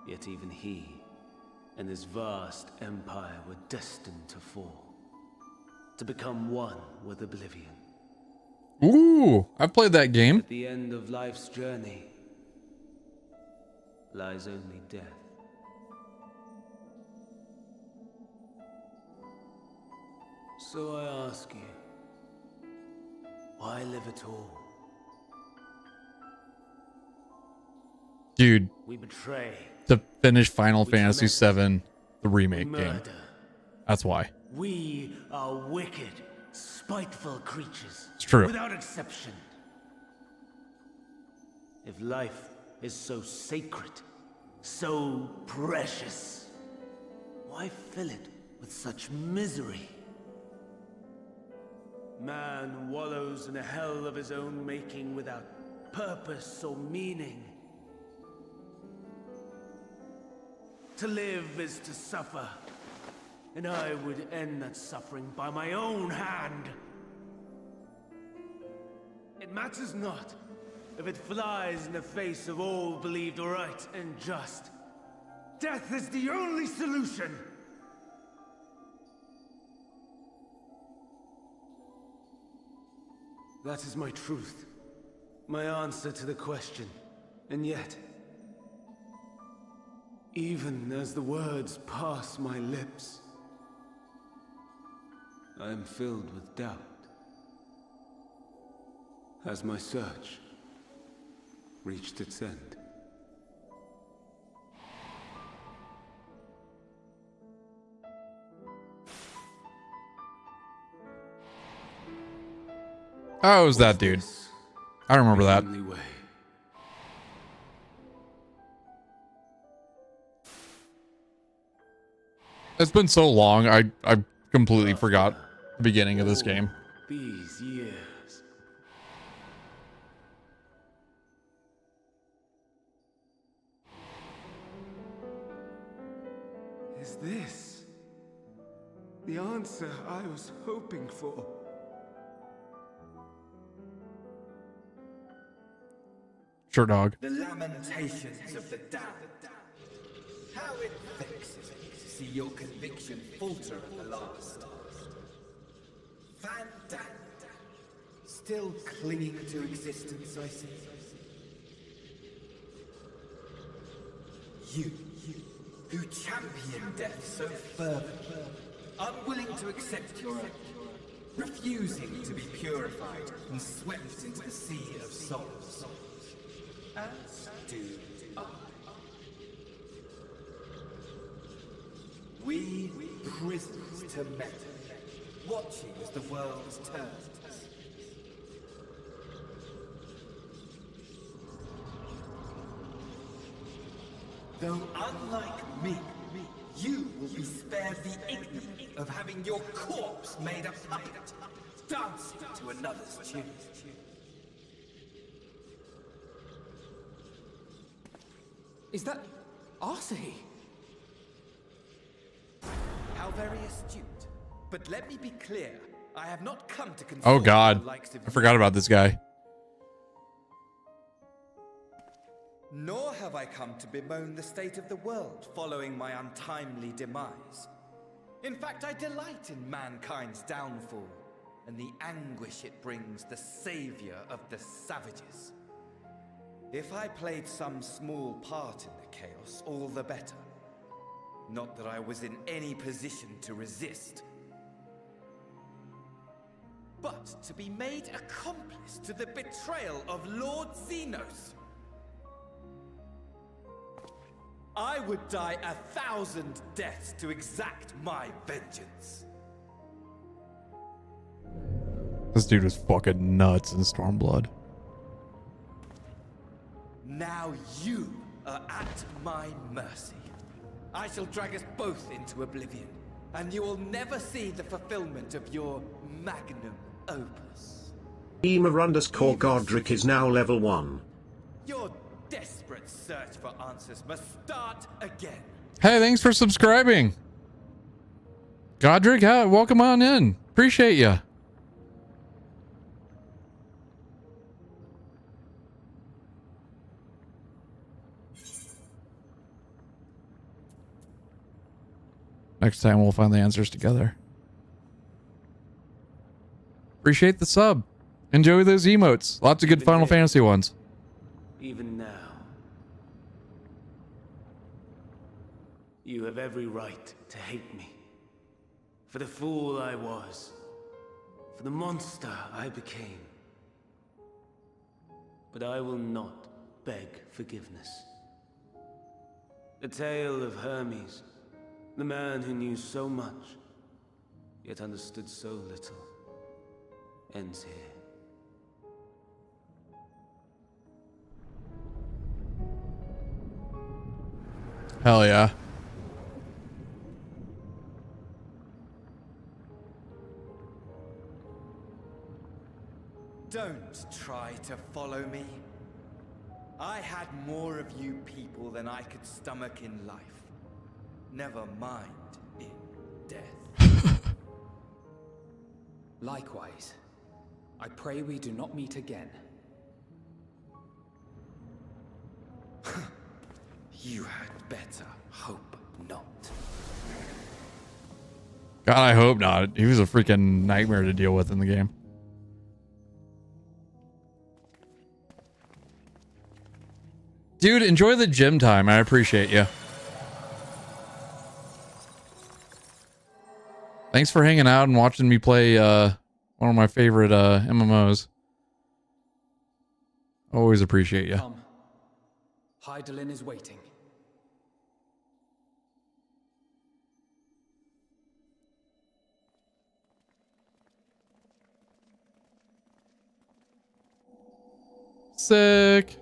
Yet even he and his vast empire were destined to fall. To become one with oblivion. Ooh, I've played that game. At the end of life's journey lies only death. So I ask you, why live at all? Dude, We betray. to finish Final Fantasy VII, the remake game. Murder. That's why. We are wicked, spiteful creatures. It's true. Without exception. If life is so sacred, so precious, why fill it with such misery? Man wallows in a hell of his own making without purpose or meaning. To live is to suffer, and I would end that suffering by my own hand. It matters not if it flies in the face of all believed right and just. Death is the only solution! That is my truth, my answer to the question. And yet, even as the words pass my lips, I am filled with doubt. Has my search reached its end? Oh, it was that dude. I remember that. It's been so long, I completely forgot the beginning of this game. These years. Is this the answer I was hoping for? Sure, dog. The lamentations of the damned. How it vexes me to see your conviction falter at the last. Vandal. Still clinging to existence, I see. You, who champion death so fervently, unwilling to accept your own, refusing to be purified and swept into the sea of souls. As do I. We prisoners to men, watching as the world turns. Though unlike me, you will be spared the ignominy of having your corpse made a puppet, dancing to another's tune. Is that Eorzea? How very astute. But let me be clear. I have not come to consult Oh with god, the likes of I forgot about this guy. Nor have I come to bemoan the state of the world following my untimely demise. In fact, I delight in mankind's downfall and the anguish it brings the savior of the savages. If I played some small part in the chaos, all the better. Not that I was in any position to resist. But to be made accomplice to the betrayal of Lord Xenos. I would die 1,000 deaths to exact my vengeance. This dude was fucking nuts in Stormblood. Now you are at my mercy. I shall drag us both into oblivion, and you will never see the fulfillment of your magnum opus. _Godric is now level 1. Your desperate search for answers must start again. Hey, thanks for subscribing. Godric, welcome on in. Appreciate ya. Next time we'll find the answers together. Appreciate the sub. Enjoy those emotes. Lots of good Final Fantasy ones. Even now, you have every right to hate me for the fool I was for the monster I became. But I will not beg forgiveness. The tale of Hermes, the man who knew so much, yet understood so little, ends here. Hell yeah. Don't try to follow me. I had more of you people than I could stomach in life. Never mind in death. Likewise, I pray we do not meet again. You had better hope not. God, I hope not. He was a freaking nightmare to deal with in the game. Dude, enjoy the gym time. I appreciate you. Thanks for hanging out and watching me play one of my favorite MMOs. Always appreciate you. Come. Hydaelyn is waiting. Sick.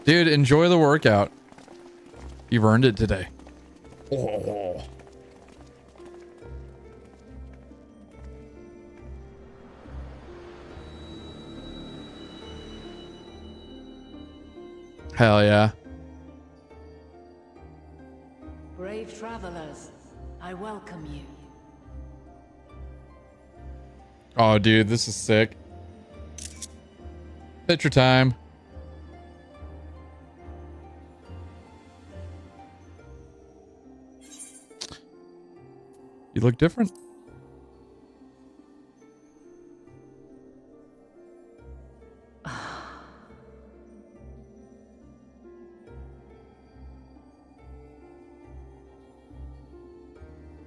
Dude, enjoy the workout. You've earned it today. Oh. Hell yeah. Brave travelers, I welcome you. Oh, dude, this is sick. Picture time. You look different.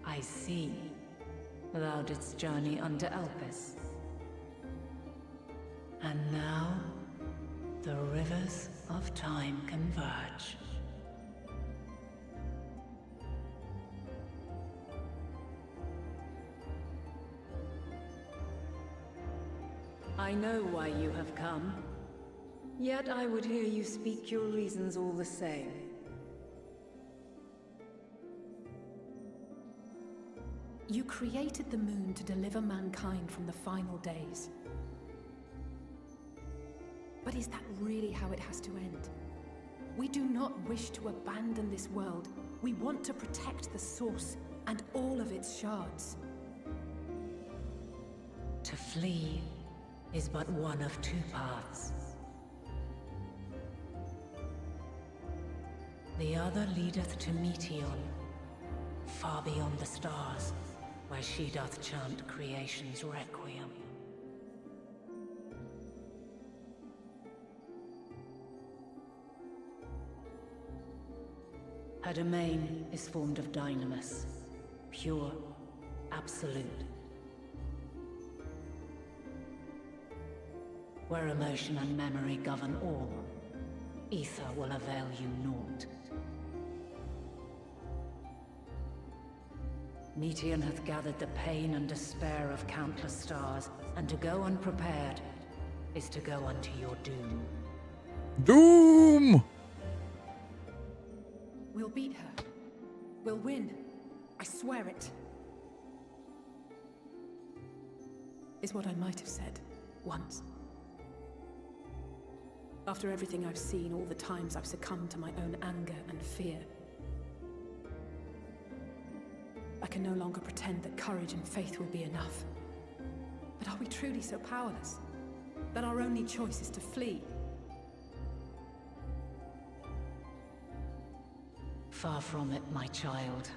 I see. Thou didst journey under Elpis. And now, the rivers of time converge. I know why you have come. Yet I would hear you speak your reasons all the same. You created the moon to deliver mankind from the final days. But is that really how it has to end? We do not wish to abandon this world. We want to protect the source and all of its shards. To flee is but one of two paths. The other leadeth to Meteon, far beyond the stars, where she doth chant creation's requiem. Her domain is formed of dynamis, pure, absolute. Where emotion and memory govern all, ether will avail you naught. Meteon hath gathered the pain and despair of countless stars, and to go unprepared is to go unto your doom. Doom! We'll beat her. We'll win. I swear it. Is what I might have said once. After everything I've seen, all the times I've succumbed to my own anger and fear. I can no longer pretend that courage and faith will be enough. But are we truly so powerless? That our only choice is to flee? Far from it, my child.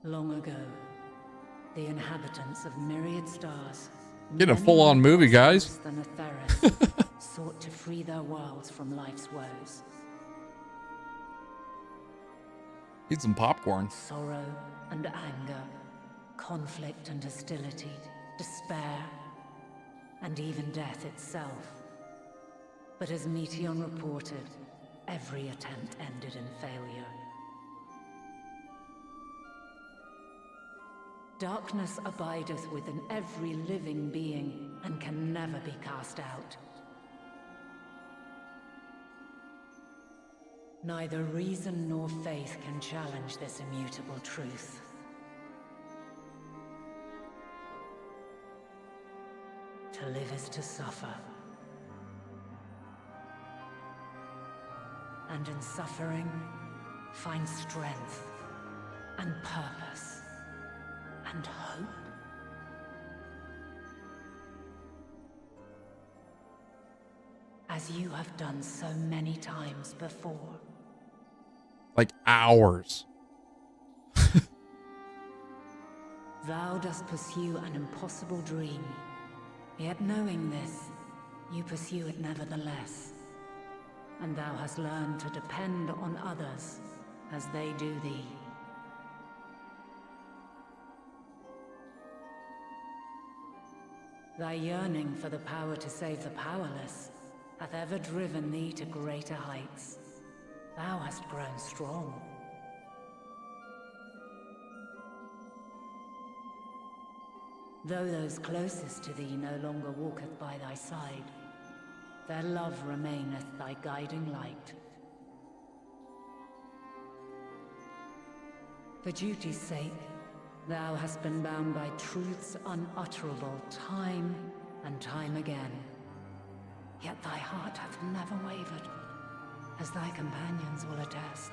Long ago, the inhabitants of myriad stars, Getting a full-on movie, guys. than a Theris, sought to free their worlds from life's woes. Eat some popcorn. Sorrow and anger, conflict and hostility, despair, and even death itself. But as Meteion reported, every attempt ended in failure. Darkness abideth within every living being and can never be cast out. Neither reason nor faith can challenge this immutable truth. To live is to suffer. And in suffering, find strength and purpose and hope. As you have done so many times before. Like hours. Thou dost pursue an impossible dream, yet knowing this, you pursue it nevertheless. And thou hast learned to depend on others as they do thee. Thy yearning for the power to save the powerless hath ever driven thee to greater heights. Thou hast grown strong. Though those closest to thee no longer walketh by thy side, their love remaineth thy guiding light. For duty's sake, thou hast been bound by truths unutterable time and time again. Yet thy heart hath never wavered, as thy companions will attest.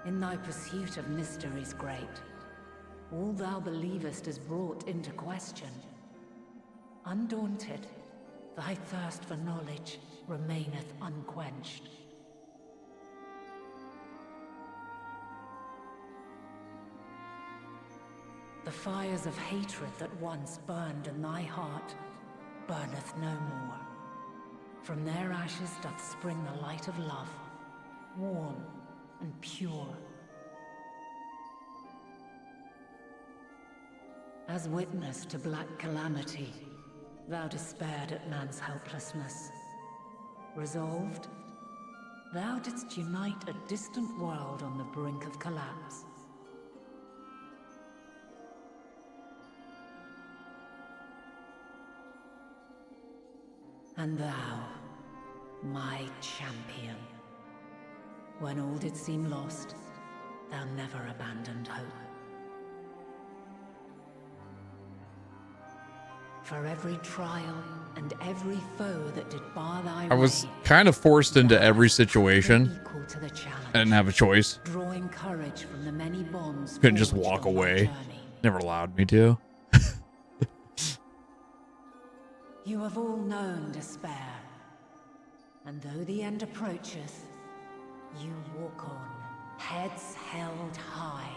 In thy pursuit of mysteries great, all thou believest is brought into question. Undaunted, thy thirst for knowledge remaineth unquenched. The fires of hatred that once burned in thy heart burneth no more. From their ashes doth spring the light of love, warm and pure. As witness to black calamity, thou despaired at man's helplessness. Resolved, thou didst unite a distant world on the brink of collapse. And thou, my champion, when all did seem lost, thou never abandoned hope. For every trial and every foe that did bar thy way, I was kind of forced into every situation. equal to the challenge, I didn't have a choice. drawing courage from the many bonds. Couldn't just forged walk on thy away. journey. Never allowed me to. You have all known despair, and though the end approacheth, you walk on, heads held high.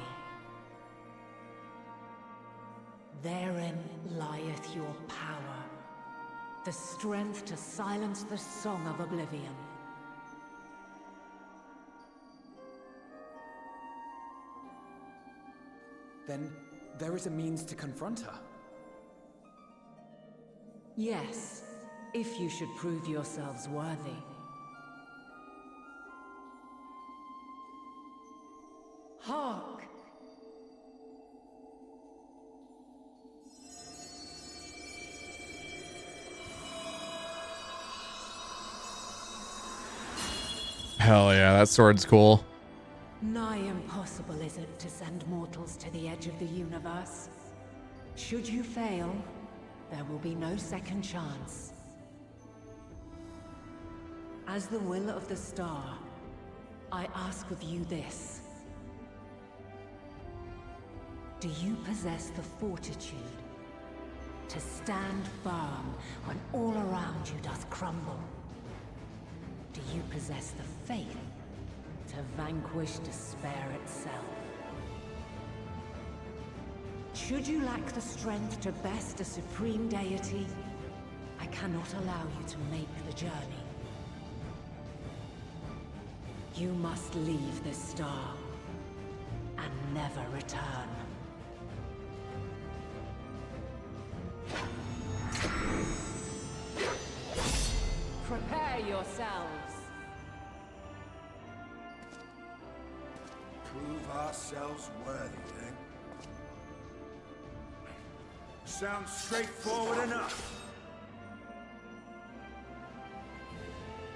Therein lieth your power, the strength to silence the song of oblivion. Then there is a means to confront her. Yes, if you should prove yourselves worthy. Hark! Hell yeah, that sword's cool. Nigh impossible is it to send mortals to the edge of the universe. Should you fail, there will be no second chance. As the will of the star, I ask of you this. Do you possess the fortitude to stand firm when all around you doth crumble? Do you possess the faith to vanquish despair itself? Should you lack the strength to best a supreme deity, I cannot allow you to make the journey. You must leave this star and never return. Prepare yourselves. Prove ourselves worthy, then. Sounds straightforward enough.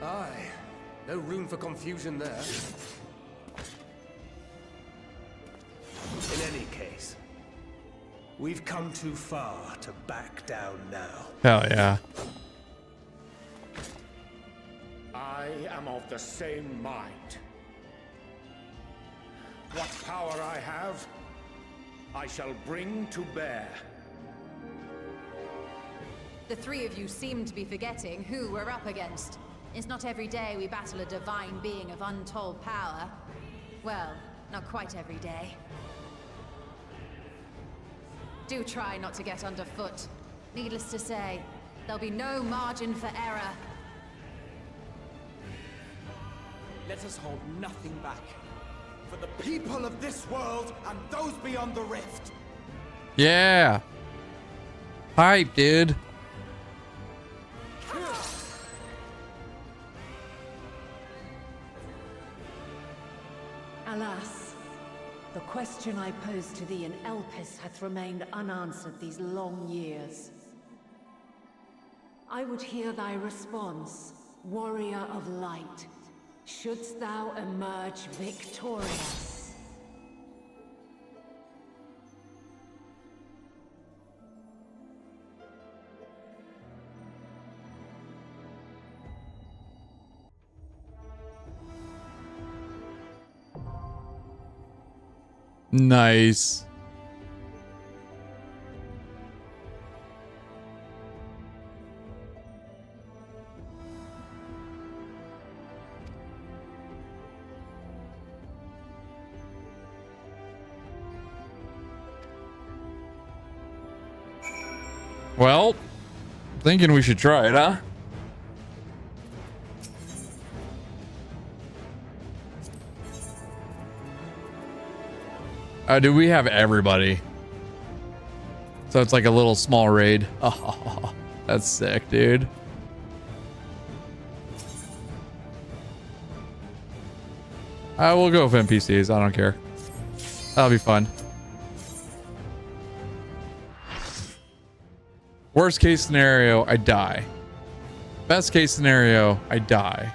Aye. No room for confusion there. In any case, we've come too far to back down now. Hell yeah. I am of the same mind. What power I have, I shall bring to bear. The three of you seem to be forgetting who we're up against. It's not every day we battle a divine being of untold power. Well, not quite every day. Do try not to get underfoot. Needless to say, there'll be no margin for error. Let us hold nothing back. For the people of this world and those beyond the rift. Yeah. Hype, dude. Alas, the question I posed to thee in Elpis hath remained unanswered these long years. I would hear thy response, warrior of light. Shouldst thou emerge victorious? Nice. Well, thinking we should try it, huh? Do we have everybody? So it's like a little small raid. Oh, that's sick, dude. I will go with NPCs. I don't care. That'll be fun. Worst case scenario, I die. Best case scenario, I die.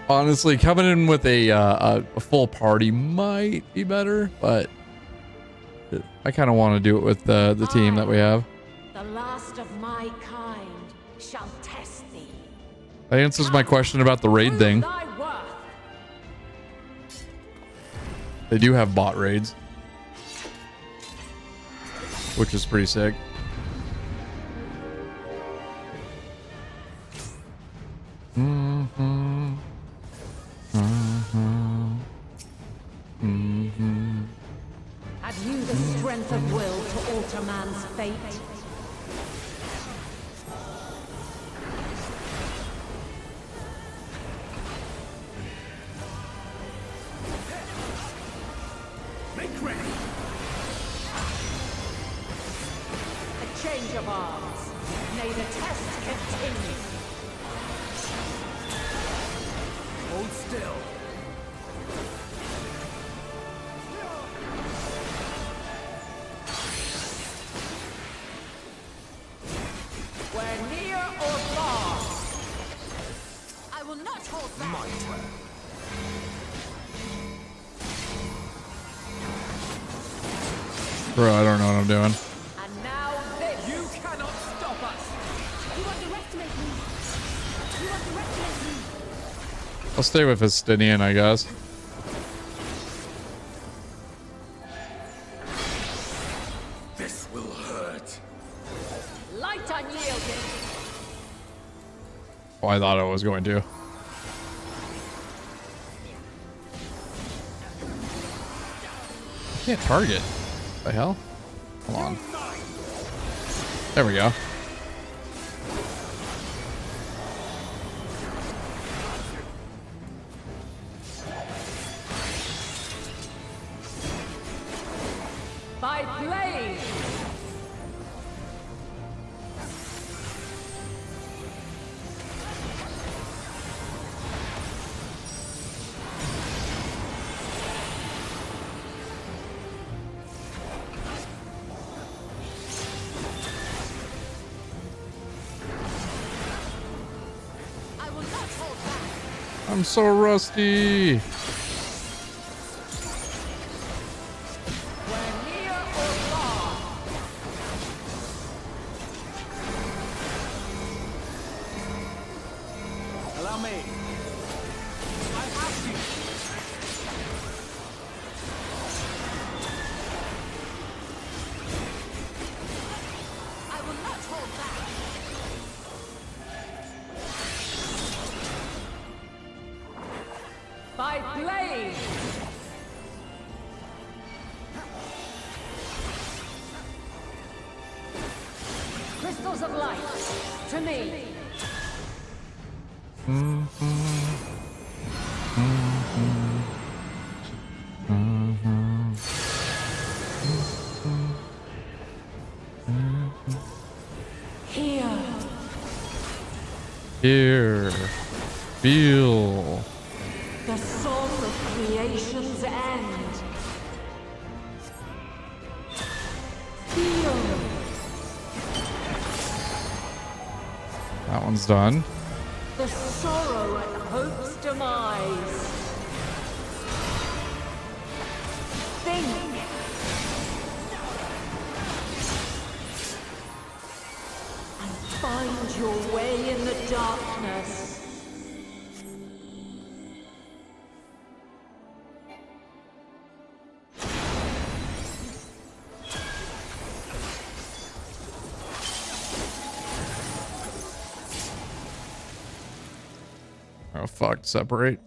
Honestly, coming in with a full party might be better, but I kind of want to do it with the team that we have. The last of my kind shall test thee. That answers my question about the raid thing. Thy worth. They do have bot raids, which is pretty sick. Mm-hmm. Mm-hmm. Mm-hmm. Have you the strength of will to alter man's fate? Make ready. A change of arms. May the test continue. Hold still. We're near or far. I will not hold back. My turn. Bro, I don't know what I'm doing. And now this. You cannot stop us. You underestimate me. You underestimate me. I'll stay with Justinian, I guess. This will will hurt. Light unyielding. Oh, I thought I was going to. Can't target. The hell? Hold on. There we go. By blade. I will not hold back. I'm so rusty. Allow me. I have you. I will not hold back. By blade. Crystals of light, to me. Here. Here. Feel. The song of creation's end. Feel. That one's done. The sorrow at hope's demise. Think. And find your way in the darkness. Oh fuck, separate.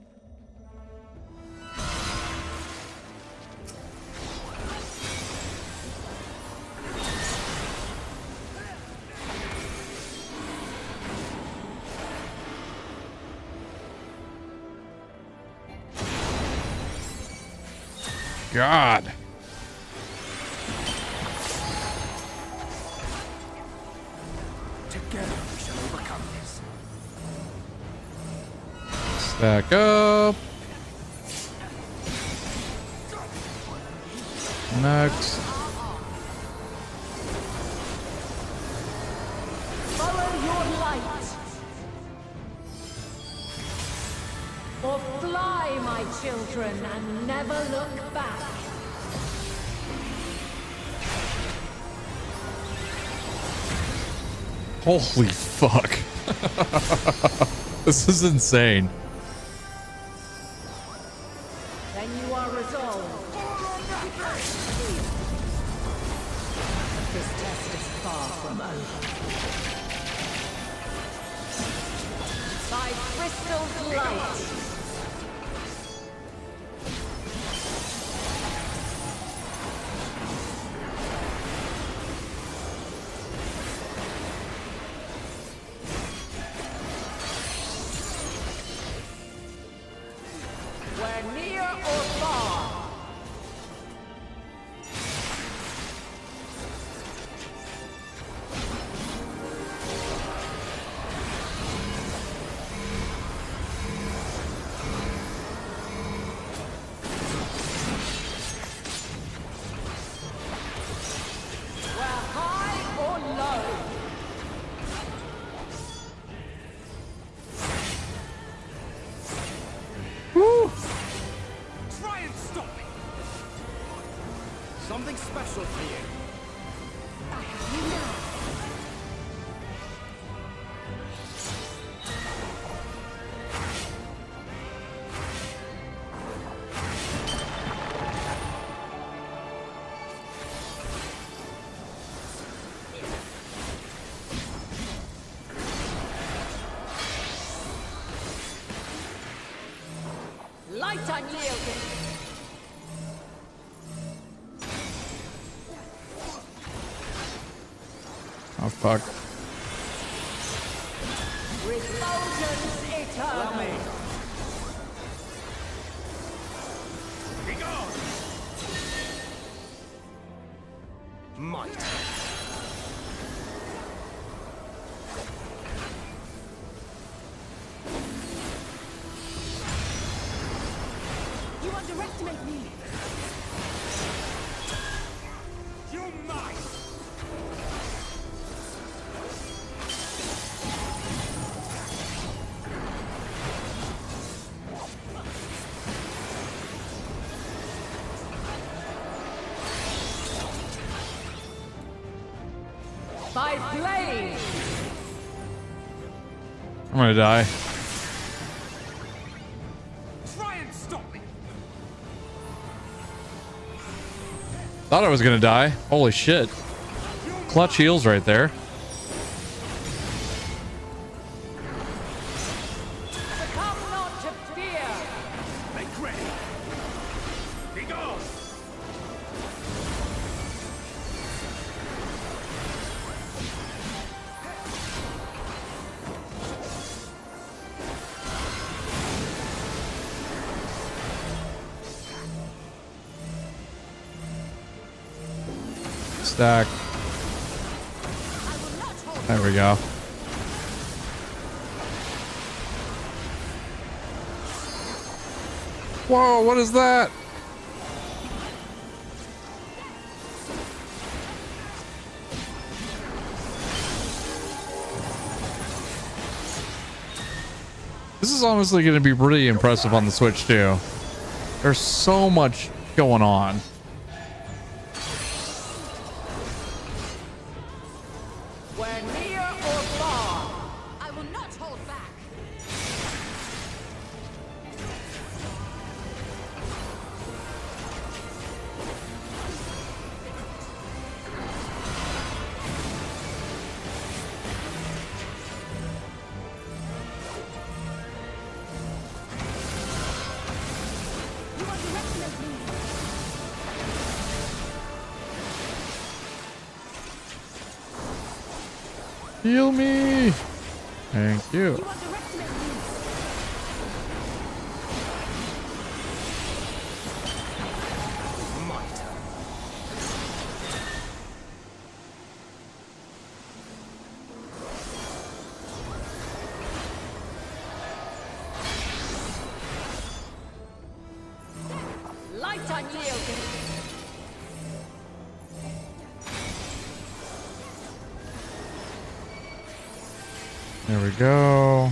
God. Together we shall overcome this. Stack up. Next. Follow your light. Or fly, my children, and never look back. Holy fuck. This is insane. Then you are resolved. This test is far from over. By crystal's light. Where near or far. Light unyielding. Oh fuck. Refulgence eternal. Be gone! Might. You underestimate me. You might! By blade. I'm gonna die. Try and stop me. Thought I was gonna die. Holy shit. Clutch heals right there. Succumb not to fear. Make ready! Be gone! Stack. There we go. Whoa, what is that? This is honestly going to be pretty impressive on the Switch too. There's so much going on. Where near or far, I will not hold back. You underestimate me. Heal me. Thank you. You underestimate me. Might. Light unyielding. There we go.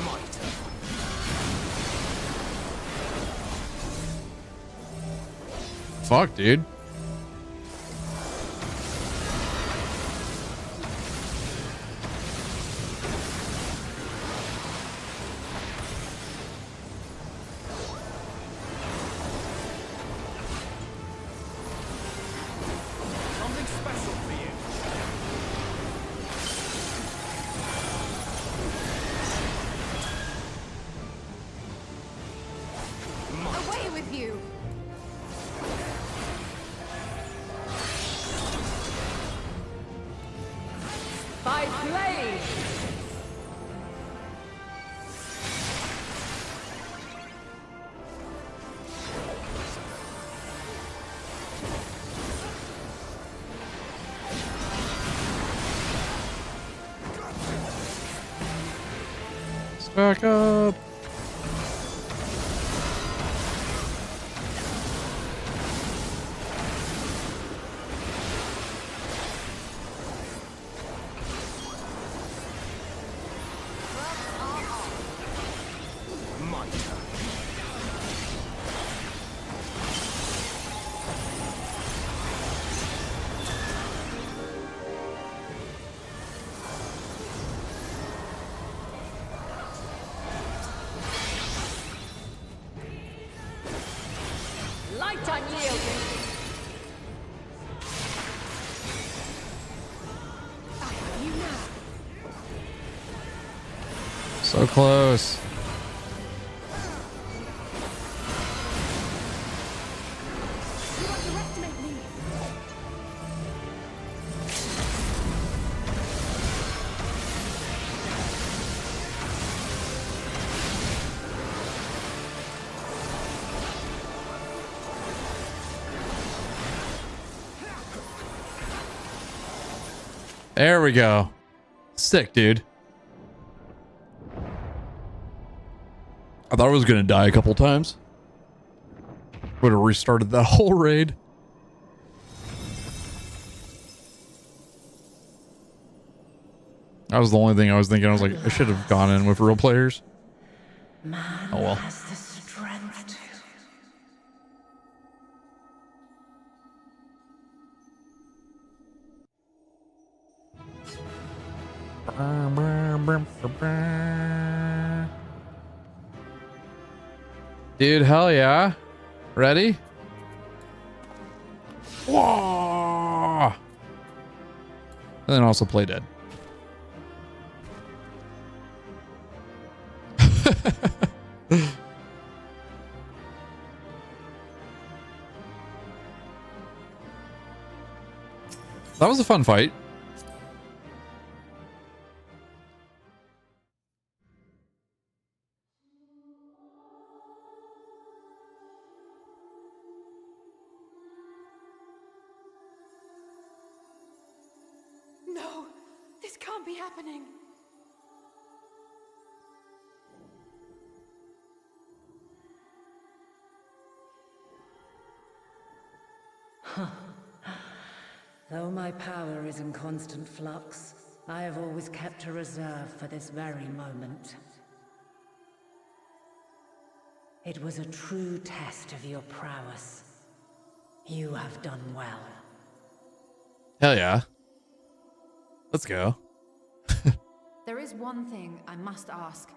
Might. Fuck, dude. Something special for you. Away with you! By blade. Let's back up. Might. Light unyielding. I have you now. So close. There we go. Sick, dude. I thought I was going to die a couple times. Would have restarted that whole raid. That was the only thing I was thinking. I was like, I should have gone in with real players. Oh well. Has the strength to. Dude, hell yeah. Ready? Whoa! And then also play dead. That was a fun fight. No, this can't be happening. Though my power is in constant flux, I have always kept a reserve for this very moment. It was a true test of your prowess. You have done well. Hell yeah. Let's go. There is one thing I must ask.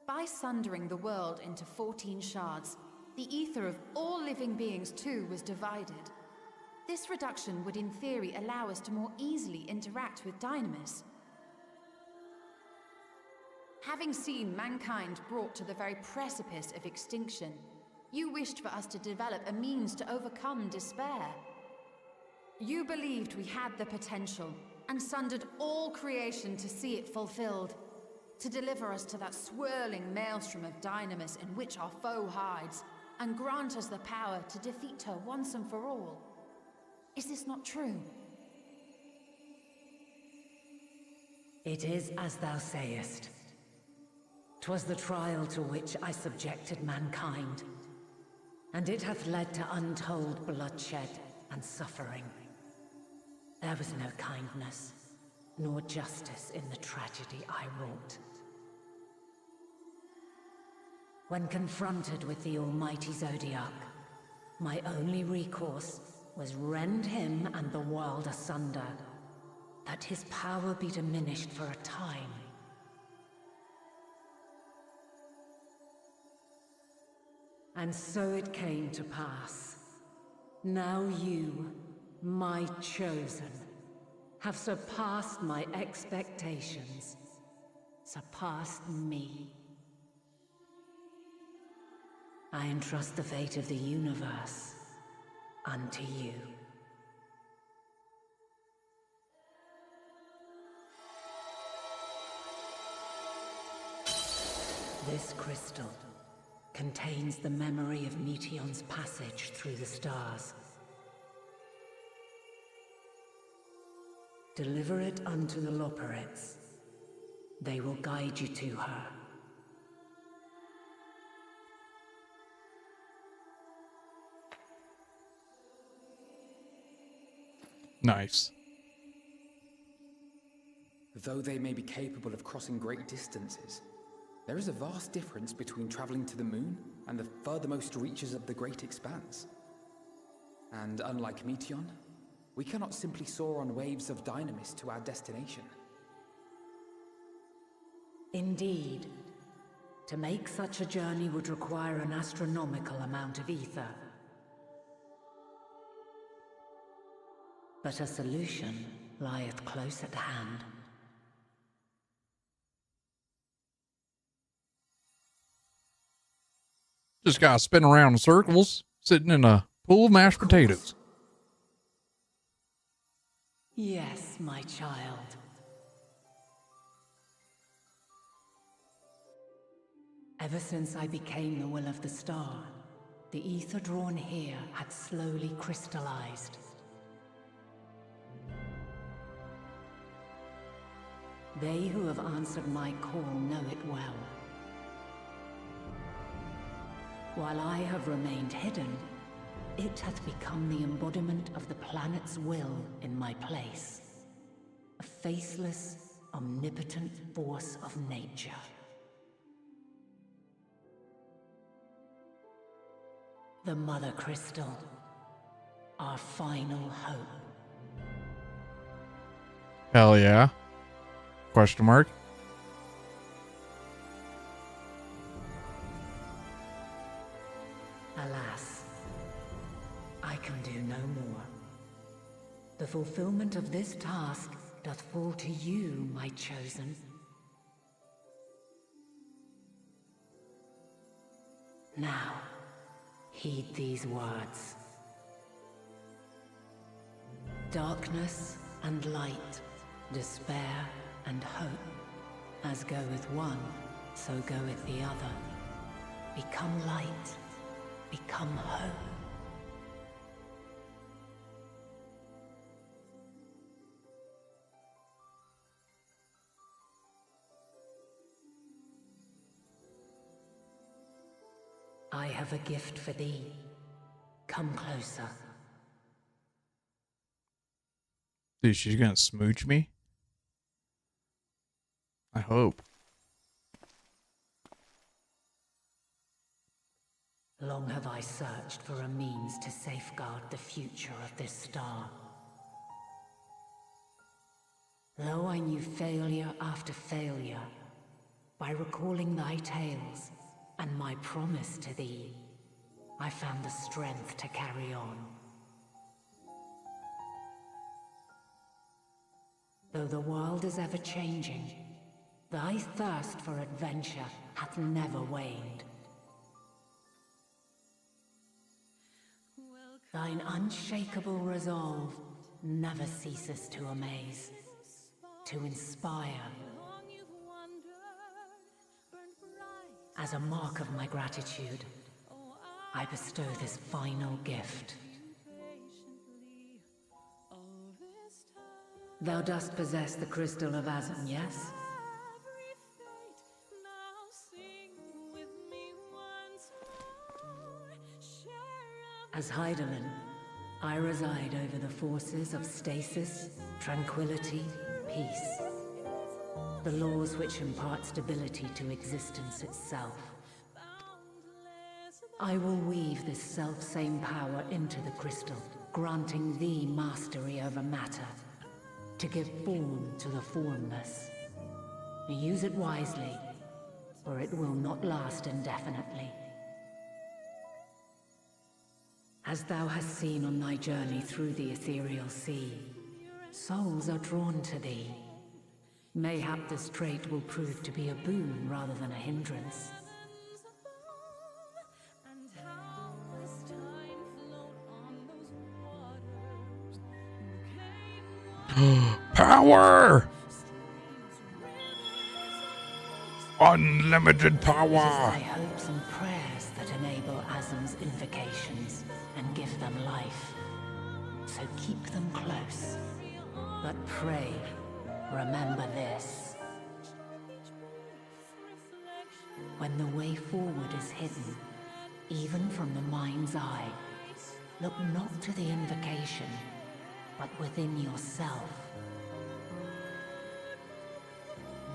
By sundering the world into 14 shards, the ether of all living beings too was divided. This reduction would in theory allow us to more easily interact with Dynamis. Having seen mankind brought to the very precipice of extinction, you wished for us to develop a means to overcome despair. You believed we had the potential, and sundered all creation to see it fulfilled, to deliver us to that swirling maelstrom of Dynamis in which our foe hides, and grant us the power to defeat her once and for all. Is this not true? It is as thou sayest. 'Twas the trial to which I subjected mankind, and it hath led to untold bloodshed and suffering. There was no kindness, nor justice in the tragedy I wrought. When confronted with the almighty Zodiac, my only recourse was rend him and the world asunder, that his power be diminished for a time. And so it came to pass. Now you, my chosen, have surpassed my expectations, surpassed me. I entrust the fate of the universe unto you. This crystal contains the memory of Meteion's passage through the stars. Deliver it unto the Loporrits. They will guide you to her. Nice. Though they may be capable of crossing great distances, there is a vast difference between traveling to the moon and the furthermost reaches of the great expanse. And unlike Meteion, we cannot simply soar on waves of Dynamis to our destination. Indeed. To make such a journey would require an astronomical amount of ether. But a solution lieth close at hand. Just gotta spin around in circles, sitting in a pool of mashed potatoes. Yes, my child. Ever since I became the will of the star, the ether drawn here had slowly crystallized. They who have answered my call know it well. While I have remained hidden, it hath become the embodiment of the planet's will in my place. A faceless, omnipotent force of nature. The Mother Crystal, our final hope. Hell yeah. Question mark. Alas, I can do no more. The fulfillment of this task doth fall to you, my chosen. Now, heed these words. Darkness and light, despair and hope. As goeth one, so goeth the other. Become light, become hope. I have a gift for thee. Come closer. Dude, she's gonna smooch me? I hope. Long have I searched for a means to safeguard the future of this star. Though I knew failure after failure, by recalling thy tales and my promise to thee, I found the strength to carry on. Though the world is ever changing, thy thirst for adventure hath never waned. Thine unshakable resolve never ceases to amaze, to inspire. As a mark of my gratitude, I bestow this final gift. Thou dost possess the Crystal of Azum, yes? As Heidelin, I reside over the forces of stasis, tranquility, peace. The laws which impart stability to existence itself. I will weave this self-same power into the crystal, granting thee mastery over matter, to give form to the formless. Use it wisely, or it will not last indefinitely. As thou hast seen on thy journey through the ethereal sea, souls are drawn to thee. Mayhap this trait will prove to be a boon rather than a hindrance. Power! Unlimited power! It is thy hopes and prayers that enable Azum's invocations and give them life. So keep them close. But pray, remember this. When the way forward is hidden, even from the mind's eye, look not to the invocation, but within yourself.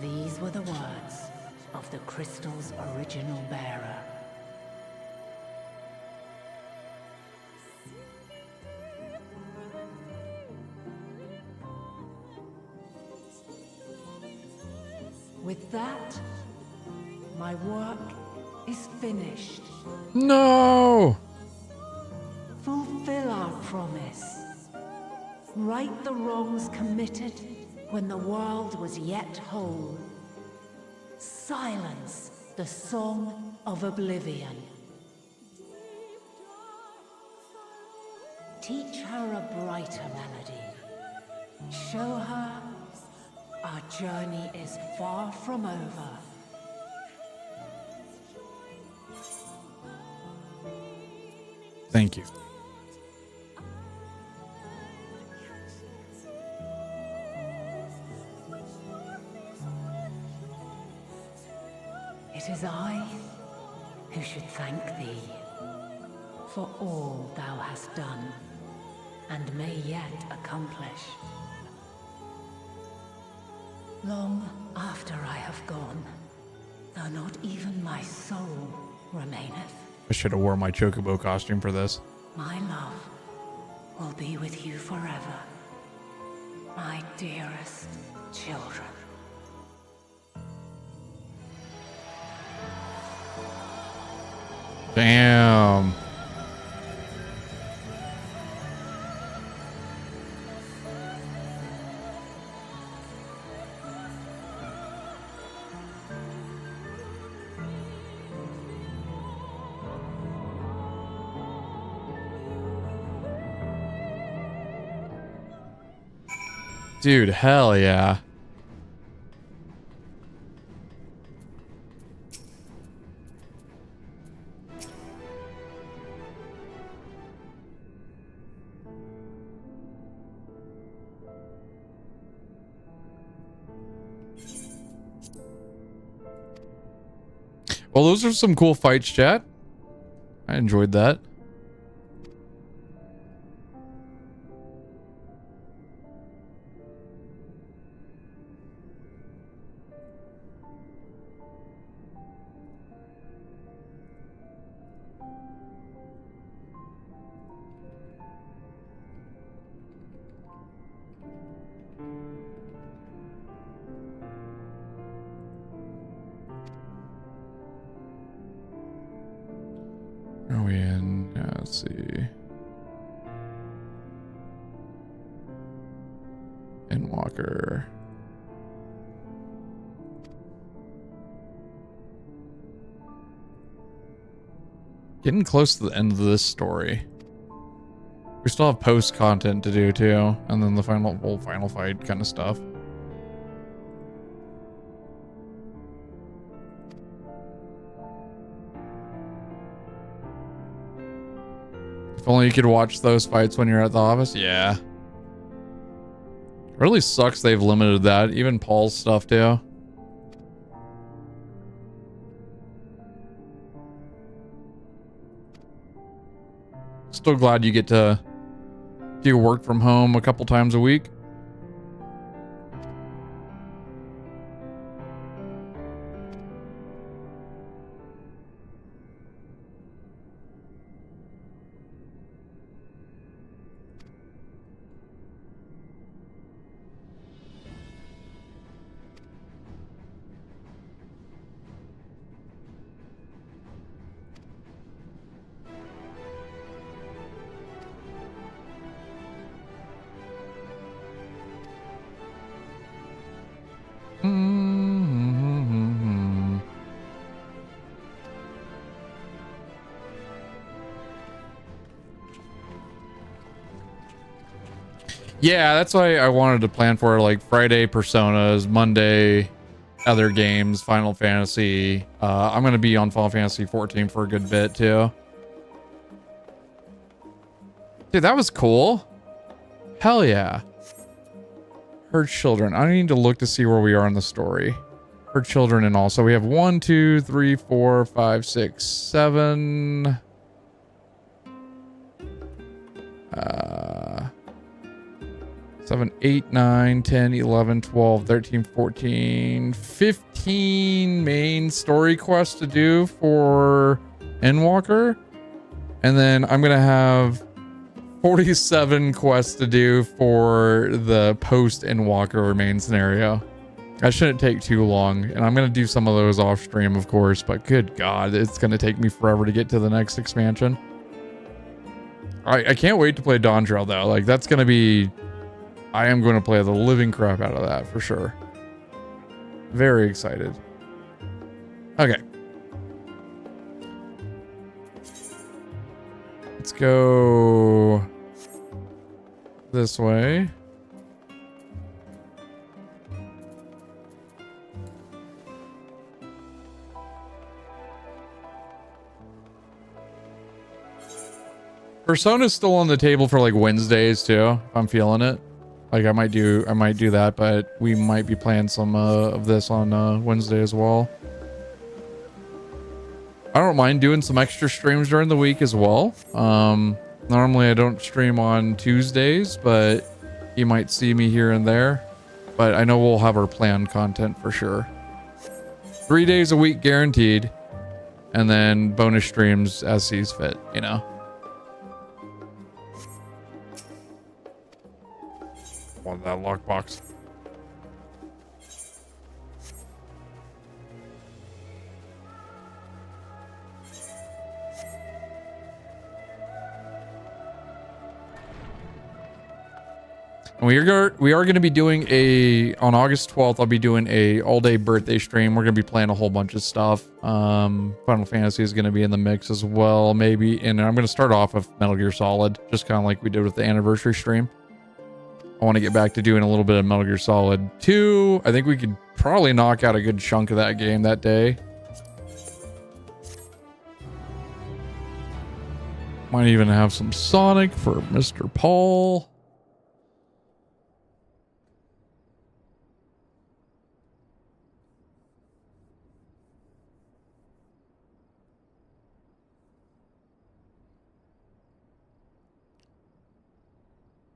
These were the words of the crystal's original bearer. With that, my work is finished. No! Fulfill our promise. Right the wrongs committed when the world was yet whole. Silence the song of oblivion. Teach her a brighter melody. Show her our journey is far from over. Thank you. It is I who should thank thee for all thou hast done and may yet accomplish. Long after I have gone, though not even my soul remaineth, I should have worn my chocobo costume for this. my love will be with you forever, my dearest children. Damn. Dude, hell yeah. Well, those are some cool fights, chat. I enjoyed that. Are we in? Let's see. Endwalker. Getting close to the end of this story. We still have post content to do too, and then the final fight kind of stuff. If only you could watch those fights when you're at the office. Yeah. Really sucks they've limited that. Even Paul's stuff too. Still glad you get to do work from home a couple times a week. Yeah, that's why I wanted to plan for like Friday Personas, Monday other games, Final Fantasy. I'm going to be on Final Fantasy 14 for a good bit too. Dude, that was cool. Hell yeah. Her children. I need to look to see where we are in the story. Her children and all. So we have 1, 2, 3, 4, 5, 6, 7. 7, 8, 9, 10, 11, 12, 13, 14, 15 main story quests to do for Endwalker. And then I'm going to have 47 quests to do for the post Endwalker main scenario. That shouldn't take too long. And I'm going to do some of those off stream, of course. But good God, it's going to take me forever to get to the next expansion. I can't wait to play Dawn Trail, though. Like, that's going to be... I am going to play the living crap out of that for sure. Very excited. Okay. Let's go this way. Persona's still on the table for like Wednesdays too, if I'm feeling it. Like I might do that, but we might be playing some of this on Wednesday as well. I don't mind doing some extra streams during the week as well. Normally I don't stream on Tuesdays, but you might see me here and there. But I know we'll have our planned content for sure. 3 days a week guaranteed. And then bonus streams as sees fit, you know? Want that lockbox. And we are going to be doing on August 12th, I'll be doing a all-day birthday stream. We're going to be playing a whole bunch of stuff. Final Fantasy is going to be in the mix as well, maybe. And I'm going to start off with Metal Gear Solid, just kind of like we did with the anniversary stream. I want to get back to doing a little bit of Metal Gear Solid 2. I think we could probably knock out a good chunk of that game that day. Might even have some Sonic for Mr. Paul.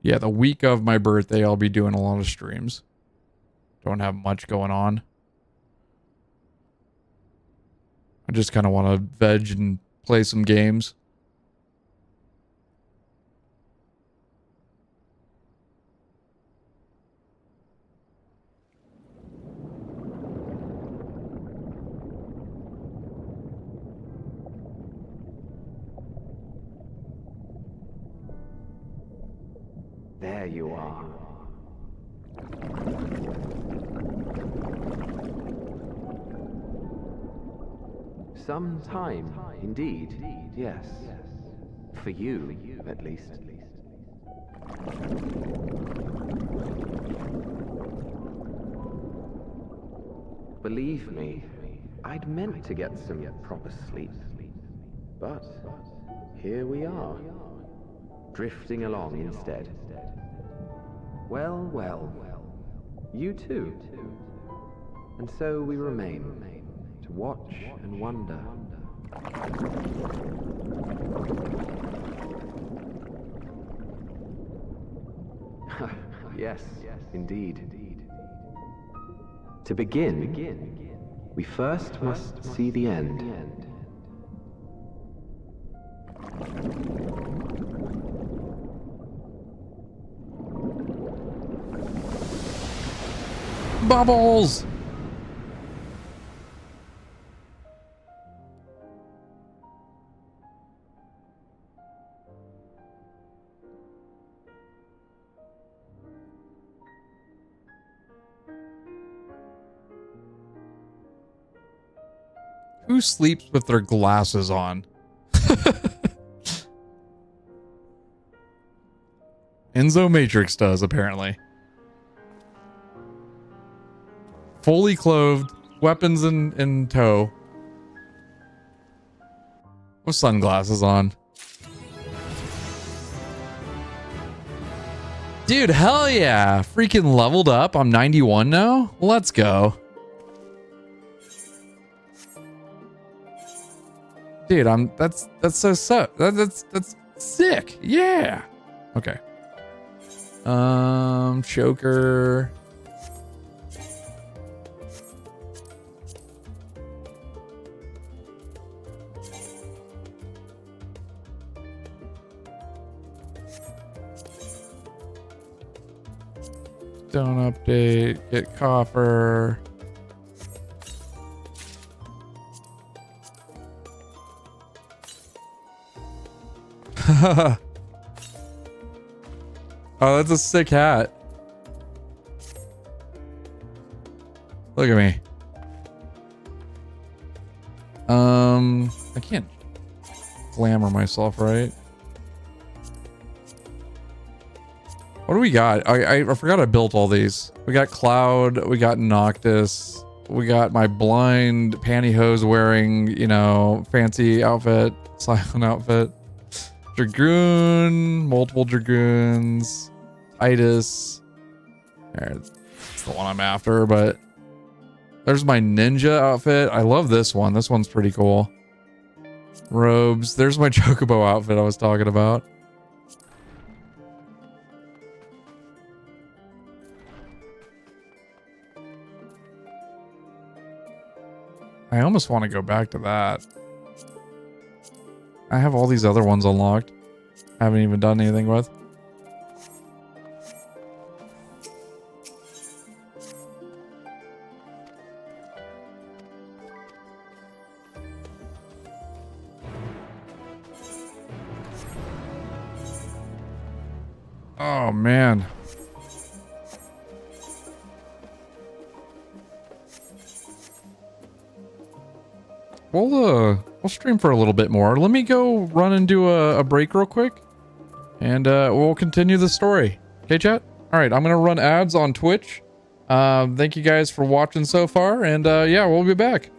Yeah, the week of my birthday, I'll be doing a lot of streams. Don't have much going on. I just kind of want to veg and play some games. There you are. Some time, indeed, yes. For you, at least. Believe me, I'd meant to get some proper sleep. But here we are, drifting along instead. Well, well, you too. And so we remain, to watch and wonder. Yes, indeed. To begin, we first must see the end. Bubbles! Who sleeps with their glasses on? Enzo Matrix does, apparently. Fully clothed, weapons in tow. With sunglasses on. Dude, hell yeah. Freaking leveled up. I'm 91 now. Let's go. Dude, that's sick. Yeah. Okay. Choker. Don't update, get copper. Oh, that's a sick hat. Look at me. I can't glamour myself, right? What do we got? I forgot I built all these. We got Cloud, we got Noctis, we got my blind pantyhose wearing, you know, fancy outfit, silent outfit. Dragoon, multiple Dragoons, Titus. That's the one I'm after, but there's my ninja outfit. I love this one. This one's pretty cool. Robes. There's my chocobo outfit I was talking about. I almost want to go back to that. I have all these other ones unlocked. I haven't even done anything with. Oh man. We'll stream for a little bit more. Let me go run and do a break real quick, and we'll continue the story. Okay, chat? All right, I'm gonna run ads on Twitch. Thank you guys for watching so far, and yeah, we'll be back.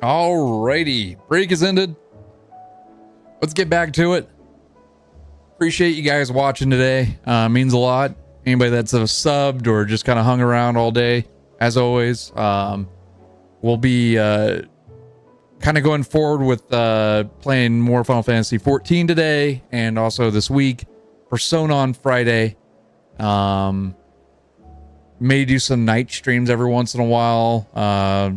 Alrighty, break is ended. Let's get back to it. Appreciate you guys watching today. Means a lot. Anybody that's subbed or just kind of hung around all day, as always. We'll be kind of going forward with playing more Final Fantasy 14 today, and also this week. Persona on Friday. May do some night streams every once in a while.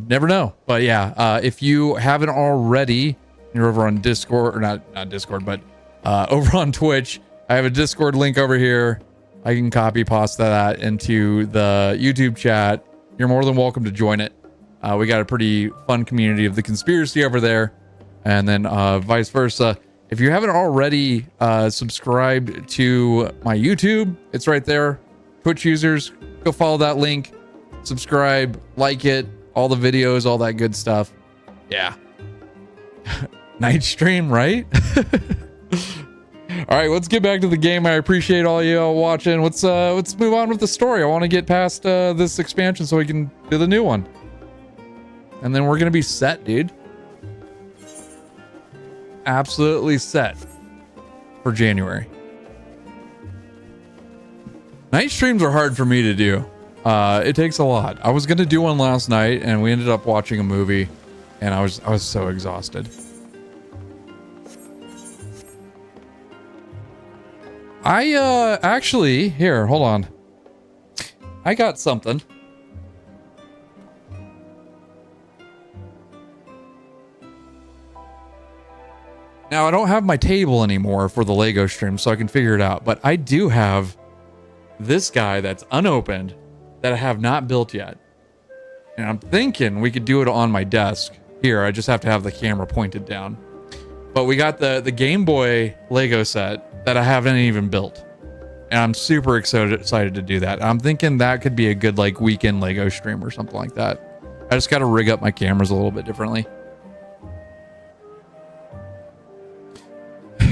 Never know. But yeah, if you haven't already, you're over on Discord, or not Discord, but over on Twitch. I have a Discord link over here. I can copy paste that into the YouTube chat. You're more than welcome to join it. We got a pretty fun community of the conspiracy over there. And then vice versa. If you haven't already subscribed to my YouTube, it's right there. Twitch users, go follow that link, subscribe, like it, all the videos, all that good stuff. Yeah. Night stream, right? All right, let's get back to the game. I appreciate all you all watching. Let's move on with the story. I want to get past this expansion so we can do the new one. And then we're going to be set, dude. Absolutely set for January. Night streams are hard for me to do. It takes a lot. I was going to do one last night and we ended up watching a movie and I was so exhausted. I actually, here, hold on. I got something. Now I don't have my table anymore for the Lego stream, so I can figure it out, but I do have this guy that's unopened that I have not built yet. And I'm thinking we could do it on my desk. Here, I just have to have the camera pointed down. But we got the Game Boy Lego set that I haven't even built. And I'm super excited to do that. I'm thinking that could be a good like weekend Lego stream or something like that. I just got to rig up my cameras a little bit differently.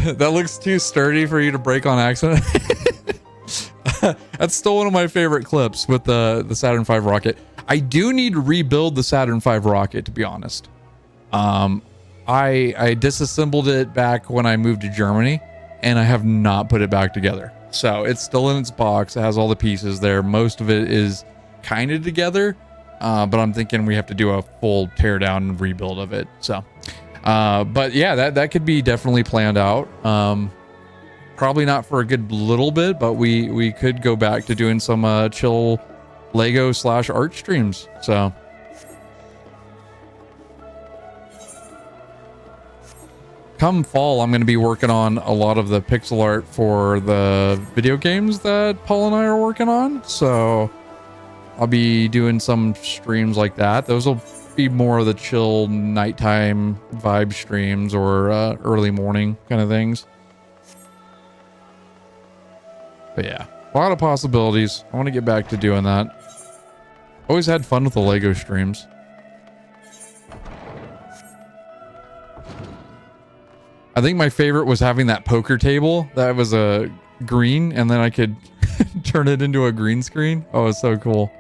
That looks too sturdy for you to break on accident. That's still one of my favorite clips with the Saturn V rocket. I do need to rebuild the Saturn V rocket, to be honest. I disassembled it back when I moved to Germany, and I have not put it back together. So it's still in its box. It has all the pieces there. Most of it is kind of together, but I'm thinking we have to do a full tear down and rebuild of it. So, but yeah, that could be definitely planned out. Probably not for a good little bit, but we could go back to doing some chill Lego / art streams. So come fall, I'm going to be working on a lot of the pixel art for the video games that Paul and I are working on. So I'll be doing some streams like that. Those will be more of the chill nighttime vibe streams or early morning kind of things. But yeah, a lot of possibilities. I want to get back to doing that. Always had fun with the Lego streams. I think my favorite was having that poker table that was a green and then I could turn it into a green screen. Oh, it's so cool.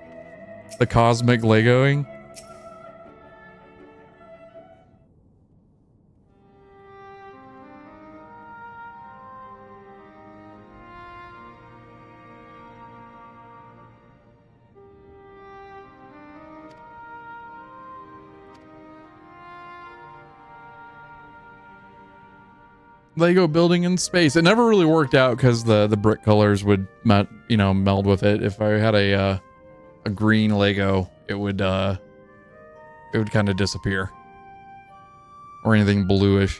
The cosmic Legoing. Lego building in space. It never really worked out because the brick colors would meld with it. If I had a green Lego, it would kind of disappear, or anything bluish.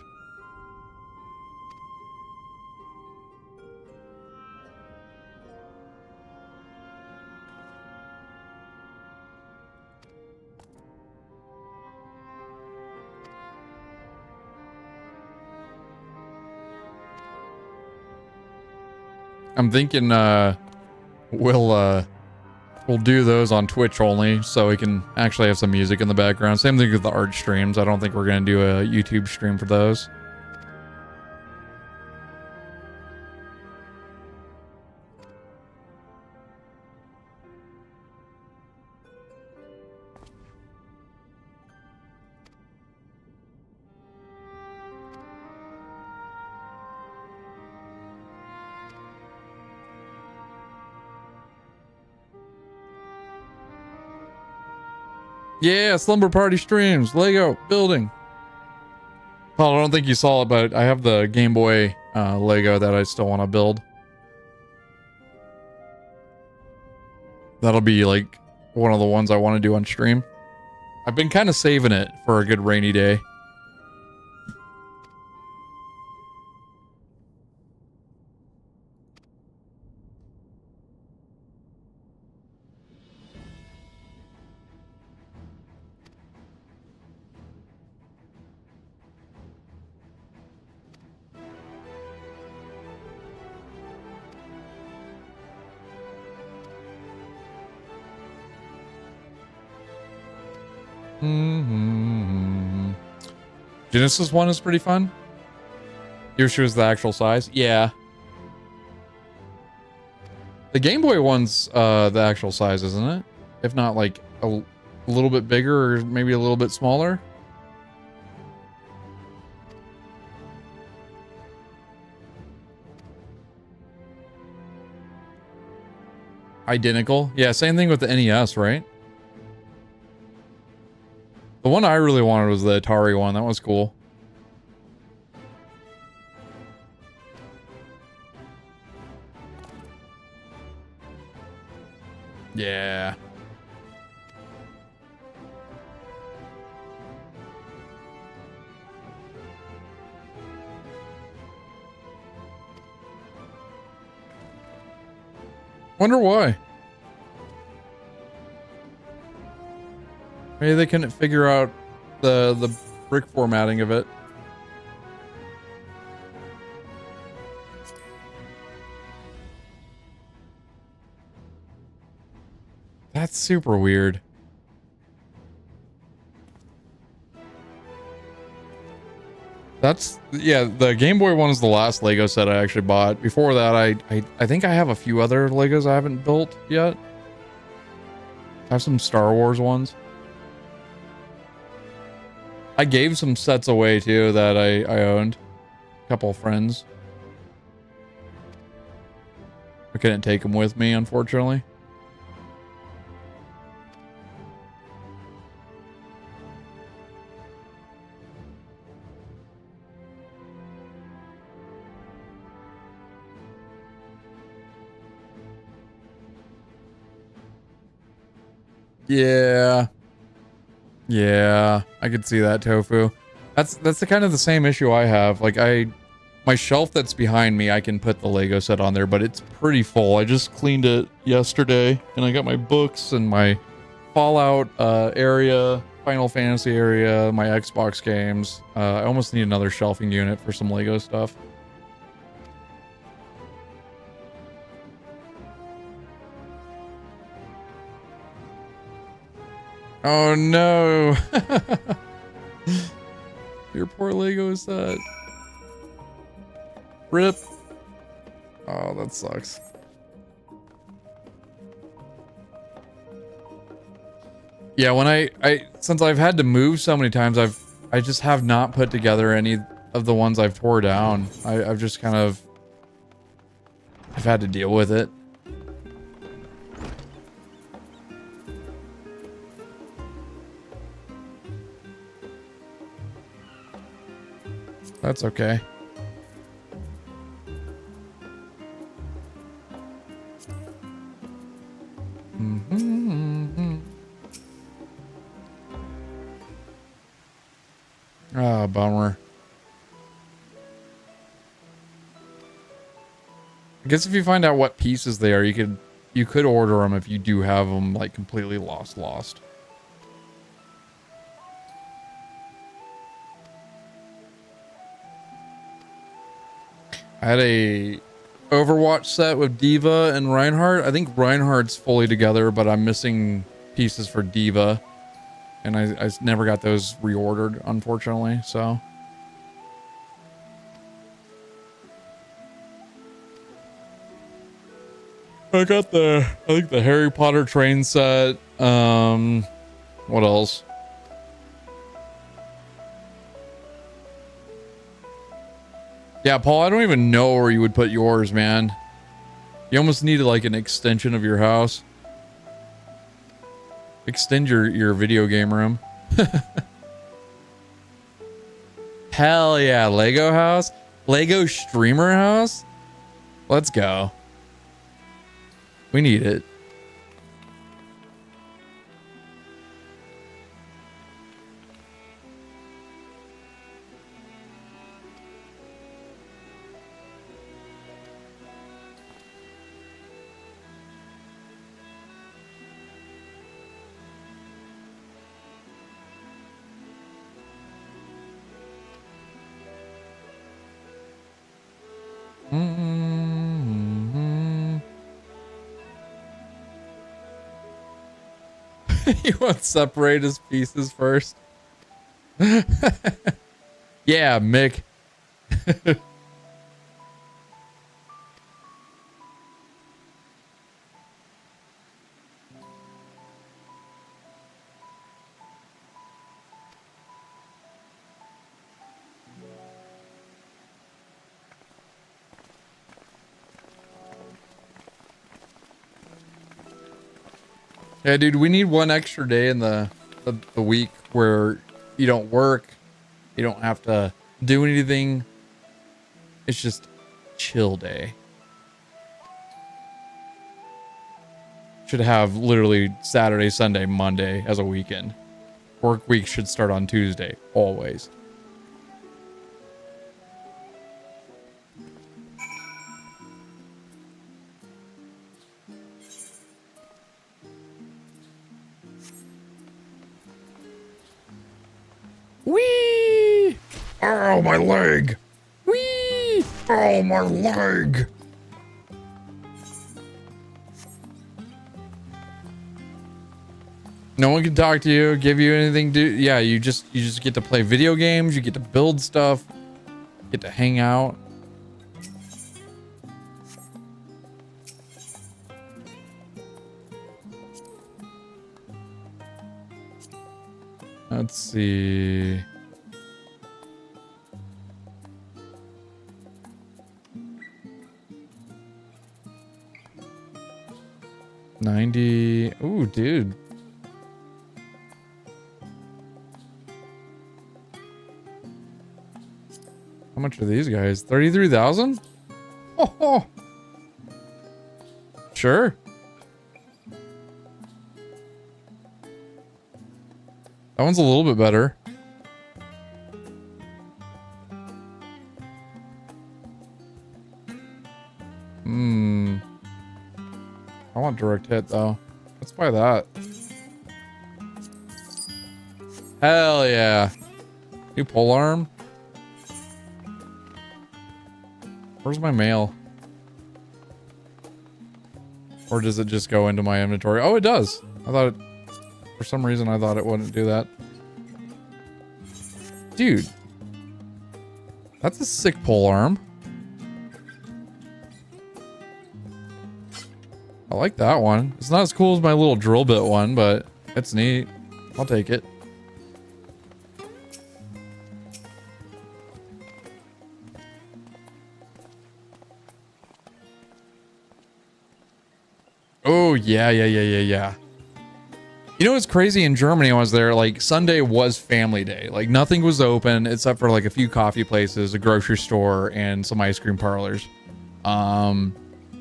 I'm thinking we'll do those on Twitch only, so we can actually have some music in the background. Same thing with the art streams. I don't think we're going to do a YouTube stream for those. Yeah, Slumber Party streams, Lego building. Paul, I don't think you saw it, but I have the Game Boy Lego that I still want to build. That'll be like one of the ones I want to do on stream. I've been kind of saving it for a good rainy day. Genesis one is pretty fun. Yoshi was the actual size. Yeah. The Game Boy one's the actual size, isn't it? If not like a little bit bigger or maybe a little bit smaller. Identical. Yeah, same thing with the NES, right? The one I really wanted was the Atari one. That was cool. Yeah. Wonder why. Maybe they couldn't figure out the brick formatting of it. That's super weird. That's, yeah, the Game Boy one is the last Lego set I actually bought. Before that, I think I have a few other Legos I haven't built yet. I have some Star Wars ones. I gave some sets away too that I owned. A couple of friends. I couldn't take them with me, unfortunately. Yeah. Yeah, I could see that, Tofu. That's the kind of the same issue I have. Like my shelf that's behind me, I can put the Lego set on there, but it's pretty full. I just cleaned it yesterday and I got my books and my Fallout area, Final Fantasy area, my Xbox games. I almost need another shelving unit for some Lego stuff. Oh no. Your poor Lego set. Rip. Oh, that sucks. Yeah, when I since I've had to move so many times, I just have not put together any of the ones I've tore down. I've just kind of I've had to deal with it. That's okay. Ah, bummer. I guess if you find out what pieces they are, you could order them if you do have them like completely lost. I had a Overwatch set with Diva and Reinhardt. I think Reinhardt's fully together, but I'm missing pieces for Diva. And I never got those reordered, unfortunately, so. I got I think the Harry Potter train set. What else? Yeah, Paul, I don't even know where you would put yours, man. You almost need like an extension of your house. Extend your video game room. Hell yeah, Lego house? Lego streamer house? Let's go. We need it. You want to separate his pieces first? Yeah, Mick. Yeah, dude, we need one extra day in the week where you don't work, you don't have to do anything. It's just chill day. Should have literally Saturday, Sunday, Monday as a weekend. Work week should start on Tuesday, always. Whee! Oh, my leg! Whee! Oh, my leg! No one can talk to you, give you anything to do. Yeah, you just get to play video games, you get to build stuff, get to hang out. Let's see. $90. Ooh, dude. How much are these guys? 33,000? Oh, sure. That one's a little bit better. I want direct hit though. Let's buy that. Hell yeah. New polearm. Where's my mail? Or does it just go into my inventory? Oh, it does. I thought it, for some reason I thought it wouldn't do that. Dude. That's a sick polearm. I like that one. It's not as cool as my little drill bit one, but it's neat. I'll take it. Oh, yeah. You know what's crazy? In Germany, I was there, like, Sunday was family day. Like, nothing was open except for, like, a few coffee places, a grocery store, and some ice cream parlors.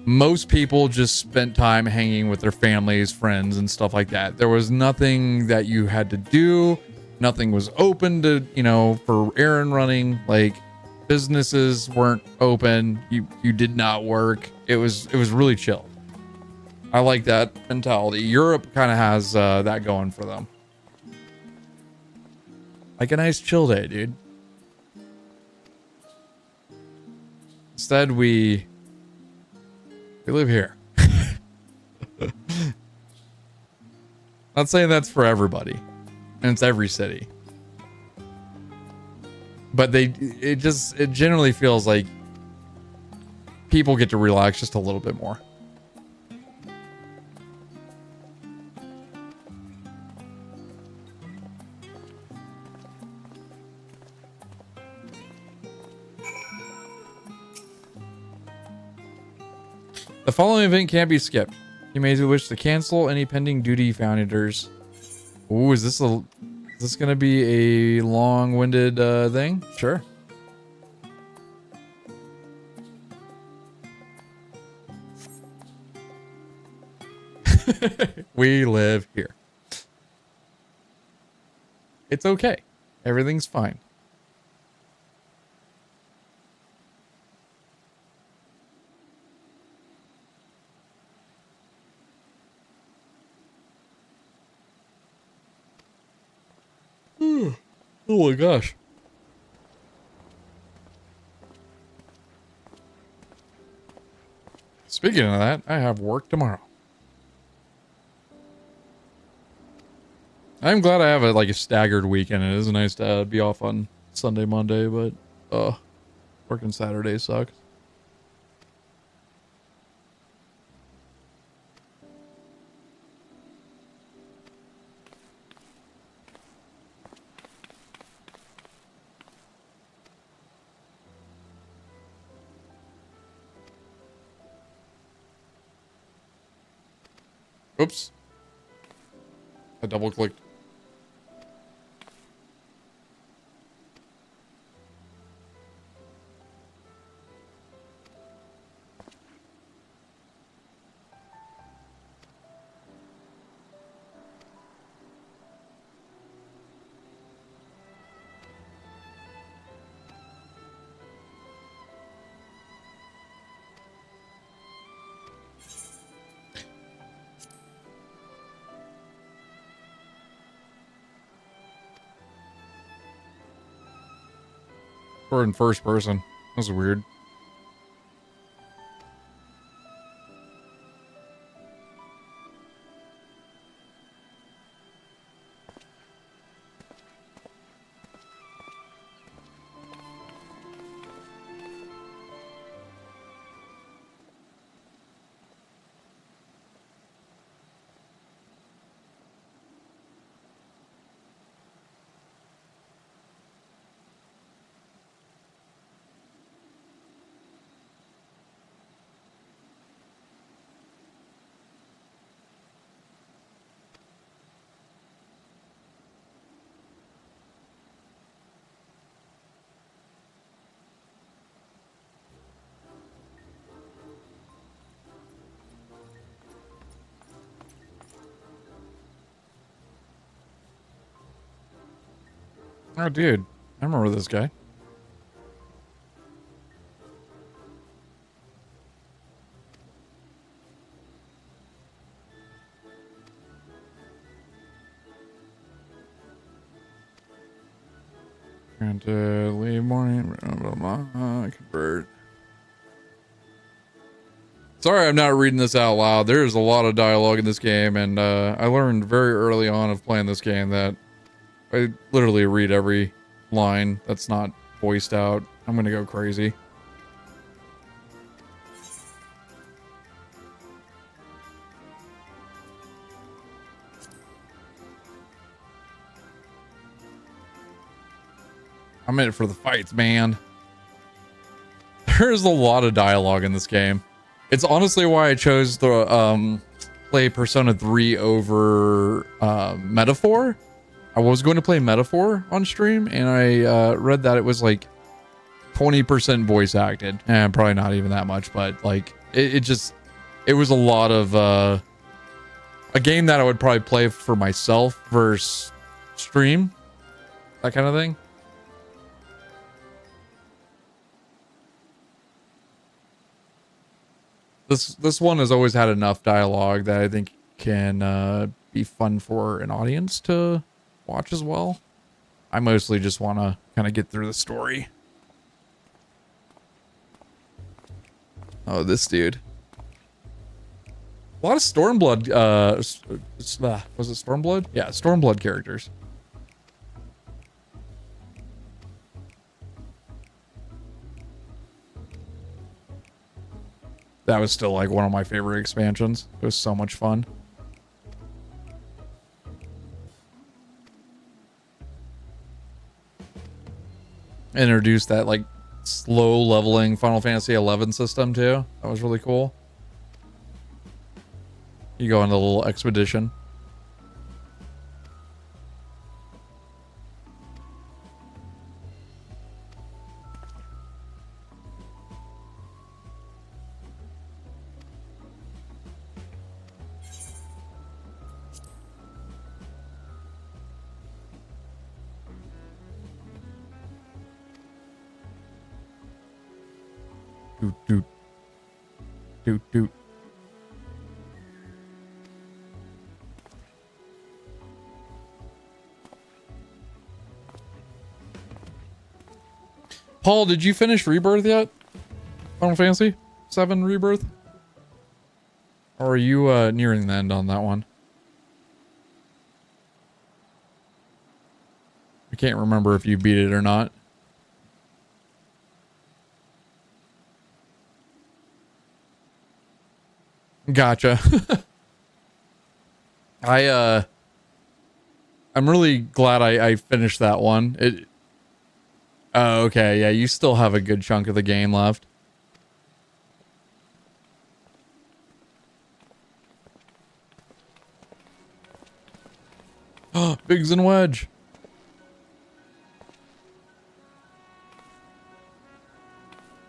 Most people just spent time hanging with their families, friends, and stuff like that. There was nothing that you had to do. Nothing was open to, you know, for errand running. Like, businesses weren't open. You did not work. It was really chill. I like that mentality. Europe kind of has that going for them. Like a nice chill day, dude. Instead, we live here. Not saying that's for everybody, and it's every city. But it generally feels like people get to relax just a little bit more. The following event can't be skipped. You may wish to cancel any pending duty found orders. Ooh, is this gonna be a long-winded thing? Sure. We live here. It's okay. Everything's fine. Oh my gosh. Speaking of that, I have work tomorrow. I'm glad I have a staggered weekend. It is nice to be off on Sunday, Monday, but working Saturday sucks. Oops. I double clicked. We're in first person. That was weird. Oh, dude. I remember this guy. And leave morning. Convert. Sorry, I'm not reading this out loud. There's a lot of dialogue in this game, and I learned very early on of playing this game that I literally read every line that's not voiced out. I'm gonna go crazy. I'm in it for the fights, man. There's a lot of dialogue in this game. It's honestly why I chose to play Persona 3 over Metaphor. I was going to play Metaphor on stream, and I read that it was like 20% voice acted. And probably not even that much, but like it was a lot of a game that I would probably play for myself versus stream, that kind of thing. This one has always had enough dialogue that I think can be fun for an audience to watch as well. I mostly just want to kind of get through the story. Oh, this dude. A lot of Stormblood, was it Stormblood? Yeah, Stormblood characters. That was still like one of my favorite expansions. It was so much fun. Introduced that like slow leveling Final Fantasy XI system too. That was really cool. You go on a little expedition. Doot, doot. Doot, doot. Paul, did you finish Rebirth yet? Final Fantasy 7 Rebirth? Or are you nearing the end on that one? I can't remember if you beat it or not. Gotcha. I'm really glad I finished that one. Oh, okay. Yeah, you still have a good chunk of the game left. Oh, Biggs and Wedge.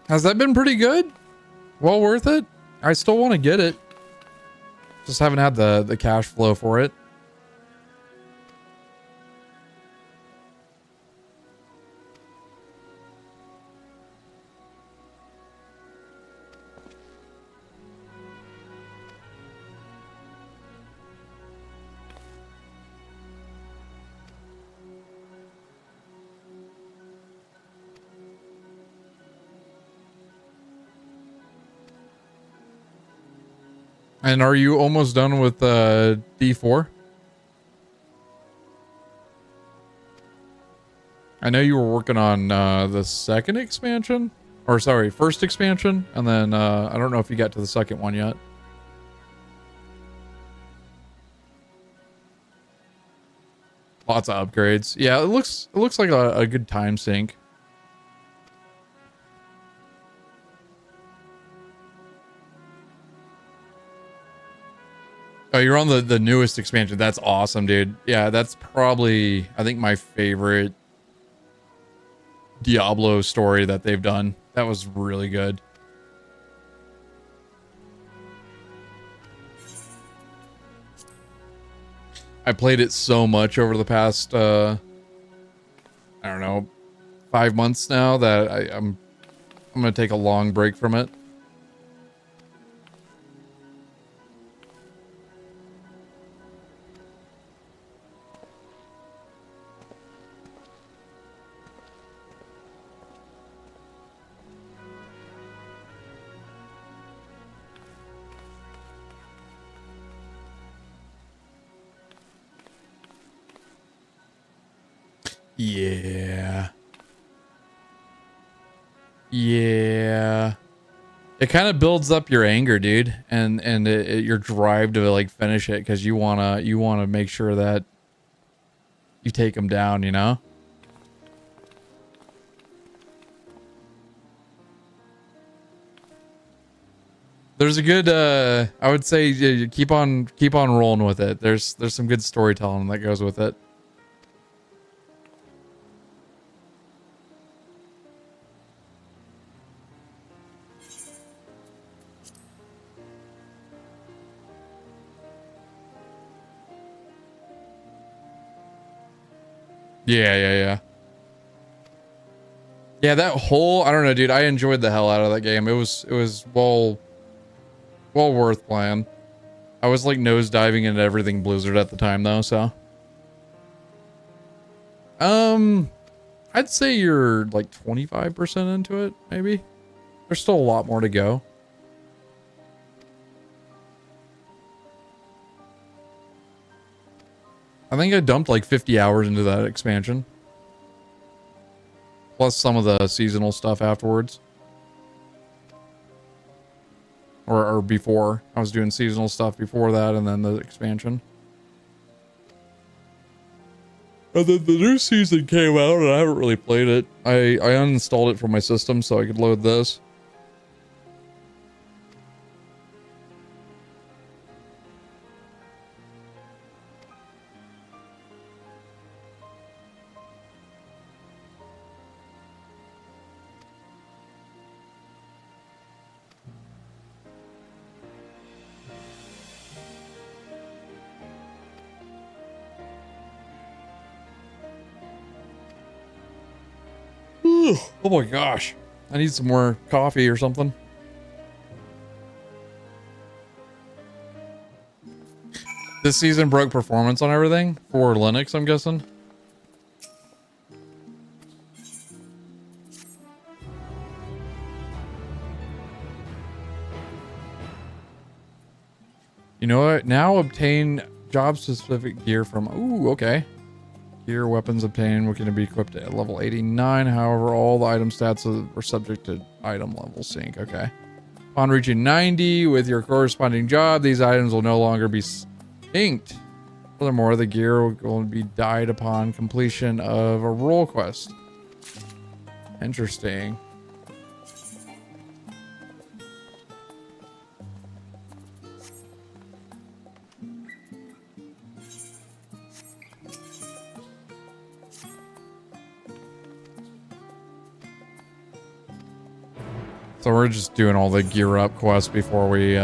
Has that been pretty good? Well worth it? I still want to get it. Just haven't had the cash flow for it. And are you almost done with D4? I know you were working on the second expansion. Or sorry, first expansion. And then I don't know if you got to the second one yet. Lots of upgrades. Yeah, it looks like a good time sink. Oh, you're on the newest expansion. That's awesome, dude. Yeah, that's probably, I think, my favorite Diablo story that they've done. That was really good. I played it so much over the past, I don't know, 5 months now that I'm going to take a long break from it. Yeah. Yeah. It kind of builds up your anger, dude, and your drive to like finish it because you wanna make sure that you take them down, you know? There's a good I would say you keep on rolling with it. There's some good storytelling that goes with it. Yeah. Yeah, that whole, I don't know, dude. I enjoyed the hell out of that game. It was well worth playing. I was like nosediving into everything Blizzard at the time though, so. I'd say you're like 25% into it, maybe. There's still a lot more to go. I think I dumped like 50 hours into that expansion. Plus some of the seasonal stuff afterwards. Or before. I was doing seasonal stuff before that and then the expansion. And then the new season came out and I haven't really played it. I uninstalled it from my system so I could load this. Oh my gosh. I need some more coffee or something. This season broke performance on everything for Linux, I'm guessing. You know what? Now obtain job specific gear from, ooh, okay. Gear weapons obtained can be equipped at level 89. However, all the item stats are subject to item level sync. Okay. Upon reaching 90 with your corresponding job, these items will no longer be synced. Furthermore, the gear will be dyed upon completion of a role quest. Interesting. So we're just doing all the gear up quests before we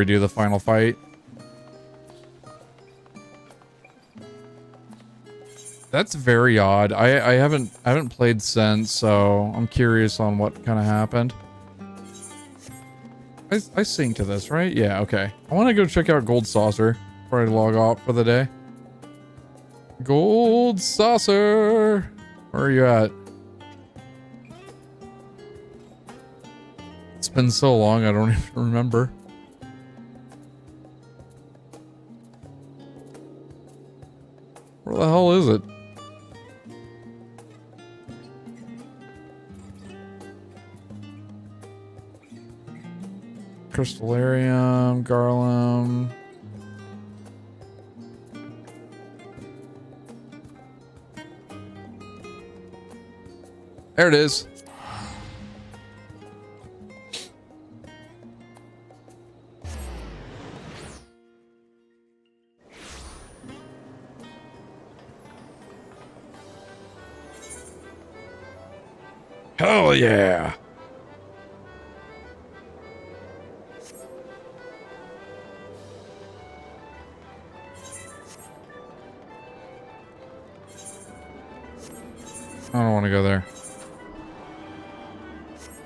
do the final fight. That's very odd. I haven't played since, so I'm curious on what kind of happened. I synced to this, right? Yeah, okay. I want to go check out Gold Saucer before I log off for the day. Gold Saucer! Where are you at? It's been so long, I don't even remember. Where the hell is it? Crystallarium, Garlum. There it is. Hell yeah. I don't want to go there.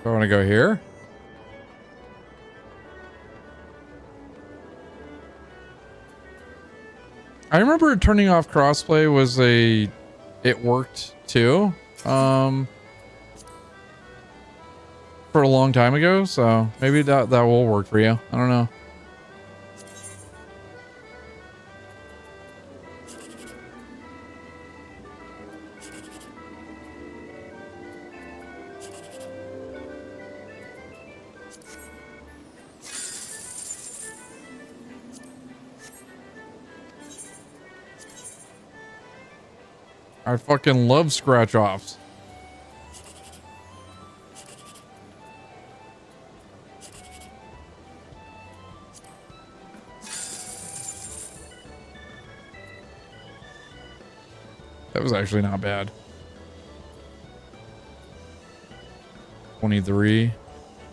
Do I want to go here? I remember turning off crossplay was it worked too. For a long time ago, so maybe that will work for you. I don't know. I fucking love scratch offs. That was actually not bad. 23.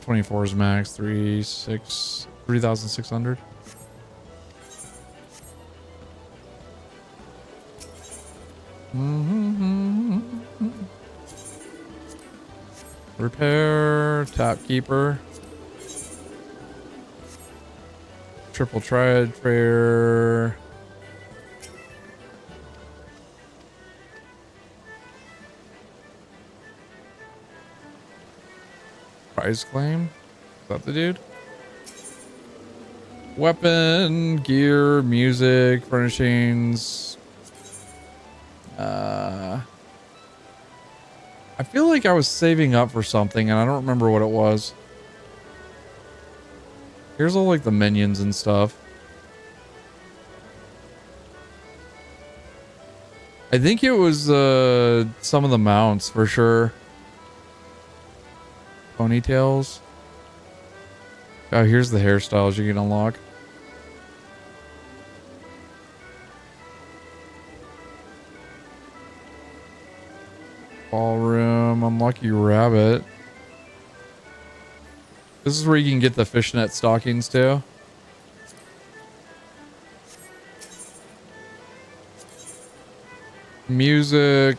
24 is max. 3,600. Repair. Top keeper. Triple triad fair. Prize claim? Is that the dude? Weapon, gear, music, furnishings. I feel like I was saving up for something and I don't remember what it was. Here's all like the minions and stuff. I think it was some of the mounts for sure. Ponytails. Oh, here's the hairstyles you can unlock. Ballroom, unlucky rabbit. This is where you can get the fishnet stockings too. Music.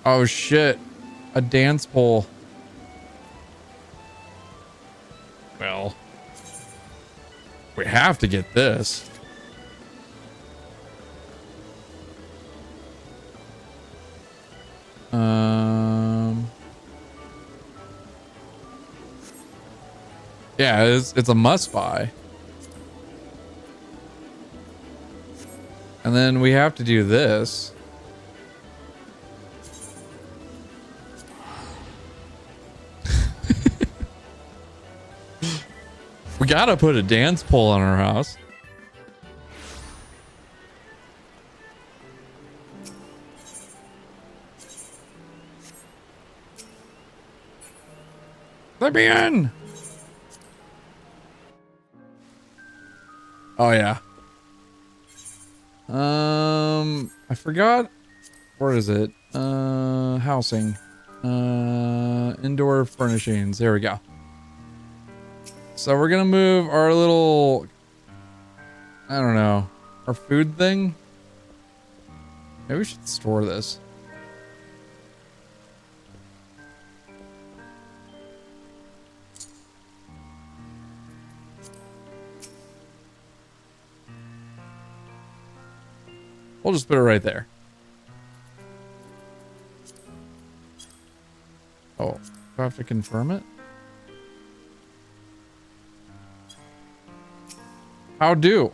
Oh shit. A dance pole. Well, we have to get this. Yeah, it's a must buy. And then we have to do this. We gotta put a dance pole on our house. Let me in. Oh yeah. I forgot. Where is it? Housing. Indoor furnishings. There we go. So we're gonna move our little, I don't know, our food thing. Maybe we should store this. We'll just put it right there. Oh, do I have to confirm it? How do?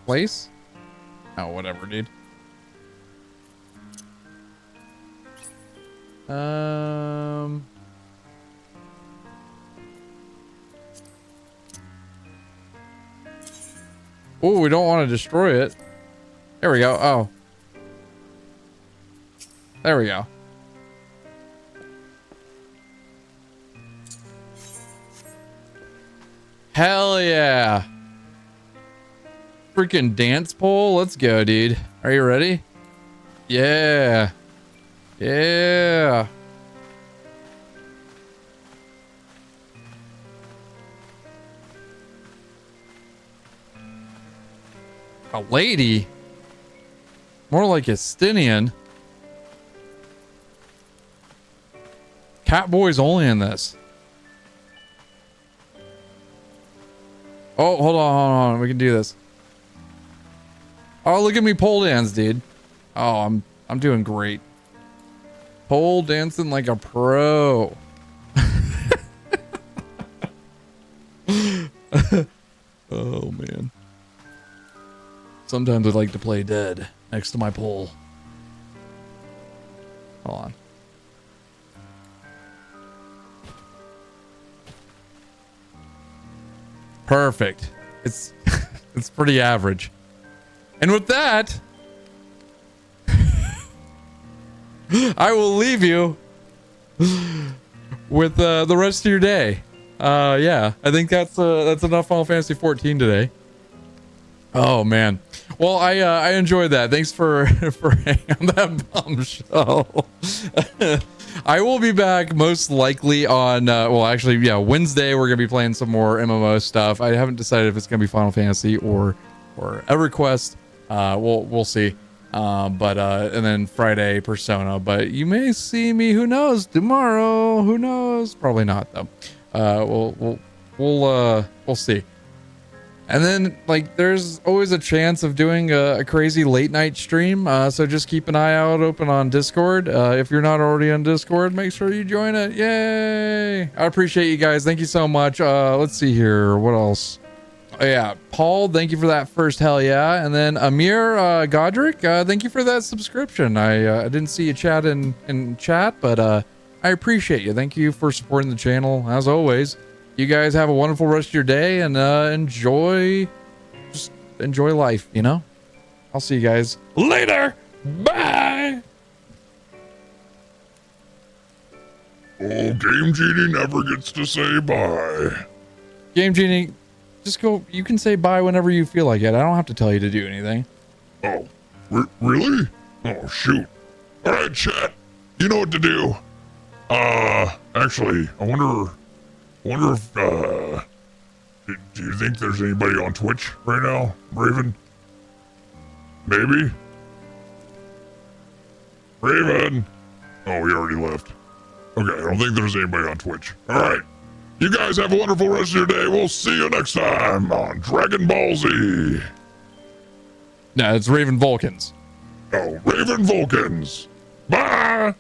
Place? Oh, whatever, dude. Oh, we don't want to destroy it. There we go. Oh. There we go. Hell yeah. Freaking dance pole. Let's go, dude. Are you ready? Yeah. Yeah. A lady? More like a Stinian. Catboy's only in this. Oh, hold on. We can do this. Oh, look at me pole dance, dude. Oh, I'm doing great. Pole dancing like a pro. Oh, man. Sometimes I'd like to play dead next to my pole. Hold on. Perfect. It's it's pretty average. And with that, I will leave you with the rest of your day. Yeah, I think that's enough Final Fantasy 14 today. Oh man. Well, I enjoyed that. Thanks for hanging on that bombshell. I will be back most likely on well, actually, yeah, Wednesday we're gonna be playing some more MMO stuff. I haven't decided if it's gonna be Final Fantasy or EverQuest. We'll see. But and then Friday Persona. But you may see me, who knows, tomorrow. Who knows? Probably not though. We'll see. And then, like, there's always a chance of doing a crazy late night stream. So just keep an eye out open on Discord. If you're not already on Discord, make sure you join it. Yay! I appreciate you guys. Thank you so much. Let's see here. What else? Oh, yeah. Paul, thank you for that first hell yeah. And then Amir Godric, thank you for that subscription. I didn't see you chat in chat, but I appreciate you. Thank you for supporting the channel, as always. You guys have a wonderful rest of your day and enjoy life, you know? I'll see you guys later. Bye. Oh, Game Genie never gets to say bye. Game Genie, just go. You can say bye whenever you feel like it. I don't have to tell you to do anything. Oh, really? Oh, shoot. All right, chat. You know what to do. Actually, I wonder if, do you think there's anybody on Twitch right now, Raven? Maybe? Raven! Oh, he already left. Okay, I don't think there's anybody on Twitch. Alright. You guys have a wonderful rest of your day. We'll see you next time on Dragon Ball Z. No, it's RavenVulcans. Oh, RavenVulcans. Bye!